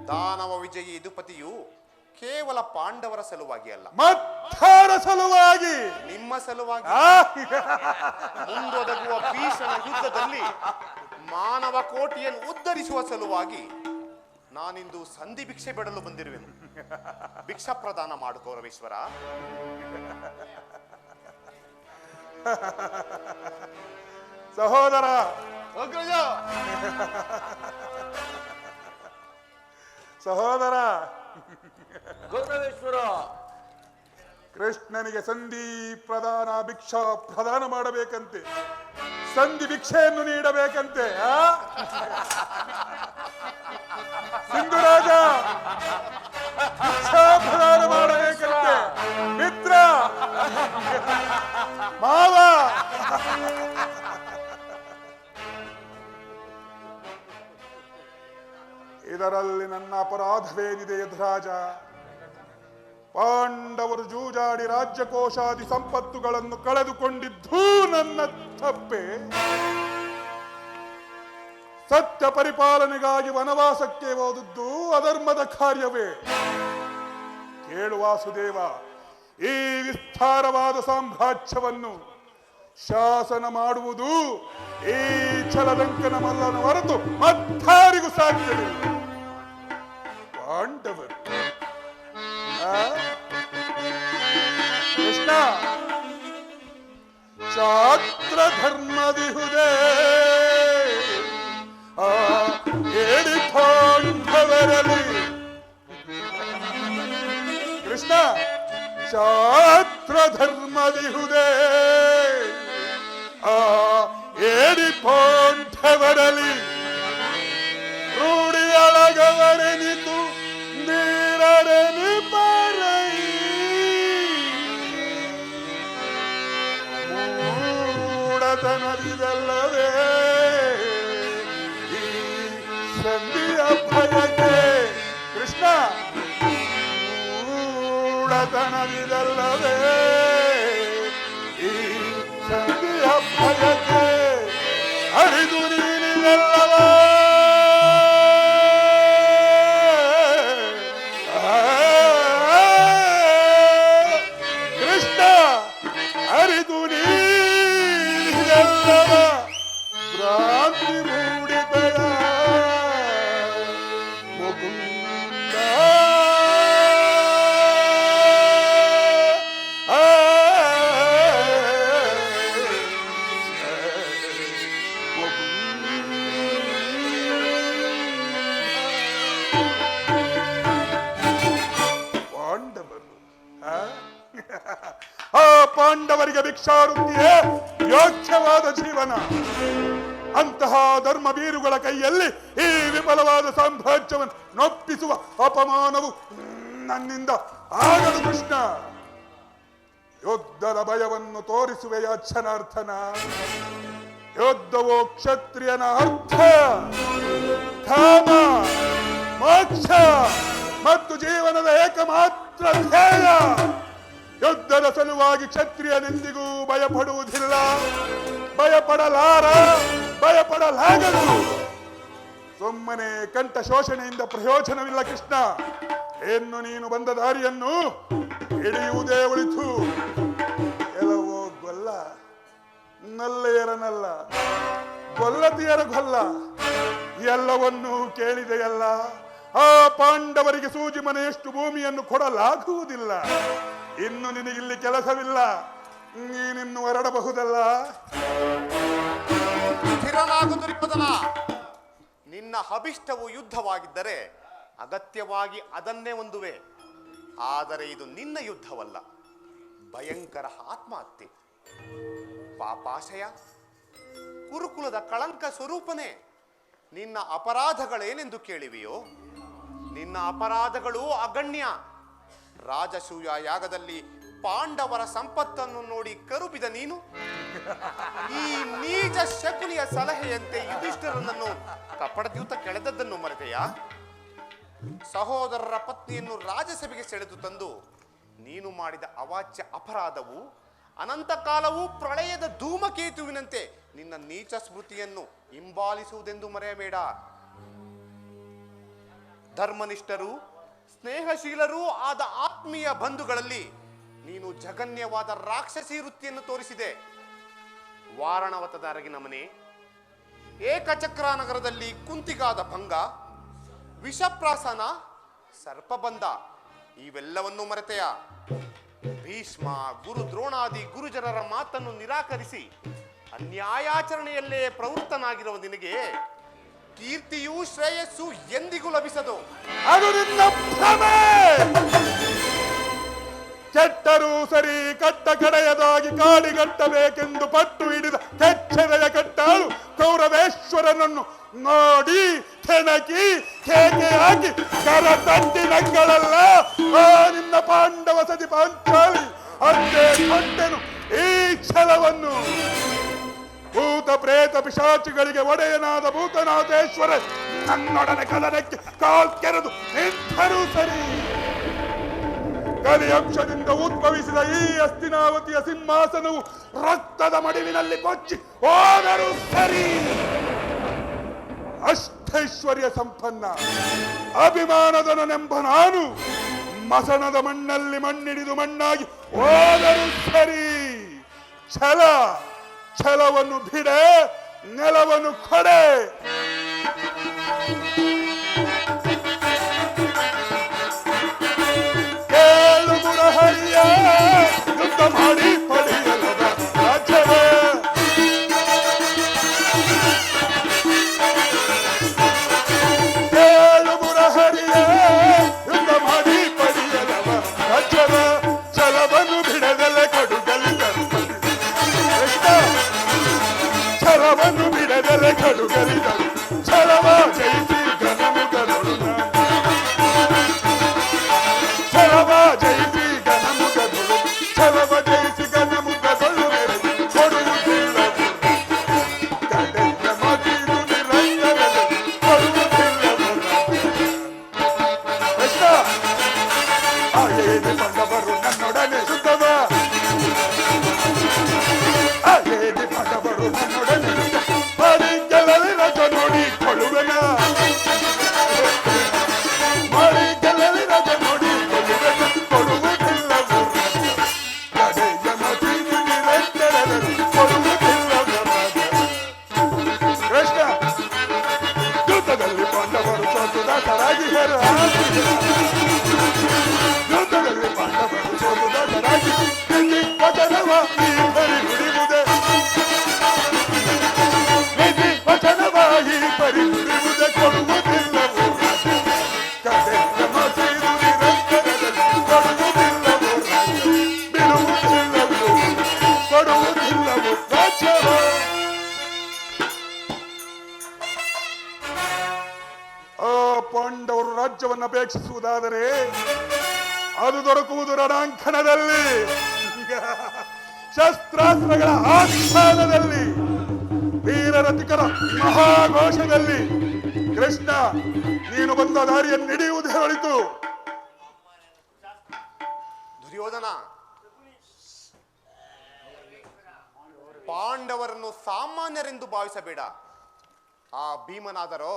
ದಾನವ ವಿಜಯಿ ಯದುಪತಿಯು ಕೇವಲ ಪಾಂಡವರ ಸಲುವಾಗಿ ಅಲ್ಲ, ಮತ್ತಾರ ಸಲುವಾಗಿ, ನಿಮ್ಮ ಸಲುವಾಗಿ ಮುಂದೊದಗುವ ಭೀಷಣ ಯುದ್ಧದಲ್ಲಿ ಮಾನವ ಕೋಟಿಯನ್ನು ಉದ್ಧರಿಸುವ ಸಲುವಾಗಿ ನಾನಿಂದು ಸಂಧಿ ಭಿಕ್ಷೆ ಬೇಡಲು ಬಂದಿರುವೆನು. ಭಿಕ್ಷಾ ಪ್ರದಾನ ಮಾಡು ಕೌರವೇಶ್ವರ. ಸಹೋದರ, ಸಹೋದರ ಗೌರವೇಶ್ವರ, ಕೃಷ್ಣನಿಗೆ ಸಂಧಿ ಪ್ರದಾನ ಭಿಕ್ಷಾ ಪ್ರದಾನ ಮಾಡಬೇಕಂತೆ, ಸಂಧಿ ಭಿಕ್ಷೆಯನ್ನು ನೀಡಬೇಕಂತೆ. ಸಿಂಧುರಾಜ ಭಿಕ್ಷಾ ಪ್ರದಾನ ಮಾಡಬೇಕಂತೆ. ಮಿತ್ರ, ಮಾವ, ಇದರಲ್ಲಿ ನನ್ನ ಅಪರಾಧವೇನಿದೆ ಯಧರಾಜ? ಪಾಂಡವರು ಜೂಜಾಡಿ ರಾಜ್ಯಕೋಶಾದಿ ಸಂಪತ್ತುಗಳನ್ನು ಕಳೆದುಕೊಂಡಿದ್ದು ನನ್ನ ತಪ್ಪೆ. ಸತ್ಯ ಪರಿಪಾಲನೆಗಾಗಿ ವನವಾಸಕ್ಕೆ ಹೋದದ್ದು ಅಧರ್ಮದ ಕಾರ್ಯವೇ? ಕೇಳು ವಾಸುದೇವ, ಈ ವಿಸ್ತಾರವಾದ ಸಾಮ್ರಾಜ್ಯವನ್ನು ಶಾಸನ ಮಾಡುವುದು ಈ ಛಲದಂಕನ ಮಲ್ಲನ ಹೊರತು ಮತ್ತಾರಿಗೂ ಸಾಧ್ಯವಿಲ್ಲ. ಪಾಂಡವರು ಕೃಷ್ಣ ಚಾತ್ರ ಧರ್ಮದಿಹುದೇ ಏಡಿ ಪಾಂಡವರಲ್ಲಿ. ಕೃಷ್ಣ ಚಾತ್ರ ಧರ್ಮದಿಹುದೇ ಏಡಿ ಪಾಂಡವರಲ್ಲಿ. ರೂಢಿಯೊಳಗವರೆನಿತು ನೀರರೆನಿ ಪರೈ ಮೂಢತನವಿದಲ್ಲವೇ ಈ ಸಂಧಿಯ ಭಯಕ್ಕೆ. ಕೃಷ್ಣ ಮೂಢತನವಿದಲ್ಲವೇ ಈ ಸಂಧಿಯ ಭಯಕ್ಕೆ. ಅರಿದು ನೀನಿದಲ್ಲವ ಕೃಷ್ಣ, ಅರಿದು ನೀನಿದಲ್ಲವ ಭ್ರಾಂತಿ ಮೂಡಿದಯ ಮುಕುಂದ. ಪಾಂಡವರು ಆ ಪಾಂಡವರಿಗೆ ಭಿಕ್ಷಾವೃತ್ತಿಯೇ ಯೋಗ್ಯವಾದ ಜೀವನ. ಅಂತಹ ಧರ್ಮ ಬೀರುಗಳ ಕೈಯಲ್ಲಿ ಈ ವಿಫಲವಾದ ಸಾಮ್ರಾಜ್ಯವನ್ನು ನೊಪ್ಪಿಸುವ ಅಪಮಾನವು ನನ್ನಿಂದ ಆಗದು. ಕೃಷ್ಣ, ಯುದ್ಧದ ಭಯವನ್ನು ತೋರಿಸುವೆಯ ಜನಾರ್ದನ. ಯುದ್ಧವು ಕ್ಷತ್ರಿಯನ ಅರ್ಥ, ಧಾಮ, ಮೋಕ್ಷ ಮತ್ತು ಜೀವನದ ಏಕಮಾತ್ರ ಧ್ಯೇಯ. ಯುದ್ಧದ ಸಲುವಾಗಿ ಕ್ಷತ್ರಿಯನೆಂದಿಗೂ ಭಯಪಡುವುದಿಲ್ಲ, ಭಯಪಡಲಾರ, ಭಯಪಡಲಾಗದು. ಸುಮ್ಮನೆ ಕಂಠ ಶೋಷಣೆಯಿಂದ ಪ್ರಯೋಜನವಿಲ್ಲ ಕೃಷ್ಣ. ಇನ್ನು ನೀನು ಬಂದ ದಾರಿಯನ್ನು ಹಿಡಿಯುವುದೇ ಉಳಿತು. ಎಲ್ಲವೋ ಗೊಲ್ಲ, ನಲ್ಲೆಯರನಲ್ಲ, ಗೊಲ್ಲತಿಯರ ಗೊಲ್ಲ, ಎಲ್ಲವನ್ನೂ ಕೇಳಿದೆಯಲ್ಲ. ಆ ಪಾಂಡವರಿಗೆ ಸೂಜಿ ಮನೆಯಷ್ಟು ಭೂಮಿಯನ್ನು ಕೊಡಲಾಗುವುದಿಲ್ಲ. ಇನ್ನು ನಿನಗಿಲ್ಲಿ ಕೆಲಸವಿಲ್ಲ, ನೀನಿನ್ನು ಹೊರಡಬಹುದಲ್ಲ. ಸ್ಥಿರನಾಗು ದುರ್ಯೋಧನ. ನಿನ್ನ ಅಭಿಷ್ಟವು ಯುದ್ಧವಾಗಿದ್ದರೆ ಅಗತ್ಯವಾಗಿ ಅದನ್ನೇ ಹೊಂದುವೆ. ಆದರೆ ಇದು ನಿನ್ನ ಯುದ್ಧವಲ್ಲ, ಭಯಂಕರ ಆತ್ಮಹತ್ಯೆ. ಪಾಪಾಶಯ, ಕುರುಕುಲದ ಕಳಂಕ ಸ್ವರೂಪನೇ, ನಿನ್ನ ಅಪರಾಧಗಳೇನೆಂದು ಕೇಳಿವೆಯೋ? ನಿನ್ನ ಅಪರಾಧಗಳು ಅಗಣ್ಯ. ರಾಜಸೂಯ ಯಾಗದಲ್ಲಿ ಪಾಂಡವರ ಸಂಪತ್ತನ್ನು ನೋಡಿ ಕರುಬಿದ ನೀನು ಈ ನೀಚ ಶಕುನಿಯ ಸಲಹೆಯಂತೆ ಯುಧಿಷ್ಠಿರನನ್ನು ಕಪಟದ್ಯೂತ ಕೆಳೆದದ್ದನ್ನು ಮರೆತೆಯಾ? ಸಹೋದರರ ಪತ್ನಿಯನ್ನು ರಾಜಸಭೆಗೆ ಸೆಳೆದು ತಂದು ನೀನು ಮಾಡಿದ ಅವಾಚ್ಯ ಅಪರಾಧವು ಅನಂತ ಕಾಲವೂ ಪ್ರಳಯದ ಧೂಮಕೇತುವಿನಂತೆ ನಿನ್ನ ನೀಚ ಸ್ಮೃತಿಯನ್ನು ಹಿಂಬಾಲಿಸುವುದೆಂದು ಮರೆಯಬೇಡ. ಧರ್ಮನಿಷ್ಠರು, ಸ್ನೇಹಶೀಲರೂ ಆದ ಆತ್ಮೀಯ ಬಂಧುಗಳಲ್ಲಿ ನೀನು ಜಗನ್ಯವಾದ ರಾಕ್ಷಸಿ ವೃತ್ತಿಯನ್ನು ತೋರಿಸಿದೆ. ವಾರಣವತದ ಅರಗಿನ ಮನೆ, ಏಕಚಕ್ರ ನಗರದಲ್ಲಿ ಕುಂತಿಗಾದ ಭಂಗ, ವಿಷಪ್ರಾಸನ, ಸರ್ಪಬಂಧ ಇವೆಲ್ಲವನ್ನು ಮರೆತೆಯ? ಭೀಷ್ಮ, ಗುರು ದ್ರೋಣಾದಿ ಗುರುಜನರ ಮಾತನ್ನು ನಿರಾಕರಿಸಿ ಅನ್ಯಾಯಾಚರಣೆಯಲ್ಲೇ ಪ್ರವೃತ್ತನಾಗಿರುವ ನಿನಗೆ ಕೀರ್ತಿಯೂ ಶ್ರೇಯಸ್ಸು ಎಂದಿಗೂ ಲಭಿಸದು. ಅದು ನಿನ್ನ ಭ್ರಮೆ. ಕೆಟ್ಟರೂ ಸರಿ, ಕಟ್ಟ ಕಡೆಯದಾಗಿ ಕಾಡಿಗಟ್ಟಬೇಕೆಂದು ಪಟ್ಟು ಹಿಡಿದ ಕೆಚ್ಚೆದೆಯ ಕಟ್ಟಾಳು ಕೌರವೇಶ್ವರನನ್ನು ನೋಡಿ ಕೆಣಕಿ ಕೇಕೆ ಹಾಕಿ ಕರ ತಟ್ಟಿ ನಕ್ಕಳಲ್ಲ ಆ ನಿನ್ನ ಪಾಂಡವ ಸತಿ ಪಾಂಚಾಲಿ. ಅಂತೆ ಕೊಟ್ಟೆನು ಈ ಛಲವನ್ನು. ಭೂತ ಪ್ರೇತ ಪಿಶಾಚಿಗಳಿಗೆ ಒಡೆಯನಾದ ಭೂತನಾಥೇಶ್ವರ ನನ್ನೊಡನೆ ಕದನಕ್ಕೆ ಕಾಲ್ ಕೆರೆದು ನಿಂತರೂ ಸರಿ. ಕಲಿಯಂಶದಿಂದ ಉದ್ಭವಿಸಿದ ಈ ಹಸ್ತಿನಾವತಿಯ ಸಿಂಹಾಸನವು ರಕ್ತದ ಮಡಿಲಿನಲ್ಲಿ ಕೊಚ್ಚಿ ಹೋದರೂ ಸರಿ. ಅಷ್ಟೈಶ್ವರ್ಯ ಸಂಪನ್ನ ಅಭಿಮಾನದನೆಂಬ ನಾನು ಮಸಣದ ಮಣ್ಣಲ್ಲಿ ಮಣ್ಣಿಡಿದು ಮಣ್ಣಾಗಿ ಹೋದರೂ ಸರಿ. ಛಲವನ್ನು ಬಿಡೆ, ನೆಲವನ್ನು ಕೊಡೆ. ಕೇಳು ಮುರಹರಿಯ ಯುದ್ಧ ಮಾಡಿ ಪಡೆಯಲದ ರಾಜ್ಯವ. ಕೇಳು ಮುರಹರಿಯ ಯುದ್ಧ ಮಾಡಿ ಪಡೆಯಲವ ರಾಜ್ಯವ. ಛಲವನ್ನು ಬಿಡದಲೆ ಕಡುಗಲಿ ಛಲವನ್ನು ಬಿಡದಲೆ ಕಡುಗಲಿದರು. ಛಲವ ಜಯಿಸಿ ಗಣಮುಗದೊಳು ಛಲವ ಜಯಿಸಿ ಗಣಮುಗದೊಳು ಛಲವ ಜಯಿಸಿ ಗಣಮುಗದೊಳು ಮೆರೆದು ಕೊಡುವುದಿಲ್ಲವು ಕಡೆಯ ಮಗಿದು ನಿರಂತರದಲ್ಲಿ ಕೊಡುವುದಿಲ್ಲವು. ಕೃಷ್ಣ ಆಯೇದಿ ಬಂದವರು ನನ್ನೊಡನೆ ಶುದ್ಧವ. ಆಯೇದಿ ಬಂದವರು ನನ್ನೊಡನೆ ಮಡಿಗೆಲಲ್ಲಿ ರಜ ನೋಡಿಕೊಳ್ಳುವೆನ. ಮಡಿಗೆಲಲ್ಲಿ ರಜ ನೋಡಿಕೊಳ್ಳುವೆನ ಕೊಡುವುದಿಲ್ಲವು ಕಡೆಯ ಮಗಿದು ನಿರಂತರದಲ್ಲಿ ಕೊಡುವುದಿಲ್ಲವು. ಕೃಷ್ಣ ಯುದ್ಧದಲ್ಲಿ ಪಾಂಡವರು ಸೋತು ದಾಸರಾಗಿ ಯುದ್ಧದಲ್ಲಿ ಪಾಂಡವರು ಸೋತು ದಾಸರಾಗಿ ವಚನವ ಈ ಪರಿ ನುಡಿಯುವುದೇ. ವಿಧಿ ವಚನವ ಈ ಪರಿ ನುಡಿಯುವುದೇ ಕೊಡುವುದಿಲ್ಲವು ಕಡೆಯ ಮಗಿದು ನಿರಂತರದಲ್ಲಿ ಕೊಡುವುದಿಲ್ಲವು ಬಿಡುವುದಿಲ್ಲವು ಕೊಡುವುದಿಲ್ಲವು ರಾಜ್ಯವ. ಆ ಪಾಂಡವರು ರಾಜ್ಯವನ್ನು ಅಪೇಕ್ಷಿಸುವುದಾದರೆ ಅದು ದೊರಕುವುದು ರಣಾಂಕಣದಲ್ಲಿ, ಶಸ್ತ್ರಾಸ್ತ್ರಗಳ ಆಸ್ಥಾನದಲ್ಲಿ, ವೀರರತಿಕರ ಮಹಾಘೋಷದಲ್ಲಿ. ಕೃಷ್ಣ ನೀನು ಬಂದ ದಾರಿಯನ್ನು ಹಿಡಿಯುವುದೇ ಹೊಳಿತು. ದುರ್ಯೋಧನ, ಪಾಂಡವರನ್ನು ಸಾಮಾನ್ಯರೆಂದು ಭಾವಿಸಬೇಡ. ಆ ಭೀಮನಾದರೋ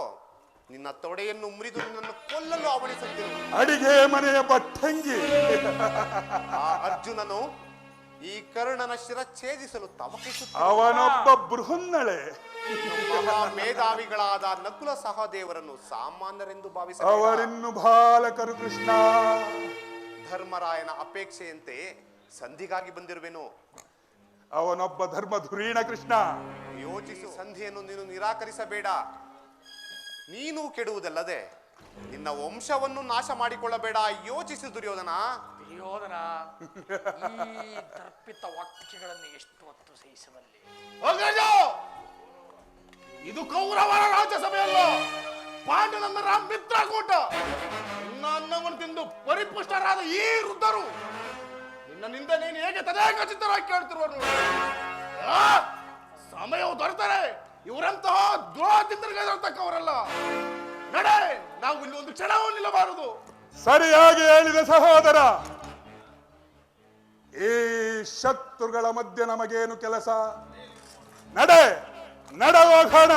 ನಿನ್ನ ತೊಡೆಯನ್ನು ಮುರಿದು ನಿನ್ನನ್ನು ಕೊಲ್ಲಲು ಅವಣಿಸುತ್ತಿರು. ಅಡಿಗೆ ಮನೆಯ ಪಟ್ಟಂಗಿ ಆ ಅರ್ಜುನನು ಈ ಕರ್ಣನ ಶಿರಚ್ಛೇದಿಸಲು ತವಕಿಸುತ್ತ ಅವನೊಬ್ಬ ಬೃಹನ್ನಳೆ. ಮೇಧಾವಿಗಳಾದ ನಕುಲ ಸಹದೇವರನ್ನು ಸಾಮಾನ್ಯರೆಂದು ಭಾವಿಸ ಅವರಿನ್ನು ಬಾಲಕರು. ಕೃಷ್ಣ ಧರ್ಮರಾಯನ ಅಪೇಕ್ಷೆಯಂತೆ ಸಂಧಿಗಾಗಿ ಬಂದಿರುವೆನು. ಅವನೊಬ್ಬ ಧರ್ಮ ಧುರೀಣ. ಕೃಷ್ಣ ಯೋಚಿಸು. ಸಂಧಿಯನ್ನು ನೀನು ನಿರಾಕರಿಸಬೇಡ. ನೀನು ಕೆಡುವುದಲ್ಲದೆ ನಿನ್ನ ವಂಶವನ್ನು ನಾಶ ಮಾಡಿಕೊಳ್ಳಬೇಡ. ಯೋಚಿಸು ದುರ್ಯೋಧನ. ದುರ್ಯೋಧನ, ಈ ದರ್ಪಿತ ವಾಕ್ಯಗಳನ್ನು ಎಷ್ಟು ಹೊತ್ತು ಸಹಿಸಬಲ್ಲೆ? ಅಗ್ರಜ, ಇದು ಕೌರವರ ರಾಜ್ಯಸಭೆಯಲ್ಲ, ಪಾಂಡವರ ಮಿತ್ರಕೂಟ. ಅನ್ನವನ್ನು ತಿಂದು ಪರಿಪುಷ್ಟರಾದ ಈ ವೃದ್ಧರು ನಿನ್ನಿಂದ ನೀನು ಹೇಗೆ ತದೇಕಚಿತ್ತರಾಗಿ ಕೇಳ್ತಿರುವರು? ಸಮಯವು ದೊರೆತರೆ ಇವರಂತಹ ದ್ರೋಹದಿಂದರತಕ್ಕವರಲ್ಲ. ನಡೆ, ನಾವು ಇಲ್ಲಿ ಒಂದು ಕ್ಷಣವೂ ನಿಲ್ಲಬಾರದು. ಸರಿಯಾಗಿ ಹೇಳಿದ ಸಹೋದರ. ಈ ಶತ್ರುಗಳ ಮಧ್ಯೆ ನಮಗೇನು ಕೆಲಸ? ನಡೆ ಹೋಗೋಣ.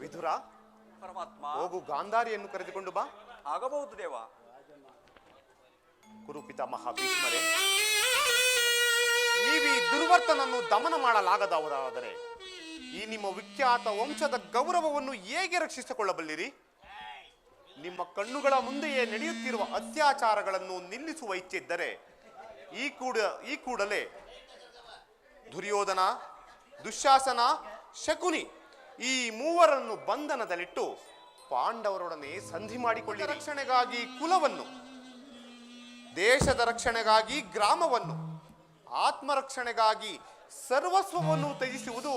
ವಿಧುರ, ಪರಮಾತ್ಮ, ಹೋಗು ಗಾಂಧಾರಿಯನ್ನು ಕರೆದುಕೊಂಡು ಬಾ. ಆಗಬಹುದು ದೇವ. ಕುರುಪಿತಾಮಹ ಭೀಷ್ಮರೇ, ನೀವೀ ದುರ್ವರ್ತನನ್ನು ದಮನ ಮಾಡಲಾಗದವರಾದರೆ ಈ ನಿಮ್ಮ ವಿಖ್ಯಾತ ವಂಶದ ಗೌರವವನ್ನು ಹೇಗೆ ರಕ್ಷಿಸಿಕೊಳ್ಳಬಲ್ಲಿರಿ? ನಿಮ್ಮ ಕಣ್ಣುಗಳ ಮುಂದೆಯೇ ನಡೆಯುತ್ತಿರುವ ಅತ್ಯಾಚಾರಗಳನ್ನು ನಿಲ್ಲಿಸುವ ಇಚ್ಛೆ ಇದ್ದರೆ ಈ ಕೂಡಲೇ ದುರ್ಯೋಧನ, ದುಶ್ಯಾಸನ, ಶಕುನಿ ಈ ಮೂವರನ್ನು ಬಂಧನದಲ್ಲಿಟ್ಟು ಪಾಂಡವರೊಡನೆ ಸಂಧಿ ಮಾಡಿಕೊಳ್ಳಿ. ರಕ್ಷಣೆಗಾಗಿ ಕುಲವನ್ನು, ದೇಶದ ರಕ್ಷಣೆಗಾಗಿ ಗ್ರಾಮವನ್ನು, ಆತ್ಮರಕ್ಷಣೆಗಾಗಿ ಸರ್ವಸ್ವವನ್ನು ತ್ಯಜಿಸುವುದು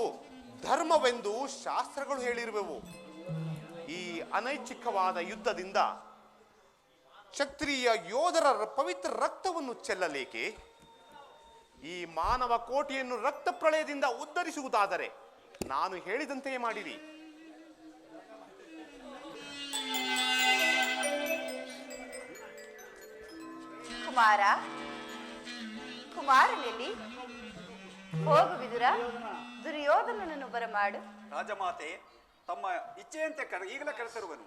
ಧರ್ಮವೆಂದು ಶಾಸ್ತ್ರಗಳು ಹೇಳಿರುವೆವು. ಈ ಅನೈಚ್ಛಿಕವಾದ ಯುದ್ಧದಿಂದ ಕ್ಷತ್ರಿಯ ಯೋಧರ ಪವಿತ್ರ ರಕ್ತವನ್ನು ಚೆಲ್ಲಲೇಕೆ? ಈ ಮಾನವ ಕೋಟಿಯನ್ನು ರಕ್ತ ಪ್ರಳಯದಿಂದ ಉದ್ಧರಿಸುವುದಾದರೆ ನಾನು ಹೇಳಿದಂತೆಯೇ ಮಾಡಿರಿ. ಕುಮಾರನಲ್ಲಿ ಹೋಗು ವಿದುರ, ದುರ್ಯೋಧನನನ್ನು ಬರಮಾಡು. ರಾಜಮಾತೆ, ತಮ್ಮ ಇಚ್ಛೆಯಂತೆ ಈಗಲೇ ಕರೆತರುವನು.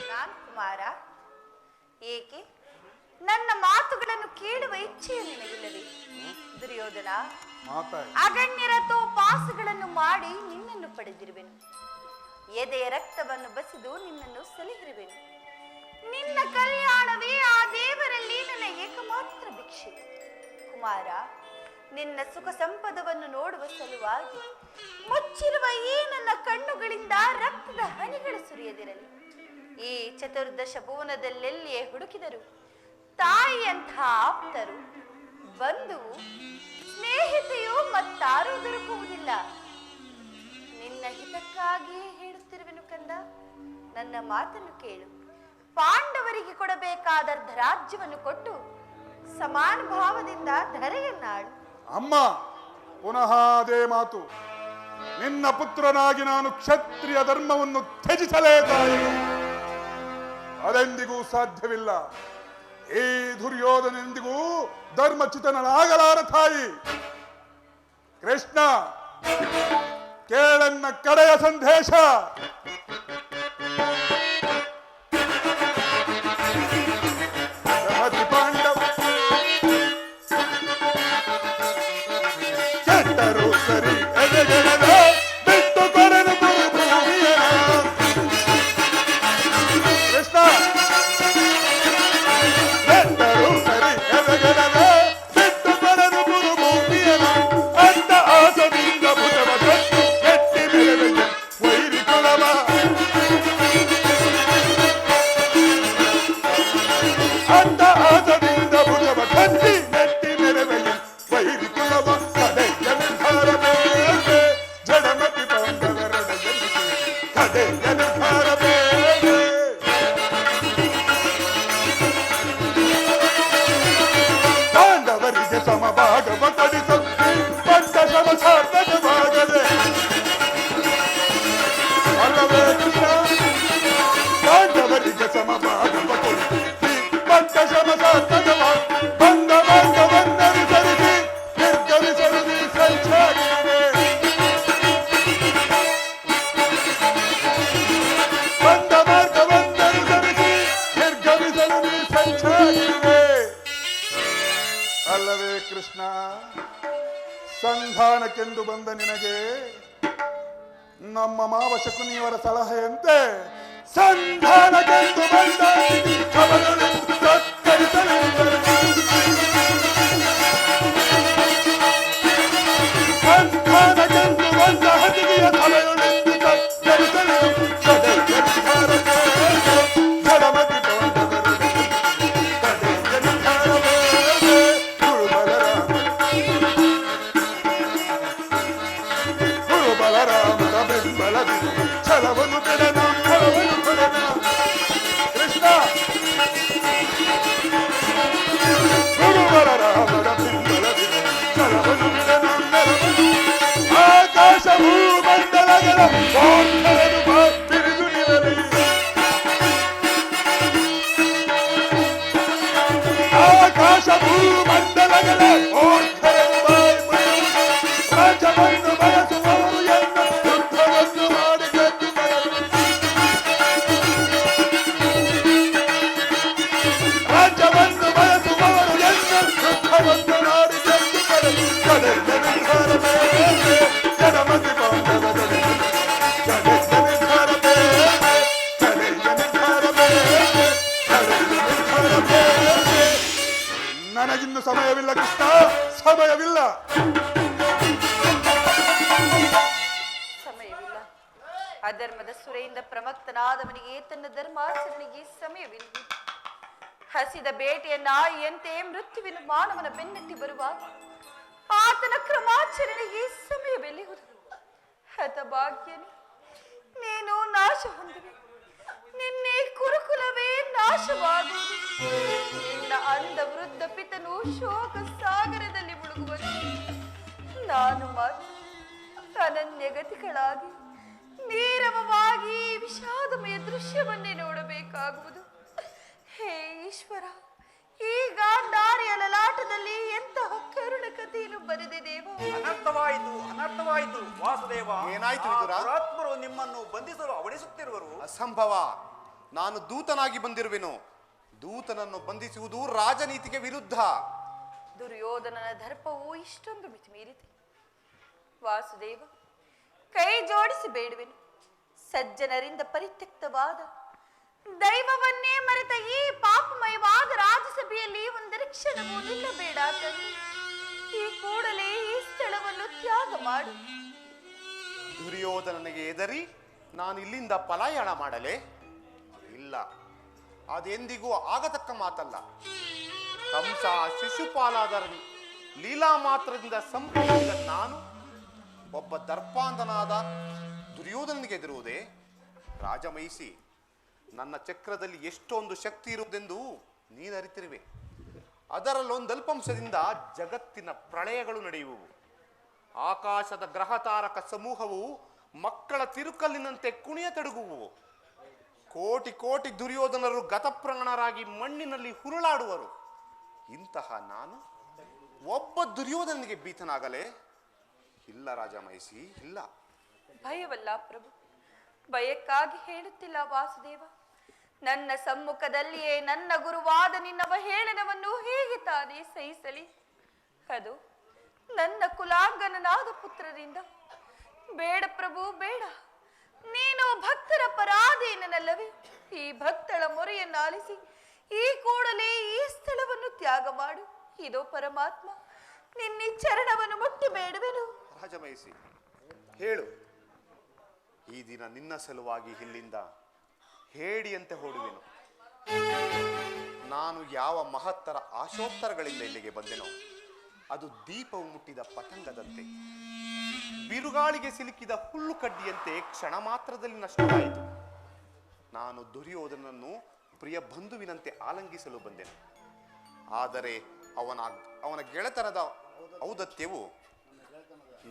ನಾನು ಕುಮಾರ, ಏಕೆ ನನ್ನ ಮಾತುಗಳನ್ನು ಕೇಳುವ ಇಚ್ಛೆಯು ನಿನಗಿಲ್ಲದೆ? ದುರ್ಯೋಧನ, ಅಗಣ್ಯರ ತೋಪಾಸಗಳನ್ನು ಮಾಡಿ ನಿನ್ನನ್ನು ಪಡೆದಿರುವೆನು. ಎದೆಯ ರಕ್ತವನ್ನು ಬಸಿದು ನಿನ್ನನ್ನು ಸಲಹಿರುವೆನು. ನಿನ್ನ ಕಲ್ಯಾಣವೇ ಆ ದೇವರಲ್ಲಿ ನನ್ನ ಏಕಮಾತ್ರ ಭಿಕ್ಷೆ. ಕುಮಾರ, ನಿನ್ನ ಸುಖ ಸಂಪದವನ್ನು ನೋಡುವ ಸಲುವಾಗಿ ಮುಚ್ಚಿರುವ ಈ ನನ್ನ ಕಣ್ಣುಗಳಿಂದ ರಕ್ತದ ಹನಿಗಳು ಸುರಿಯದಿರಲಿ. ಈ ಚತುರ್ದಶ ಭುವನದಲ್ಲೆಲ್ಲಿಯೇ ಹುಡುಕಿದರು ತಾಯಿಯಂತಹ ಆಪ್ತರು, ಬಂಧುವು, ಸ್ನೇಹಿತೆಯು ಮತ್ತಾರೂ ದೊರಕುವುದಿಲ್ಲ. ನಿನ್ನ ಹಿತಕ್ಕಾಗಿಯೇ ಹೇಳುತ್ತಿರುವೆನು ಕಂದ. ನನ್ನ ಮಾತನ್ನು ಕೇಳು. ಪಾಂಡವರಿಗೆ ಕೊಡಬೇಕಾದ ರಾಜ್ಯವನ್ನು ಕೊಟ್ಟು ಸಮಾನ ಭಾವದಿಂದ ಧರೆಯನ್ನಾಳು. ಅಮ್ಮ, ಪುನಃ ಅದೇ ಮಾತು. ನಿನ್ನ ಪುತ್ರನಾಗಿ ನಾನು ಕ್ಷತ್ರಿಯ ಧರ್ಮವನ್ನು ತ್ಯಜಿಸಲೇತಾಯಿತು. ಅದೆಂದಿಗೂ ಸಾಧ್ಯವಿಲ್ಲ. ಈ ದುರ್ಯೋಧನೆಂದಿಗೂ ಧರ್ಮಚ್ಯುತನಾಗಲಾರ ತಾಯಿ. ಕೃಷ್ಣ, ಕೇಳನ್ನ ಕಡೆಯ ಸಂದೇಶ. ಪಾಂಡವ ಕೆಟ್ಟರು ಸರಿ ಎದೆಗೆಳೆದ ಬಿಟ್ಟು ಕೊಡಲು ಕೃಷ್ಣ, ಕೆಟ್ಟರು ಸರಿ ಎದೆಗೆಳೆದ ಬಿಟ್ಟು ಕೊಡಲು ಗುರುಭೂಮಿಯನ ಅಂತ ಆಸದಿಂದ ಭುಜವ ಕಟ್ಟು ಎತ್ತಿ ಬೆಳೆದ ವೈರಿ ಕುಲವ. ಅಂತ ಆಸದಿಂದ ಭುಜವ ಕಟ್ಟಿ ನೆಟ್ಟಿ ನೆರವೆಯ ವೈರಿ ಕುಲವ. ಕಡೆಯ ನಿರ್ಧಾರ ಬೇರೆ ಜಡಮತಿ ಪಾಂಡವರೊಡನೆ, ಕಡೆಯ ನಿರ್ಧಾರ ಬೇರೆ. ಪಾಂಡವರಿಗೆ ಸಮಭಾಗವ ಕೊಡಿಸು, ಪಟ್ಟ ಶ್ರಮ ಸಾರ್ಥಕವಾಗದೆ ಅಲ್ಲವೇ ಕೃಷ್ಣ? ಪಾಂಡವರಿಗೆ ಸಮಭಾಗವ ಕೊಡಿಸು, ಪಟ್ಟ ಶ್ರಮ ಸಾರ್ಥಕವಾಗಿ ಬಂದ ಮಾರ್ಗವನ್ನನುಸರಿಸಿ ನಿರ್ಗಮಿಸಲು ನೀ ಸಂಚಾರಿರುವೆ. ಬಂದ ಮಾರ್ಗವನ್ನನುಸರಿಸಿ ನಿರ್ಗಮಿಸಲು ನೀ ಸಂಚಾರಿರುವೆ ಅಲ್ಲವೇ ಕೃಷ್ಣ? ಸಂಧಾನಕ್ಕೆಂದು ಬಂದ ನಿನಗೆ ನಮ್ಮ ಮಾವ ಶಕುನಿಯವರ ಸಲಹೆಯಂತೆ ಸಂಧಾನಕ್ಕೆಂದು ಬಂದ ಅವರನ್ನು ಸತ್ಕರಿಸಲೆಂದರು. ಸಂಧಾನಕ್ಕೆಂದು ಬಂದ ಹದಿಗೆಯ ಸಭೆಯೊಳೆಂದು ಸತ್ಕರಿಸಲೆಂದು ಕಡೆಯ ನಿರ್ಧಾರ ಬೇರೆ ಜಡಮತಿ ಪಾಂಡವರೊಡನೆ, ಕಡೆಯ ನಿರ್ಧಾರ ಬೇರೆ ಗುರು ಬಲರಾಮರ ಬೆಂಬಲವಿದೆ ಛಲವನ್ನು ಬಿಡನ ಫಲವನ್ನು ಕೊಡನ. ಕೃಷ್ಣ, ಗುರು ಬಲರಾಮರ ಬೆಂಬಲವಿದೆ ಛಲವನ್ನು ಬಿಡನ ಫಲವನ್ನು. ಆಕಾಶ ಭೂಮಂಡಲಗಳ ಓರ್ಥರನು ಬಿರಿದು ನಿಲ್ಲಲಿ. ಆಕಾಶ ಭೂಮಂಡಲಗಳ ಓರ್ಥರನು ರಾಜ್ಯವನ್ನು ಬಯಸುವವರು ಎಂದು ಯುದ್ಧವನ್ನು ಮಾಡಿ ಗೆದ್ದು ಬರಲು. ರಾಜ್ಯವನ್ನು ಬಯಸುವವರು ಎಂದು ಯುದ್ಧವನ್ನು ಮಾಡಿ ಗೆದ್ದು ಬರಲು. ಕಡೆಯ ನಿರ್ಧಾರ ಬೇರೆ ಜಡಮತಿ ಪಾಂಡವರೊಡನೆ, ಕಡೆಯ ನಿರ್ಧಾರ ಬೇರೆ, ಕಡೆಯ ನಿರ್ಧಾರ ಬೇರೆ, ಕಡೆಯ ನಿರ್ಧಾರ ಬೇರೆ. ನನಗಿನ್ನು ಸಮಯವಿಲ್ಲ ಕೃಷ್ಣ, ಸಮಯವಿಲ್ಲ. ಸಮಯವಿಲ್ಲ. ಅಧರ್ಮದ ಸುರೆಯಿಂದ ಪ್ರಮತ್ತನಾದವನಿಗೆ ತನ್ನ ಧರ್ಮಾಚರಣೆಗೆ ಸಮಯವಿಲ್ಲ. ಹಸಿದ ಬೇಟೆಯ ನಾಯಿಯಂತೆ ಮೃತ್ಯುವಿನ ಮಾನವನ ಬೆನ್ನಟ್ಟಿ ಬರುವಾಗ ಆತನ ಕ್ರಮಾಚರಣೆಗೆ ಸಮಯವೆಲ್ಲಿಹುದು? ಹತಭಾಗ್ಯನೇ, ನೀನು ನಾಶ ಹೊಂದುವೆ. ನಿನ್ನೆ ಕುರುಕುಲವೇ ನಾಶವಾಗುವುದು. ನಿನ್ನ ಅಂಧ ವೃದ್ಧ ಪಿತನು ಶೋಕ ಸಾಗರದಲ್ಲಿ ಮುಳುಗುವನು. ನಾನು ಮಾತ್ರ ಅನನ್ಯಗತಿಗಳಾಗಿ ನೀರವವಾಗಿ ವಿಷಾದಮಯ ದೃಶ್ಯವನ್ನೇ ನೋಡಬೇಕಾಗುವುದು. ಹೇ ಈಶ್ವರ, ಈಗ ದಾರಿಯ ಲಲಾಟದಲ್ಲಿ ಎಂತಹ ಕರುಣ ಕಥೆಯನ್ನು ಬರೆದೆ ದೇವ. ಅನರ್ಥವಾಯಿತು ವಾಸುದೇವ. ಏನಾಯ್ತು ವಿದುರ? ದುರಾತ್ಮರು ನಿಮ್ಮನ್ನು ಬಂಧಿಸಲು ಅವಡಿಸುತ್ತಿರುವರು. ಅಸಂಭವ. ನಾನು ದೂತನಾಗಿ ಬಂದಿರುವೆನು. ದೂತನನ್ನು ಬಂಧಿಸುವುದು ರಾಜನೀತಿಗೆ ವಿರುದ್ಧ. ದುರ್ಯೋಧನನ ದರ್ಪವು ಇಷ್ಟೊಂದು ಮಿತಿ ಮೀರಿದೆ. ವಾಸುದೇವ, ಕೈ ಜೋಡಿಸಿ ಬೇಡುವೆನು. ಸಜ್ಜನರಿಂದ ಪರಿತ್ಯಕ್ತವಾದ ದೈವವನ್ನೇ ಮರೆತ ಈ ಪಾಪಮಯವಾದ ರಾಜಸಭೆಯಲ್ಲಿ ಒಂದರ ಕ್ಷಣವೂ ನಿಲ್ಲಬೇಡ ತಂದೆ. ಈ ಕೂಡಲೇ ಈ ಸ್ಥಳವನ್ನು ತ್ಯಾಗ ಮಾಡು. ದುರ್ಯೋಧನನಿಗೆ ಎದರಿ ನಾನು ಇಲ್ಲಿಂದ ಪಲಾಯನ ಮಾಡಲೇ? ಇಲ್ಲ, ಅದೆಂದಿಗೂ ಆಗತಕ್ಕ ಮಾತಲ್ಲ. ಕಂಸ ಶಿಶುಪಾಲಾದರ ಲೀಲಾ ಮಾತ್ರದಿಂದ ಸಂಪೂರ್ಣ ನಾನು ಒಬ್ಬ ದರ್ಪಾಂಧನಾದ ದುರ್ಯೋಧನನಿಗೆ ಎದುರುವುದೇ? ರಾಜಮಹಿಷಿ, ನನ್ನ ಚಕ್ರದಲ್ಲಿ ಎಷ್ಟೊಂದು ಶಕ್ತಿ ಇರುವುದೆಂದು ನೀನರಿತಿರುವೆ. ಅದರಲ್ಲೊಂದಲ್ಪಂಶದಿಂದ ಜಗತ್ತಿನ ಪ್ರಳಯಗಳು ನಡೆಯುವುವು. ಆಕಾಶದ ಗ್ರಹತಾರಕ ಸಮೂಹವು ಮಕ್ಕಳ ತಿರುಕಲ್ಲಿನಂತೆ ಕುಣಿಯತೊಡಗುವುವು. ಕೋಟಿ ಕೋಟಿ ದುರ್ಯೋಧನರು ಗತಪ್ರಾಣರಾಗಿ ಮಣ್ಣಿನಲ್ಲಿ ಹುರುಳಾಡುವರು. ಇಂತಹ ನಾನು ಒಬ್ಬ ದುರ್ಯೋಧನಿಗೆ ಭೀತನಾಗಲೇ? ಇಲ್ಲ ರಾಜಮಹಿಷಿ, ಇಲ್ಲ. ಭಯವಲ್ಲ ಪ್ರಭು, ಭಯಕ್ಕಾಗಿ ಹೇಳುತ್ತಿಲ್ಲ ವಾಸುದೇವ. ನನ್ನ ಸಮ್ಮುಖದಲ್ಲಿಯೇ ನನ್ನ ಗುರುವಾದ ನಿನ್ನವ ಹೇಳನವನ್ನು ಹೇಗೆ ತಾನೇ ಸಹಿಸಲಿ? ಅದು ನನ್ನ ಕುಲಾಂಗನನಾದ ಪುತ್ರರಿಂದ. ಬೇಡ ಪ್ರಭು, ಬೇಡ. ನೀನು ಭಕ್ತರ ಪರಾಧೀನನಲ್ಲವೇ? ಈ ಭಕ್ತಳ ಮೊರೆಯನ್ನಾಲಿಸಿ ಈ ಕೂಡಲೇ ಈ ಸ್ಥಳವನ್ನು ತ್ಯಾಗ ಮಾಡು. ಇದೋ ಪರಮಾತ್ಮ, ನಿನ್ನ ಚರಣವನ್ನು ಮುಟ್ಟಿ ಬೇಡುವೆನು. ರಾಜಮಹಿಷಿ, ಹೇಳು. ಈ ದಿನ ನಿನ್ನ ಸಲುವಾಗಿ ಇಲ್ಲಿಂದ ಹೇಡಿಯಂತೆ ಹೊಡುವೆನು. ನಾನು ಯಾವ ಮಹತ್ತರ ಆಶೋತ್ತರಗಳಿಂದ ಇಲ್ಲಿಗೆ ಬಂದೆನೋ ಅದು ದೀಪವು ಮುಟ್ಟಿದ ಪತಂಗದಂತೆ, ಬಿರುಗಾಳಿಗೆ ಸಿಲುಕಿದ ಹುಲ್ಲು ಕಡ್ಡಿಯಂತೆ ಕ್ಷಣ ಮಾತ್ರದಲ್ಲಿ ನಷ್ಟವಾಯಿತು. ನಾನು ದುರ್ಯೋಧನನ್ನು ಪ್ರಿಯ ಬಂಧುವಿನಂತೆ ಆಲಂಗಿಸಲು ಬಂದೆನು. ಆದರೆ ಅವನ ಗೆಳೆತನದ ಔದತ್ಯವು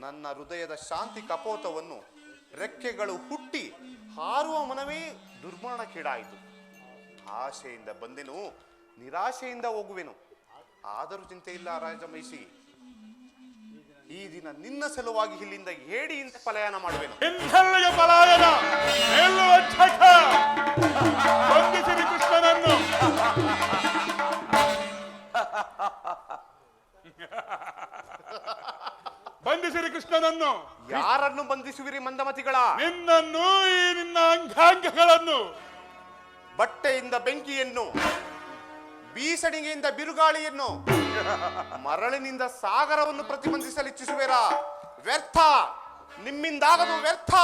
ನನ್ನ ಹೃದಯದ ಶಾಂತಿ ಕಪೋತವನ್ನು ರೆಕ್ಕೆಗಳು ಹುಟ್ಟಿ ಹಾರುವ ಮನವೇ ದುರ್ಮರಣಕ್ಕೀಡಾಯಿತು. ಆಶೆಯಿಂದ ಬಂದೆನು, ನಿರಾಶೆಯಿಂದ ಹೋಗುವೆನು. ಆದರೂ ಚಿಂತೆ ಇಲ್ಲ ರಾಜಮಹಿಷಿ, ಈ ದಿನ ನಿನ್ನ ಸಲುವಾಗಿ ಇಲ್ಲಿಂದ ಹೇಡಿಯಿಂದ ಪಲಾಯನ ಮಾಡುವೆನು. ಪಲಾಯನ ಬಂಧಿಸಿರಿ ಕೃಷ್ಣನನ್ನು. ಬಂಧಿಸಿರಿ ಕೃಷ್ಣನನ್ನು. ಯಾರನ್ನು ಬಂಧಿಸುವಿರಿ ಮಂದಮತಿಗಳ? ನಿನ್ನನ್ನು, ಈ ನಿನ್ನ ಅಂಗಾಂಗಗಳನ್ನು. ಬಟ್ಟೆಯಿಂದ ಬೆಂಕಿಯನ್ನು, ಬೀಸಣಿಗೆಯಿಂದ ಬಿರುಗಾಳಿಯನ್ನು, ಮರಳಿನಿಂದ ಸಾಗರವನ್ನು ಪ್ರತಿಬಂಧಿಸಲು ಇಚ್ಛಿಸುವಿರಾ? ವ್ಯರ್ಥ, ನಿಮ್ಮಿಂದಾಗದು ವ್ಯರ್ಥ.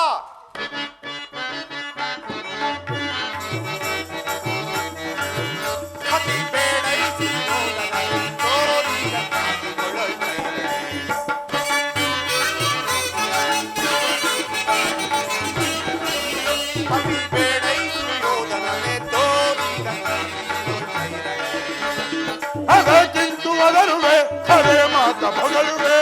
ಅದಕ್ಕಿಂತು ಅದರುವೆ ಅದೇ ಮಾತ ಹೊಗಳುವೆ.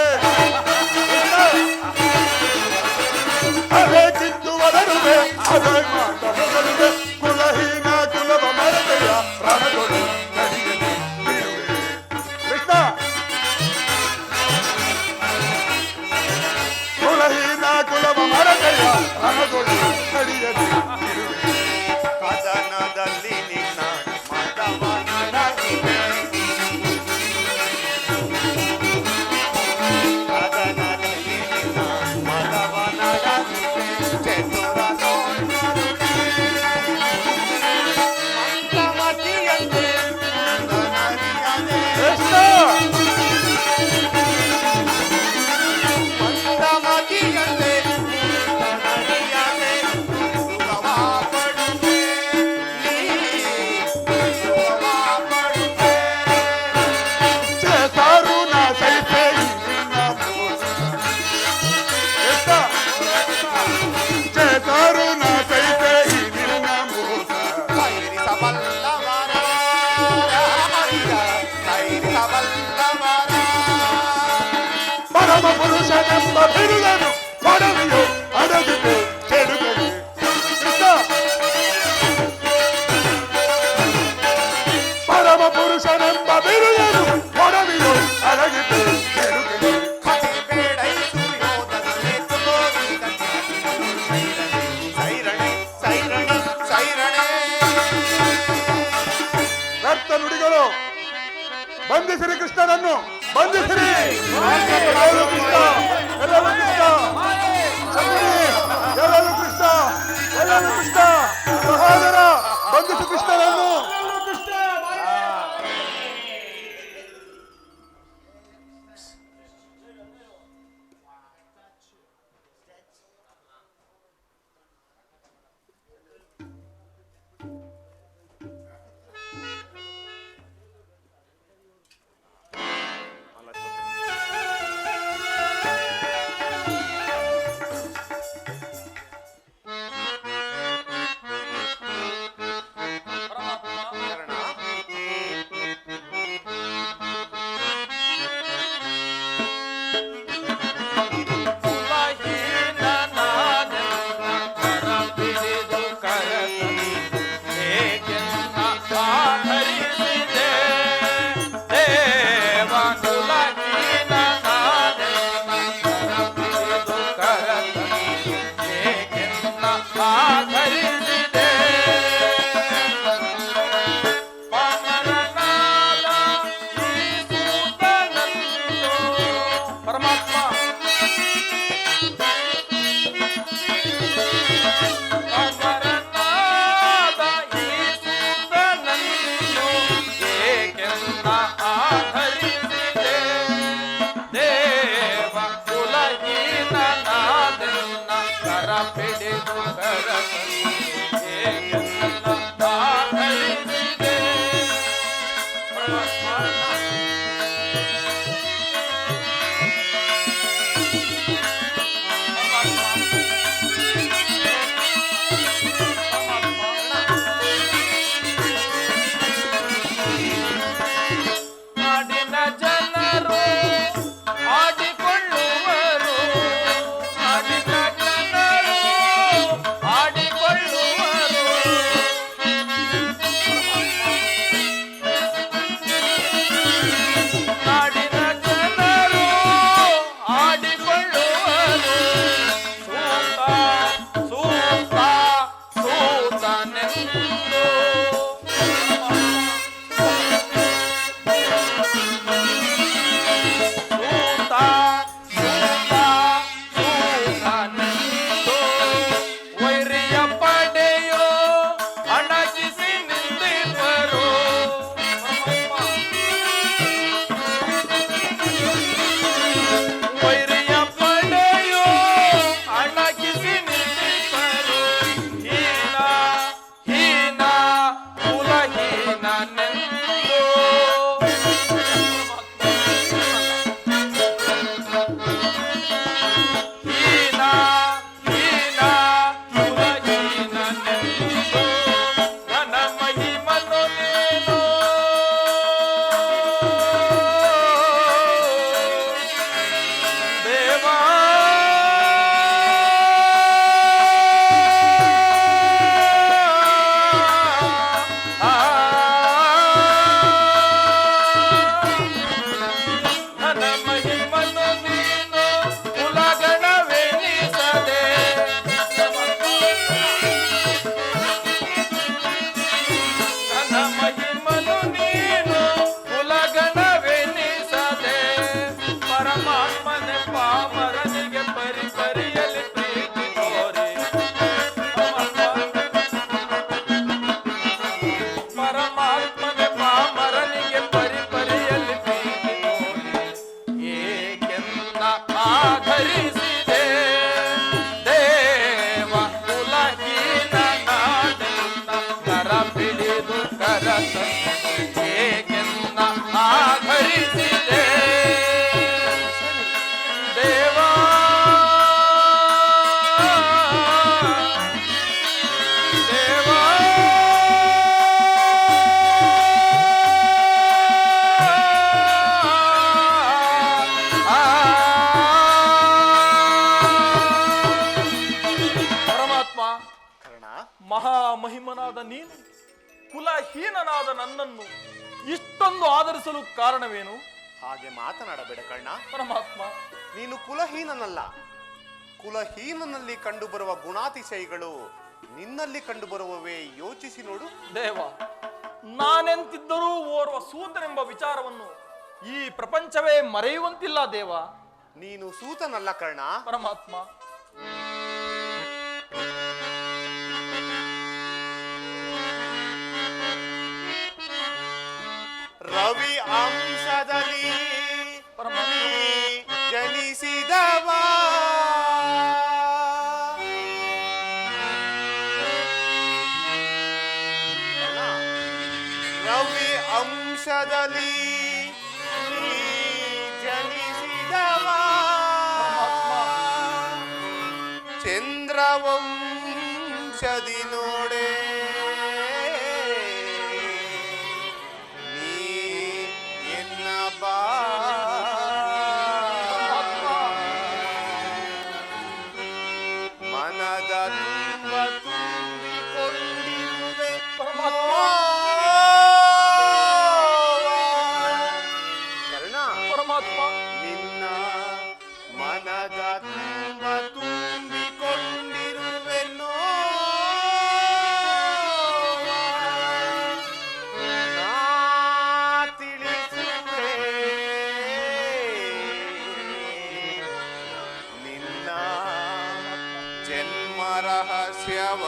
ಅದಕ್ಕಿಂತು ಅದರುವೆ ಅದೇ ಮಾತ ಹೊಗಳುವೆ. ಕುಲಹೀನ ಕುಲವ ಮರತೆಯ ಪ್ರಾಣಗಳು ನಡಿಯಲಿ ಬಿಡುವೆ. ಕೃಷ್ಣ, ಕುಲಹೀನ ಕುಲವ ಮರತೆಯ ಪ್ರಾಣಗಳು ನಡಿಯಲಿ ಬಿಡುವೆ. ಕದನದಲ್ಲಿ ನಿನ್ನ ಮತವನ್ನ ನಡೆಸುವೆ. ಕದನದಲ್ಲಿ ನಿನ್ನ ಮತವನ್ನ ನಡೆಸುವೆ. ಚತುರ ನೋಡುವೆ. ಪುರುಷನೆಂಬ ಬಿರುದನು ಕೊಡವಿಯೋ ಅಡಗಿತು ಕೆಡುಕನೆ ಕೃಷ್ಣ ಪರಮ ಪುರುಷನೆಂಬ ಬಿರುದನು ಕೊಡವಿಯೋ ಅಡಗಿತು ಕೆಡುಕನೆ ವ್ಯರ್ಥ ನುಡಿಗಳು ಬಂಧಿಸಿರಿ ಕೃಷ್ಣನನ್ನು ಬಂಧಿಸಿರಿ ಎಲ್ಲರೂ ಕೃಷ್ಣ ಎಲ್ಲರೂ ಕೃಷ್ಣ ಶಬರಿ, ಎಲ್ಲರೂ ಕೃಷ್ಣ ಎಲ್ಲರೂ ಕೃಷ್ಣ ಸಹೋದರ ಬಂಧಿಸಿ ಕೃಷ್ಣನನ್ನು ಕುಲಹೀನನಾದ ನನ್ನನ್ನು ಇಷ್ಟೊಂದು ಆದರಿಸಲು ಕಾರಣವೇನು? ಹಾಗೆ ಮಾತನಾಡಬೇಡ ಕರ್ಣ. ಪರಮಾತ್ಮ, ನೀನು ಕುಲಹೀನನಲ್ಲ. ಕುಲಹೀನನಲ್ಲಿ ಕಂಡುಬರುವ ಗುಣಾತಿಶಯಗಳು ನಿನ್ನಲ್ಲಿ ಕಂಡುಬರುವವೇ, ಯೋಚಿಸಿ ನೋಡು. ದೇವ, ನಾನೆಂತಿದ್ದರೂ ಓರ್ವ ಸೂತನೆಂಬ ವಿಚಾರವನ್ನು ಈ ಪ್ರಪಂಚವೇ ಮರೆಯುವಂತಿಲ್ಲ ದೇವ. ನೀನು ಸೂತನಲ್ಲ ಕರ್ಣ. ಪರಮಾತ್ಮ, ರವಿ ಅಂಶದಲ್ಲಿ ಪರಮಾತ್ಮ, ಜನಿಸಿದವ ರವಿ ಅಂಶದಲ್ಲಿ ಜನಿಸಿದವ ಚಂದ್ರವಂಶದಿ ನೋಡೆ ನೀ ಎನ್ನ ಬಾ ಮನದ ತುಂಬ ತುಂಬಿಕೊಂಡಿರುವೆ ಕರ್ಣ. ಪರಮಾತ್ಮ, ನಿನ್ನ ಮನದ ತುಂಬ ತುಂಬಿಕೊಂಡಿರುವೆನೋ ನಾ ತಿಳಿಸುವೆ ನಿನ್ನ ಜನ್ಮ ರಹಸ್ಯವ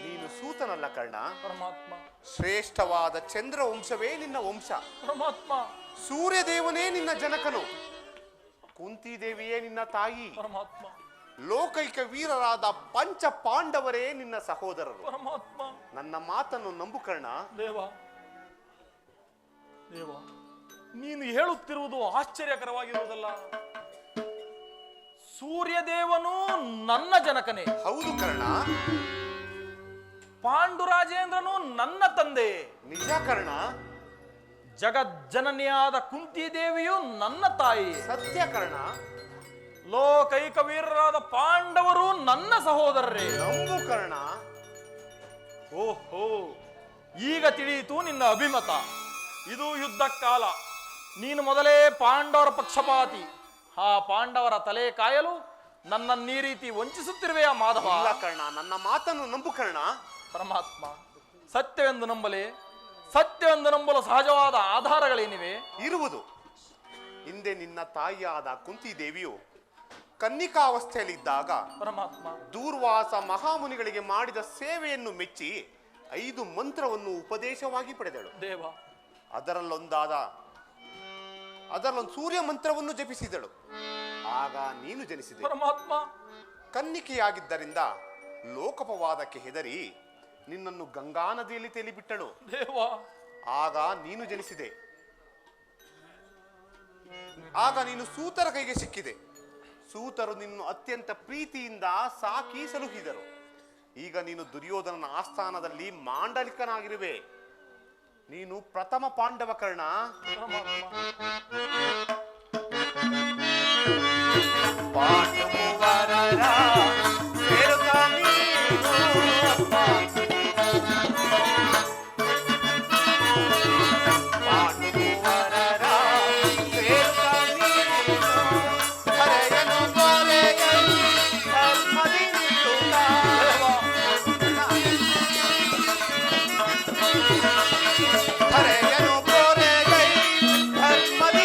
ನೀನು ಸೂತನಲ್ಲ ಕರ್ಣ. ಪರಮಾತ್ಮ, ಶ್ರೇಷ್ಠವಾದ ಚಂದ್ರವಂಶವೇ ನಿನ್ನ ವಂಶ. ಪರಮಾತ್ಮ, ಸೂರ್ಯದೇವನೇ ನಿನ್ನ ಜನಕನು. ಕುಂತಿದೇವಿಯೇ ನಿನ್ನ ತಾಯಿ. ಪರಮಾತ್ಮ, ಲೋಕೈಕ ವೀರರಾದ ಪಂಚ ಪಾಂಡವರೇ ನಿನ್ನ ಸಹೋದರರು. ಪರಮಾತ್ಮ. ನನ್ನ ಮಾತನ್ನು ನಂಬು ಕರ್ಣ. ದೇವ, ದೇವ, ನೀನು ಹೇಳುತ್ತಿರುವುದು ಆಶ್ಚರ್ಯಕರವಾಗಿರುವುದಲ್ಲ. ಸೂರ್ಯದೇವನು ನನ್ನ ಜನಕನೇ. ಹೌದು ಕರ್ಣ. ಪಾಂಡುರಾಜೇಂದ್ರನು ನನ್ನ ತಂದೆ. ನಿಜ ಕರ್ಣ. ಜಗಜ್ಜನನಿಯಾದ ಕುಂತಿದೇವಿಯು ನನ್ನ ತಾಯಿ. ಸತ್ಯ ಕರ್ಣ. ಲೋಕೈಕ ವೀರರಾದ ಪಾಂಡವರು ನನ್ನ ಸಹೋದರರೇ. ನಂಬು ಕರ್ಣ. ಓಹೋ, ಈಗ ತಿಳಿಯಿತು ನಿನ್ನ ಅಭಿಮತ. ಇದು ಯುದ್ಧ ಕಾಲ. ನೀನು ಮೊದಲೇ ಪಾಂಡವರ ಪಕ್ಷಪಾತಿ. ಆ ಪಾಂಡವರ ತಲೆ ಕಾಯಲು ನನ್ನನ್ನು ಈ ರೀತಿ ವಂಚಿಸುತ್ತಿರುವೆಯಾ ಮಾಧವ? ಇಲ್ಲ ಕರ್ಣ, ನನ್ನ ಮಾತನ್ನು ನಂಬು ಕರ್ಣ. ಪರಮಾತ್ಮ, ಸತ್ಯವೆಂದು ನಂಬಲೆ. ಸತ್ಯವೆಂದು ನಂಬಲು ಸಹಜವಾದ ಆಧಾರಗಳೇನಿವೆ? ಇರುವುದು. ಹಿಂದೆ ನಿನ್ನ ತಾಯಿಯಾದ ಕುಂತಿದೇವಿಯು ಕನ್ನಿಕಾವಸ್ಥೆಯಲ್ಲಿದ್ದಾಗ ಪರಮಾತ್ಮ, ದೂರ್ವಾಸ ಮಹಾಮುನಿಗಳಿಗೆ ಮಾಡಿದ ಸೇವೆಯನ್ನು ಮೆಚ್ಚಿ 5 ಮಂತ್ರವನ್ನು ಉಪದೇಶವಾಗಿ ಪಡೆದಳು. ದೇವ, ಅದರಲ್ಲೊಂದು ಸೂರ್ಯ ಮಂತ್ರವನ್ನು ಜಪಿಸಿದಳು. ಆಗ ನೀನು ಜನಿಸಿದೆ. ಪರಮಾತ್ಮ, ಕನ್ನಿಕೆಯಾಗಿದ್ದರಿಂದ ಲೋಕಪವಾದಕ್ಕೆ ಹೆದರಿ ನಿನ್ನನ್ನು ಗಂಗಾ ನದಿಯಲ್ಲಿ ತೇಲಿಬಿಟ್ಟಳು. ದೇವ, ಆಗ ನೀನು ಜನಿಸಿದೆ. ಆಗ ನೀನು ಸೂತರ ಕೈಗೆ ಸಿಕ್ಕಿದೆ. ಸೂತರು ನಿನ್ನು ಅತ್ಯಂತ ಪ್ರೀತಿಯಿಂದ ಸಾಕಿ ಸಲುಹಿದರು. ಈಗ ನೀನು ದುರ್ಯೋಧನನ ಆಸ್ಥಾನದಲ್ಲಿ ಮಾಂಡಲಿಕನಾಗಿರುವೆ. ನೀನು ಪ್ರಥಮ ಪಾಂಡವ ಕರ್ಣ. ಪಾಂಡವರ ಸೇರುತ್ತ ನೀನು ಧರ್ಮದಿ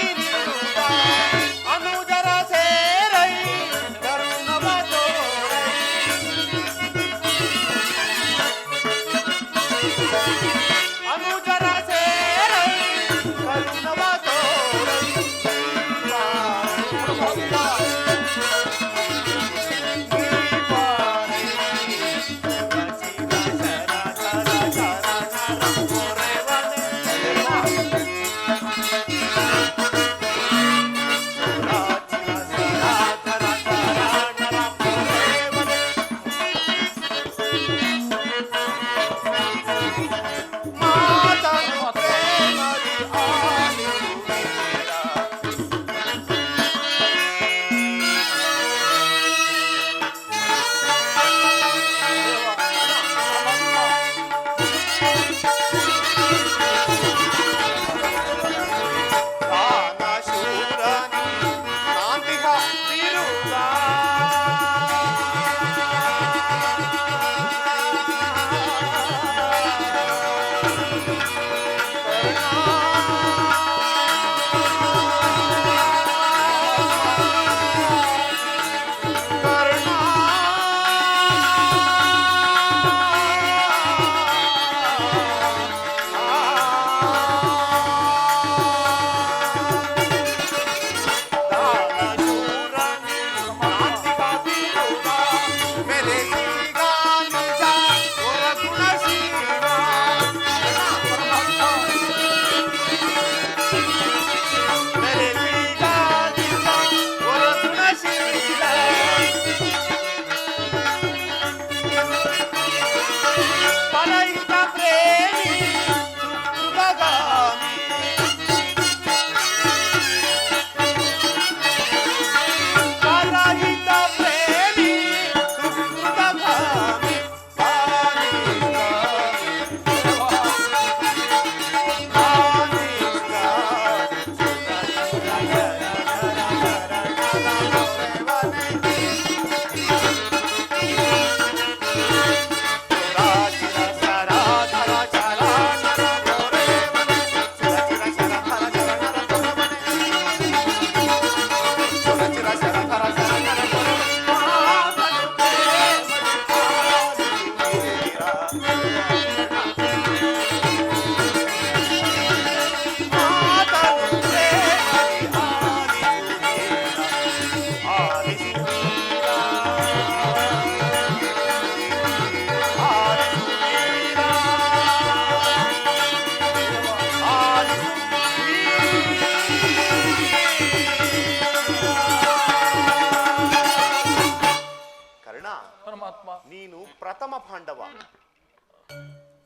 ಪ್ರಿಯಾತಮ ಪಾಂಡವ,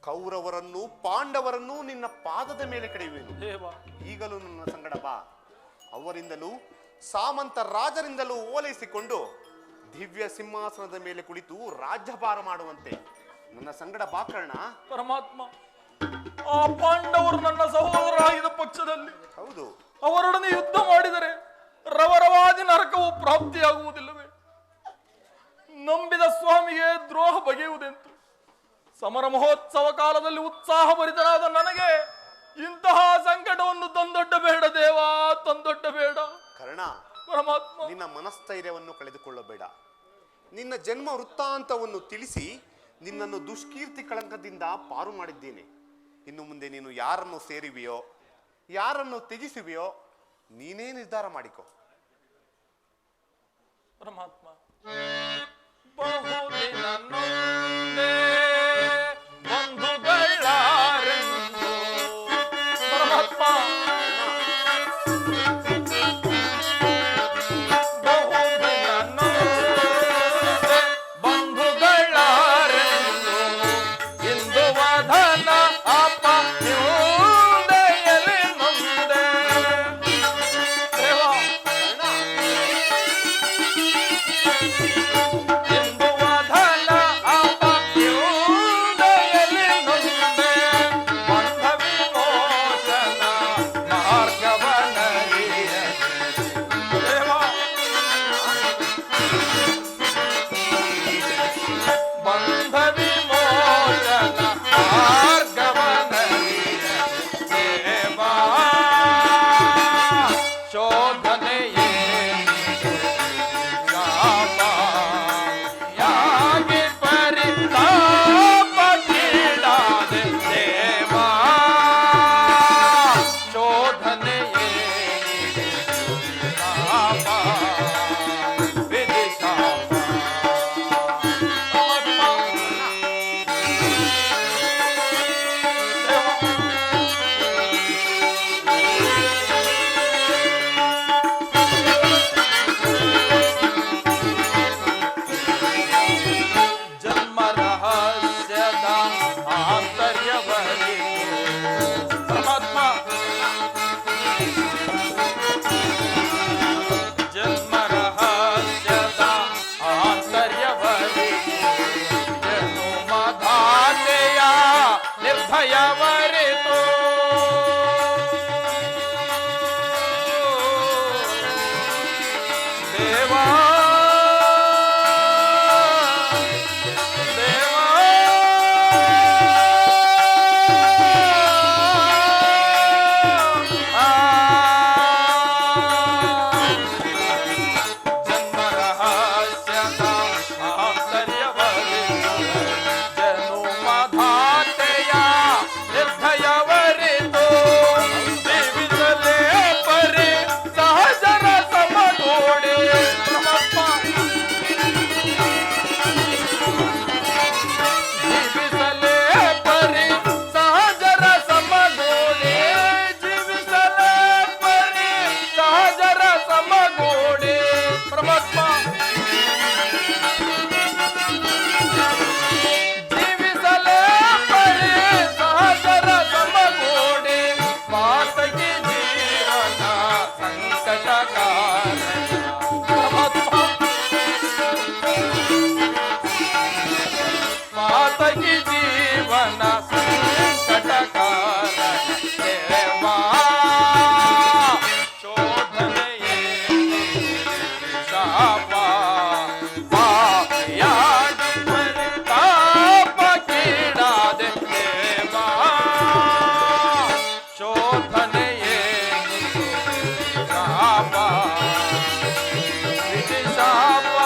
ಕೌರವರನ್ನು ಪಾಂಡವರನ್ನು ನಿನ್ನ ಪಾದದ ಮೇಲೆ ಕಡೆಯುವೆನು. ದೇವ ಈಗಲೂ ನನ್ನ ಸಂಗಡ ಬಾ. ಅವರಿಂದಲೂ ಸಾಮಂತ ರಾಜರಿಂದಲೂ ಓಲೈಸಿಕೊಂಡು ದಿವ್ಯ ಸಿಂಹಾಸನದ ಮೇಲೆ ಕುಳಿತು ರಾಜ್ಯಭಾರ ಮಾಡುವಂತೆ ನನ್ನ ಸಂಗಡ ಬಾ ಕರ್ಣ. ಪರಮಾತ್ಮ, ಆ ಪಾಂಡವರು ನನ್ನ ಸಹೋದರರಾಗಿದ್ದ ಪಕ್ಷದಲ್ಲಿ ಹೌದು, ಅವರೊಡನೆ ಯುದ್ಧ ಮಾಡಿದರೆ ರವರವಾದಿ ನರಕವು ಪ್ರಾಪ್ತಿಯಾಗುವುದಿಲ್ಲವೇ? ನಂಬಿದ ಸ್ವಾಮಿಗೆ ದ್ರೋಹ ಬಗೆಯುವುದೆಂತು? ಸಮರ ಮಹೋತ್ಸವ ಕಾಲದಲ್ಲಿ ಉತ್ಸಾಹ ಭರಿತನಾದ ನನಗೆ ಇಂತಹ ಸಂಕಟವನ್ನು ತಂದೊಡ್ಡಬೇಡ ದೇವ, ತಂದೊಡ್ಡಬೇಡ. ಕರ್ಣ, ಪರಮಾತ್ಮ, ನಿನ್ನ ಮನಸ್ಥೈರ್ಯವನ್ನು ಕಳೆದುಕೊಳ್ಳಬೇಡ. ನಿನ್ನ ಜನ್ಮ ವೃತ್ತಾಂತವನ್ನು ತಿಳಿಸಿ ನಿನ್ನನ್ನು ದುಷ್ಕೀರ್ತಿ ಕಳಂಕದಿಂದ ಪಾರು ಮಾಡಿದ್ದೇನೆ. ಇನ್ನು ಮುಂದೆ ನೀನು ಯಾರನ್ನು ಸೇರುವೆಯೋ, ಯಾರನ್ನು ತ್ಯಜಿಸುವೆಯೋ ನೀನೇ ನಿರ್ಧಾರ ಮಾಡಿಕೊ. ಪರಮಾತ್ಮ, ಬಹುದಿನ ನೊಂದೆ ಬಂಧುಗಳಾರೆಂದು. ಪರಮಾತ್ಮ, ಬಹುದಿನ ನೊಂದೆ ಬಂಧುಗಳಾರೆಂದು ಇಂದು ವಧನ ಅಪಯುದೆಯಲ್ಲಿ ನೊಂದೆ. ದೇವ, ಇಂದು ವಧನ ಅಪಯುದೆಯಲ್ಲಿ ನೊಂದೆ ಬಂಧ ವಿಮೋಚನ ಮಾರ್ಗವನರಿಯ. ದೇವ, ಬಂಧ ವಿಮೋಚನ ಮಾರ್ಗವನರಿಯ. ದೇವ, ಶೋಧನೆಯೇ ಯಾಗಿ ಪರಿತಾಪಕ್ಕೀಡಾದೆ. ದೇವ, ಶೋಧನೆಯೇ ಶಾಪ ವಿಧಿ ಶಾಪ. ಜನ್ಮ ರಹಸ್ಯದ ಆಂತರ್ಯವರಿತು. ಪರಮಾತ್ಮ, ಜನ್ಮ ರಹಸ್ಯದ ಆಂತರ್ಯವರಿತು. ಜನುಮಧಾತೆಯ ನಿರ್ಭಯವರಿತು. ದೇವಾ, ಜನ್ಮ ರಹಸ್ಯದ ಆಂತರ್ಯವರಿತು. ಜನುಮಧಾತೆಯ ನಿರ್ಭಯವರಿತು. ಜೀವಿಸಲೇ ಪರಿ ಸಹಜರ ಸಮಗೂಡಿ. ಪರಮಾತ್ಮ, ಜೀವಿಸಲೇ ಪರಿ ಸಹಜರ ಸಮಗೂಡಿ. ಜೀವಿಸಲೇ ಪರಿ ಸಹಜರ ಸಮಗೂಡಿ. ಪರಮಾತ್ಮ, ಜೀವಿಸಲೇ ಪರಿ ಸಹಜರ ಸಮಗೂಡಿ. ಮಾತಗಿ ಜೀವನ ಸಂಕಟ ಕಾರಣ. ಪರಮಾತ್ಮ, ಮಾತಗಿ ಜೀವನ ಸಂಕಟ ಕಾರಣ. ದೇವ, ಶೋಧನೆಯೇ ಶಾಪ ಪಾಪಿಯಾಗಿ ಪರಿತಾಪಕ್ಕೀಡಾದೆ. ದೇವ, ಶೋಧನೆಯೇ ಶಾಪ ವಿಧಿ ಶಾಪ.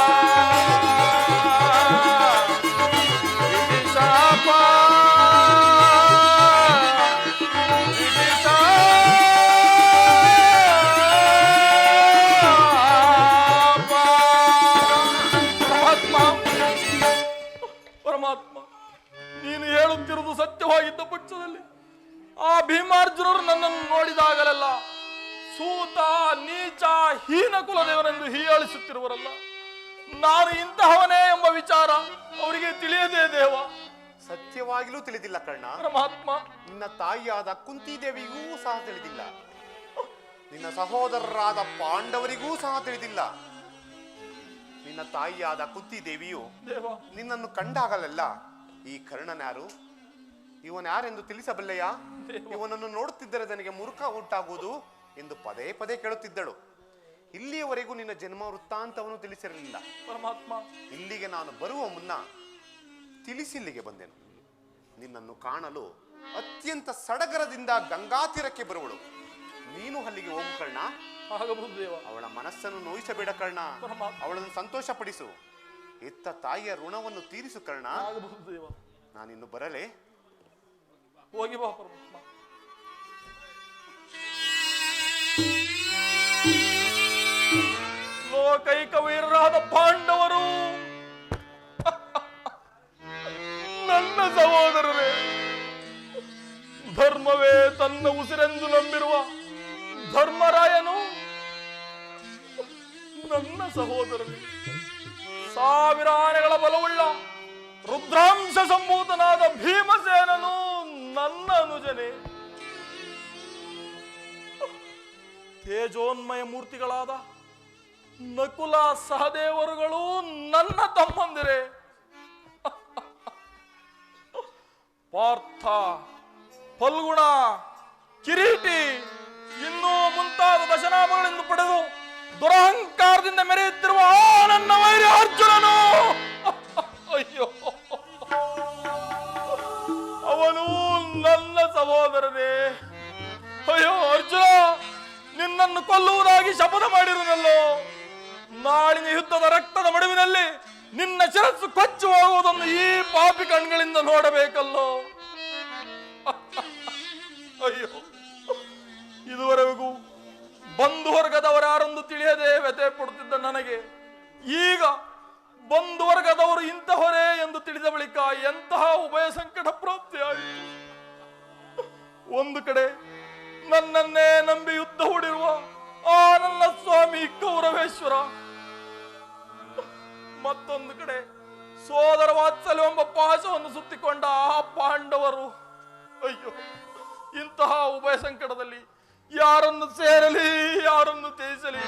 ವಿಧಿ ಶಾಪ, ವಿಧಿ ಶಾಪ. ಪರಮಾತ್ಮ, ಪರಮಾತ್ಮ, ನೀನು ಹೇಳುತ್ತಿರುವುದು ಸತ್ಯವಾಗಿದ್ದ ಪಕ್ಷದಲ್ಲಿ ಆ ಭೀಮಾರ್ಜುನರು ನನ್ನನ್ನು ನೋಡಿದಾಗಲೆಲ್ಲ ಸೂತ, ನೀಚ, ಹೀನ ಕುಲದೇವನೆಂದು ಹೀಯಾಳಿಸುತ್ತಿರುವರಲ್ಲ. ನಾನು ಇಂತಹವನೇ ಎಂಬ ವಿಚಾರ ಅವರಿಗೆ ತಿಳಿಯದೇ ದೇವ. ಸತ್ಯವಾಗಿಯೂ ತಿಳಿದಿಲ್ಲ ಕರ್ಣ. ಪರಮಾತ್ಮ, ನಿನ್ನ ತಾಯಿಯಾದ ಕುಂತಿದೇವಿಗೂ ಸಹ ತಿಳಿದಿಲ್ಲ. ನಿನ್ನ ಸಹೋದರರಾದ ಪಾಂಡವರಿಗೂ ಸಹ ತಿಳಿದಿಲ್ಲ. ನಿನ್ನ ತಾಯಿಯಾದ ಕುಂತಿದೇವಿಯು ದೇವ, ನಿನ್ನನ್ನು ಕಂಡಾಗಲೆಲ್ಲ ಈ ಕರ್ಣನ್ಯಾರು, ಇವನ್ಯಾರೆಂದು ತಿಳಿಸಬಲ್ಲೆಯಾ, ಇವನನ್ನು ನೋಡುತ್ತಿದ್ದರೆ ನನಗೆ ಮುರುಕ ಉಂಟಾಗುವುದು ಎಂದು ಪದೇ ಪದೇ ಕೇಳುತ್ತಿದ್ದಳು. ಇಲ್ಲಿಯವರೆಗೂ ನಿನ್ನ ಜನ್ಮ ವೃತ್ತಾಂತವನ್ನು ತಿಳಿಸಿರಲಿಲ್ಲ. ಪರಮಾತ್ಮ, ಇಲ್ಲಿಗೆ ನಾನು ಬರುವ ಮುನ್ನ ತಿಳಿಸಿಲ್ಲಿಗೆ ಬಂದೆನು. ನಿನ್ನನ್ನು ಕಾಣಲು ಅತ್ಯಂತ ಸಡಗರದಿಂದ ಗಂಗಾ ತೀರಕ್ಕೆ ಬರುವಳು. ನೀನು ಅಲ್ಲಿಗೆ ಹೋಗು ಕರ್ಣ. ಆಗಬಹುದು ದೇವ. ಅವಳ ಮನಸ್ಸನ್ನು ನೋಯಿಸಬೇಡ ಕರ್ಣ. ಅವಳನ್ನು ಸಂತೋಷ ಪಡಿಸು. ಎತ್ತ ತಾಯಿಯ ಋಣವನ್ನು ತೀರಿಸು ಕರ್ಣ. ಆಗಬಹುದು ದೇವ. ನಾನಿನ್ನು ಬರಲೇ? ಹೋಗಿ ಬಾ ಪರಮಾತ್ಮ. ಲೋಕೈಕ ವೀರರಾದ ಪಾಂಡವರು ನನ್ನ ಸಹೋದರರೇ, ಧರ್ಮವೇ ತನ್ನ ಉಸಿರೆಂದು ನಂಬಿರುವ ಧರ್ಮರಾಯನು ನನ್ನ ಸಹೋದರರೇ. ಸಾವಿರ ಆನೆಗಳ ಬಲವುಳ್ಳ ರುದ್ರಾಂಶ ಸಂಭೂತನಾದ ಭೀಮಸೇನನು ನನ್ನ ಅನುಜನೇ. ತೇಜೋನ್ಮಯ ಮೂರ್ತಿಗಳಾದ ನಕುಲ ಸಹದೇವರುಗಳು ನನ್ನ ತಮ್ಮಂದಿರೇ. ಪಾರ್ಥ, ಫಲ್ಗುಣ, ಕಿರೀಟಿ ಇನ್ನೂ ಮುಂತಾದ ದಶನಾಮಗಳಿಂದ ಪಡೆದು ದುರಹಂಕಾರದಿಂದ ಮೆರೆಯುತ್ತಿರುವ ನನ್ನ ವೈರಿ ಅರ್ಜುನನು. ಅಯ್ಯೋ, ಅವನು ನನ್ನ ಸಹೋದರನೇ. ಅಯ್ಯೋ ಅರ್ಜುನ, ನಿನ್ನನ್ನು ಕೊಲ್ಲುವುದಾಗಿ ಶಪಥ ಮಾಡಿರುವುದಲ್ಲೋ. ನಾಳಿನ ಯುದ್ಧದ ರಕ್ತದ ಮಡುವಿನಲ್ಲಿ ನಿನ್ನ ಶಿರಸ್ಸು ಕೊಚ್ಚಿ ಹೋಗುವುದನ್ನು ಈ ಪಾಪಿ ಕಣ್ಗಳಿಂದ ನೋಡಬೇಕಲ್ಲೋ. ಅಯ್ಯೋ, ಇದುವರೆಗೂ ಬಂಧು ವರ್ಗದವರಾರೊಂದು ತಿಳಿಯದೆ ವ್ಯಥೆ ಪಡುತ್ತಿದ್ದ ನನಗೆ ಈಗ ಬಂಧು ವರ್ಗದವರು ಇಂತಹವರೇ ಎಂದು ತಿಳಿದ ಬಳಿಕ ಎಂತಹ ಉಭಯ ಸಂಕಟ ಪ್ರಾಪ್ತಿಯಾಯಿತು. ಒಂದು ಕಡೆ ನನ್ನನ್ನೇ ನಂಬಿ ಯುದ್ಧ ಹೂಡಿರುವ ಆ ನನ್ನ ಸ್ವಾಮಿ ಕೌರವೇಶ್ವರ, ಮತ್ತೊಂದು ಕಡೆ ಸೋದರ ವಾತ್ಸಲ್ಯವೆಂಬ ಪಾಶವನ್ನು ಸುತ್ತಿಕೊಂಡ ಆ ಪಾಂಡವರು. ಅಯ್ಯೋ, ಇಂತಹ ಉಭಯ ಸಂಕಟದಲ್ಲಿ ಯಾರನ್ನು ಸೇರಲಿ, ಯಾರನ್ನು ತ್ಯಜಿಸಲಿ?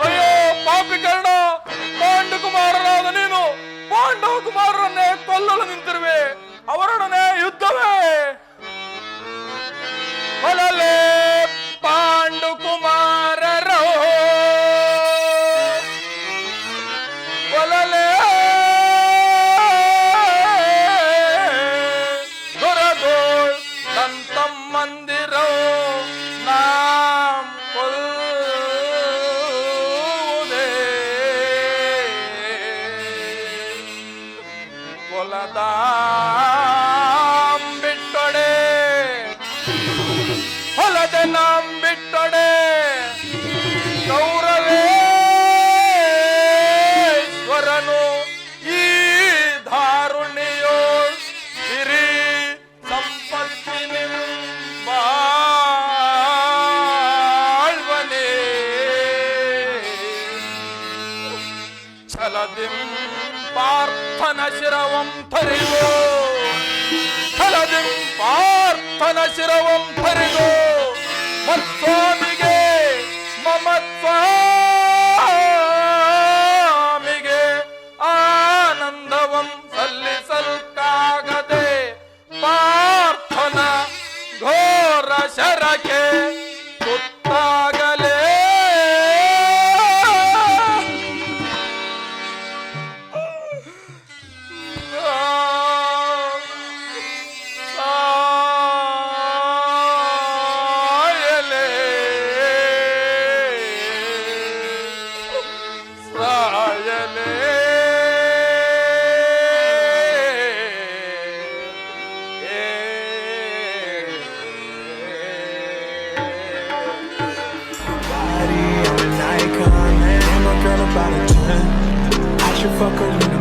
ಅಯ್ಯೋ ಪಾಪಿ ಕರ್ಣ, ಪಾಂಡುಕುಮಾರನಾದ ನೀನು ಪಾಂಡವ ಕುಮಾರರನ್ನೇ ಕೊಲ್ಲಲು ನಿಂತಿರುವೆ. ಅವರೊಡನೆ ಯುದ್ಧವೇ? ಒಲಲೆ ಪಾಂಡುಕುಮಾರರೋ, ಒಲಲೆ ದೊರದು ನನ್ನ ತಮ್ಮಂದಿರೋ ನಾಂ ಕೊಲ್ಲುವುದೇ. ಕೊಲದಾಂ ಬಿಟ್ಟೊಡೆ, ಹೊಲದೆ ನಾಂ ಬಿಟ್ಟೊಡೆ, ಕೌರವೇಶ್ವರನು ಈ ಧಾರುಣಿಯೋ ಸಿರಿ ಸಂಪತ್ತಿನಿಂಬಾಳ್ವನೇ. ಛಲದಿಂ ಪಾರ್ಥನ ಶಿರವಂ ಥರಿಗೋ, ಛಲದಿಂ ಪಾರ್ಥನ ಶಿರವಂ ಥರಿಗೋ, ಮತ್ಸ್ವಾಮಿಗೆ ಮಮತ್ವಾಮಿಗೆ ಆನಂದವಂ ಸಲ್ಲಿಸಲ್ಕಾಗದೆ ಪಾರ್ಥನ ಘೋರ ಶರಕ್ಕೆ ತುತ್ತಾಗಲೇ. Fuck her.